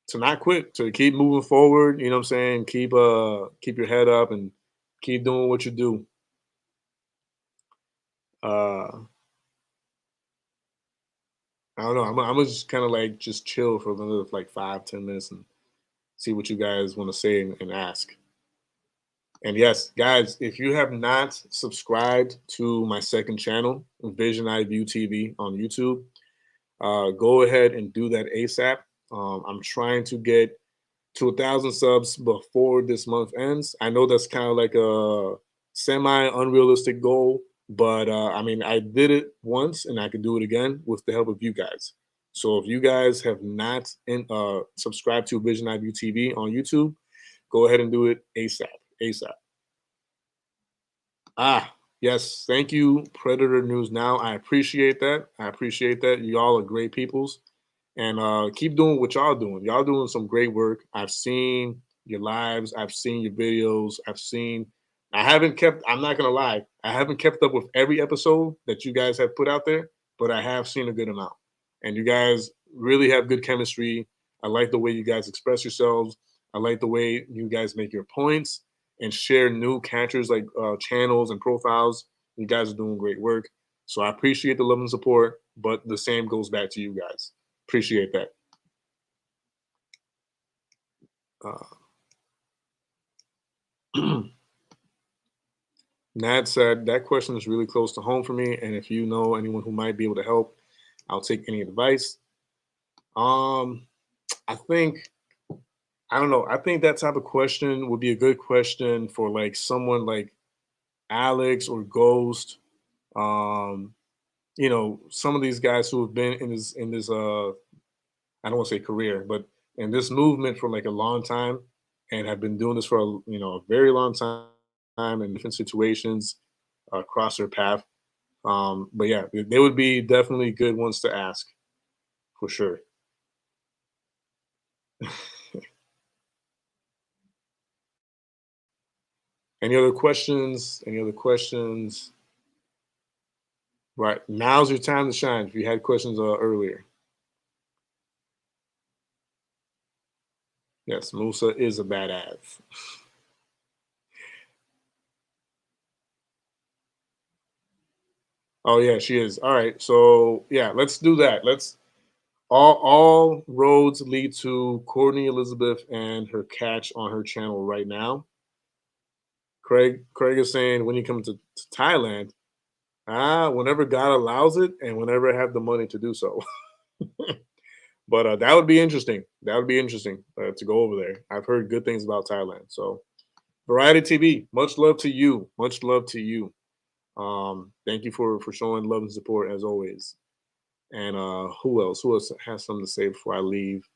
To not quit, to keep moving forward. You know what I'm saying? Keep your head up and keep doing what you do. I don't know. I'm gonna just kind of like just chill for another like 5-10 minutes and see what you guys want to say and ask. And yes, guys, if you have not subscribed to my second channel, Vision Eye View TV on YouTube, go ahead and do that ASAP. I'm trying to get to 1,000 subs before this month ends. I know that's kind of like a semi-unrealistic goal, but I mean, I did it once and I can do it again with the help of you guys. So if you guys have not subscribed to Vision Eye View TV on YouTube, go ahead and do it ASAP. Yes, thank you, Predator News Now. I appreciate that. I appreciate that. Y'all are great peoples. And keep doing what y'all doing. Y'all doing some great work. I've seen your lives. I've seen your videos. I'm not going to lie, I haven't kept up with every episode that you guys have put out there, but I have seen a good amount. And you guys really have good chemistry. I like the way you guys express yourselves. I like the way you guys make your points and share new catchers like channels and profiles. You guys are doing great work. So I appreciate the love and support, but the same goes back to you guys. Appreciate that. Nad said, that question is really close to home for me. And if you know anyone who might be able to help, I'll take any advice. I think, I don't know. I think that type of question would be a good question for like someone like Alex or Ghost. You know, some of these guys who have been in this I don't want to say career, but in this movement for like a long time and have been doing this for a very long time in different situations across their path. But yeah, they would be definitely good ones to ask for sure. Any other questions? Any other questions? Right. Now's your time to shine if you had questions earlier. Yes, Musa is a badass. Oh yeah, she is. All right. So yeah, let's do that. Let's all roads lead to Courtney Elizabeth and her catch on her channel right now. Craig is saying when you come to Thailand, whenever God allows it and whenever I have the money to do so. But that would be interesting. That would be interesting to go over there. I've heard good things about Thailand. So Variety TV, much love to you. Much love to you. Thank you for showing love and support as always. And who else? Who else has something to say before I leave?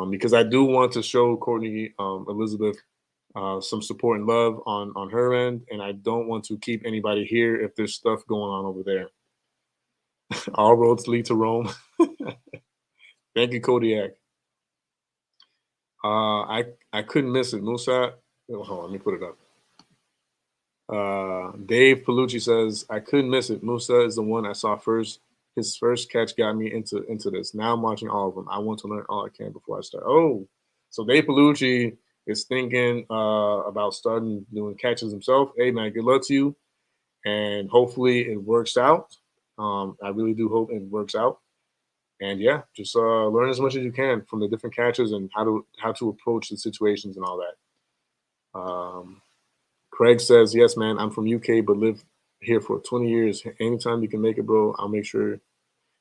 Because I do want to show Courtney Elizabeth some support and love on her end, and I don't want to keep anybody here if there's stuff going on over there. All roads lead to Rome. Thank you, Kodiak. I couldn't miss it. Musa, hold on, let me put it up. Dave Palucci says, I couldn't miss it. Musa is the one I saw first. His first catch got me into this. Now I'm watching all of them. I want to learn all I can before I start. Oh, so Dave Palucci is thinking about starting doing catches himself. Hey, man, good luck to you. And hopefully it works out. I really do hope it works out. And yeah, just learn as much as you can from the different catches and how to approach the situations and all that. Craig says, yes, man, I'm from UK, but live here for 20 years. Anytime you can make it, bro, I'll make sure.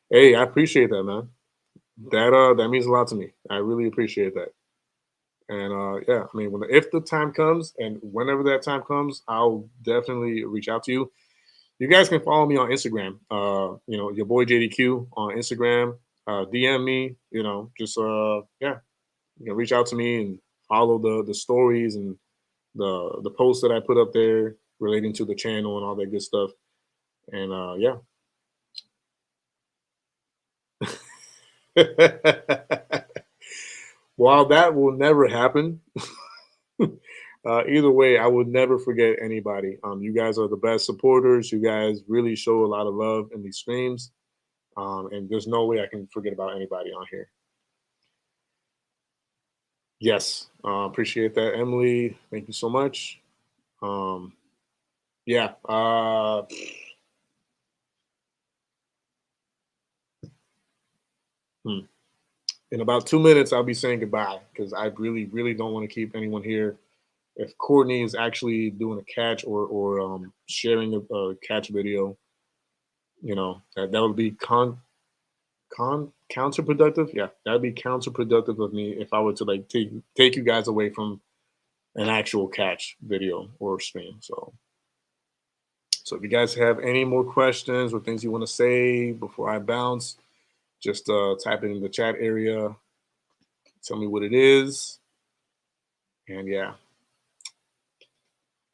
Hey, I appreciate that, man. That means a lot to me. I really appreciate that. And yeah, I mean, if the time comes and whenever that time comes, I'll definitely reach out to you. You guys can follow me on Instagram. Your boy JDQ on Instagram. DM me. Just reach out to me and follow the stories and the posts that I put up there relating to the channel and all that good stuff. And yeah. While that will never happen, either way, I would never forget anybody. You guys are the best supporters. You guys really show a lot of love in these streams. And there's no way I can forget about anybody on here. Yes, appreciate that, Emily. Thank you so much. Yeah. In about 2 minutes, I'll be saying goodbye because I really, really don't want to keep anyone here. If Courtney is actually doing a catch or sharing a catch video, that would be counterproductive. Yeah, that'd be counterproductive of me if I were to like take you guys away from an actual catch video or stream. So if you guys have any more questions or things you want to say before I bounce, just type it in the chat area. Tell me what it is. And yeah.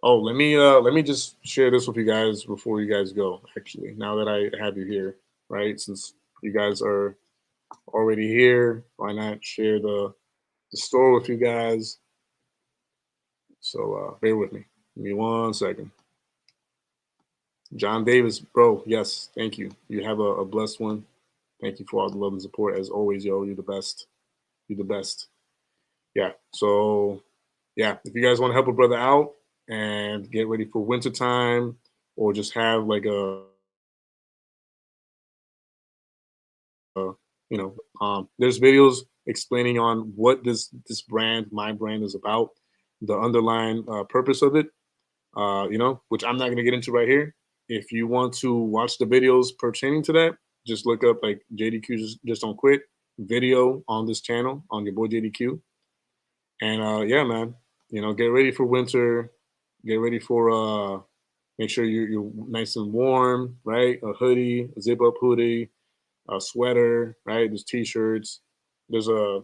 Oh, let me just share this with you guys before you guys go. Actually, now that I have you here, right? Since you guys are already here, why not share the store with you guys? So bear with me. Give me 1 second. John Davis, bro. Yes, thank you. You have a blessed one. Thank you for all the love and support as always, yo. You're the best. You're the best. Yeah. So yeah, if you guys want to help a brother out and get ready for winter time, or just have like there's videos explaining on what this brand, my brand, is about, the underlying purpose of it. Which I'm not going to get into right here. If you want to watch the videos pertaining to that, just look up like JDQ just don't quit video on this channel on your boy JDQ. And yeah, man, get ready for winter. Get ready for make sure you're nice and warm, right? A hoodie, a zip up hoodie, a sweater, right? There's t-shirts. There's a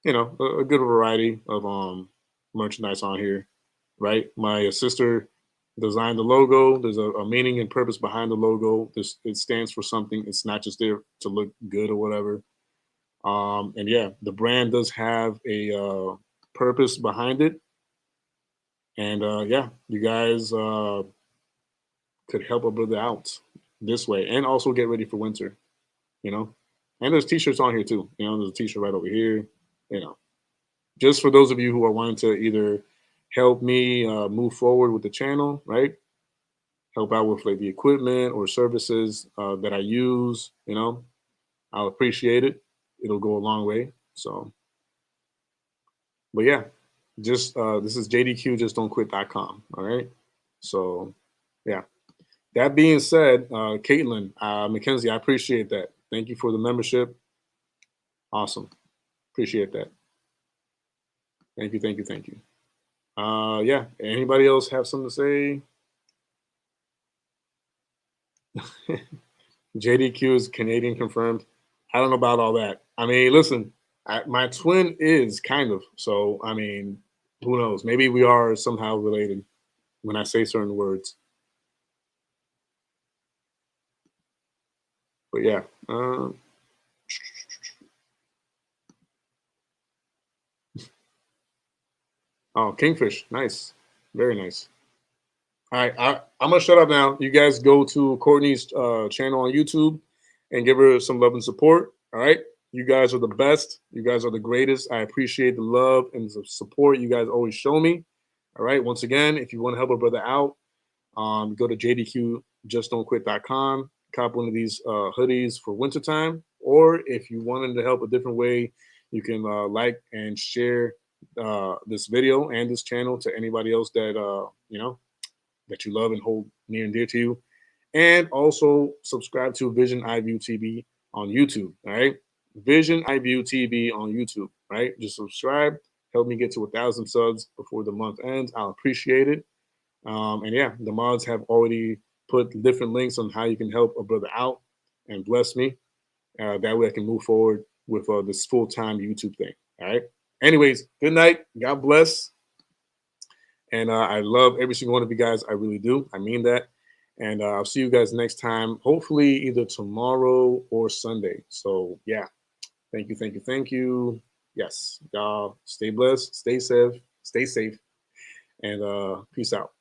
good variety of merchandise on here, right? My sister designed the logo. There's a meaning and purpose behind the logo. It stands for something. It's not just there to look good or whatever. And yeah, the brand does have a purpose behind it. And yeah, you guys could help a brother out this way, and also get ready for winter. And there's t-shirts on here too. There's a t-shirt right over here. Just for those of you who are wanting to either help me move forward with the channel, right? Help out with like the equipment or services that I use, I'll appreciate it. It'll go a long way. So, but yeah, just this is JDQ, just don't quit.com. All right. So, yeah. That being said, Caitlin, Mackenzie, I appreciate that. Thank you for the membership. Awesome. Appreciate that. Thank you, thank you, thank you. Yeah, anybody else have something to say? JDQ is Canadian confirmed. I don't know about all that. I mean, listen, my twin is kind of. So, I mean, who knows? Maybe we are somehow related when I say certain words. But yeah. Oh, Kingfish. Nice. Very nice. All right. I'm going to shut up now. You guys go to Courtney's channel on YouTube and give her some love and support. All right. You guys are the best. You guys are the greatest. I appreciate the love and the support you guys always show me. All right. Once again, if you want to help a brother out, go to jdqjustdon'tquit.com. Cop one of these hoodies for wintertime. Or if you wanted to help a different way, you can like and share this video and this channel to anybody else that that you love and hold near and dear to you. And also subscribe to Vision iView TV on YouTube. All right. Vision iView TV on YouTube. Right. Just subscribe. Help me get to 1,000 subs before the month ends. I'll appreciate it. And yeah, the mods have already put different links on how you can help a brother out and bless me. That way I can move forward with this full-time YouTube thing. All right. Anyways, good night. God bless. And I love every single one of you guys. I really do. I mean that. And I'll see you guys next time, hopefully either tomorrow or Sunday. So yeah, thank you, thank you, thank you. Yes, y'all stay blessed, stay safe, and peace out.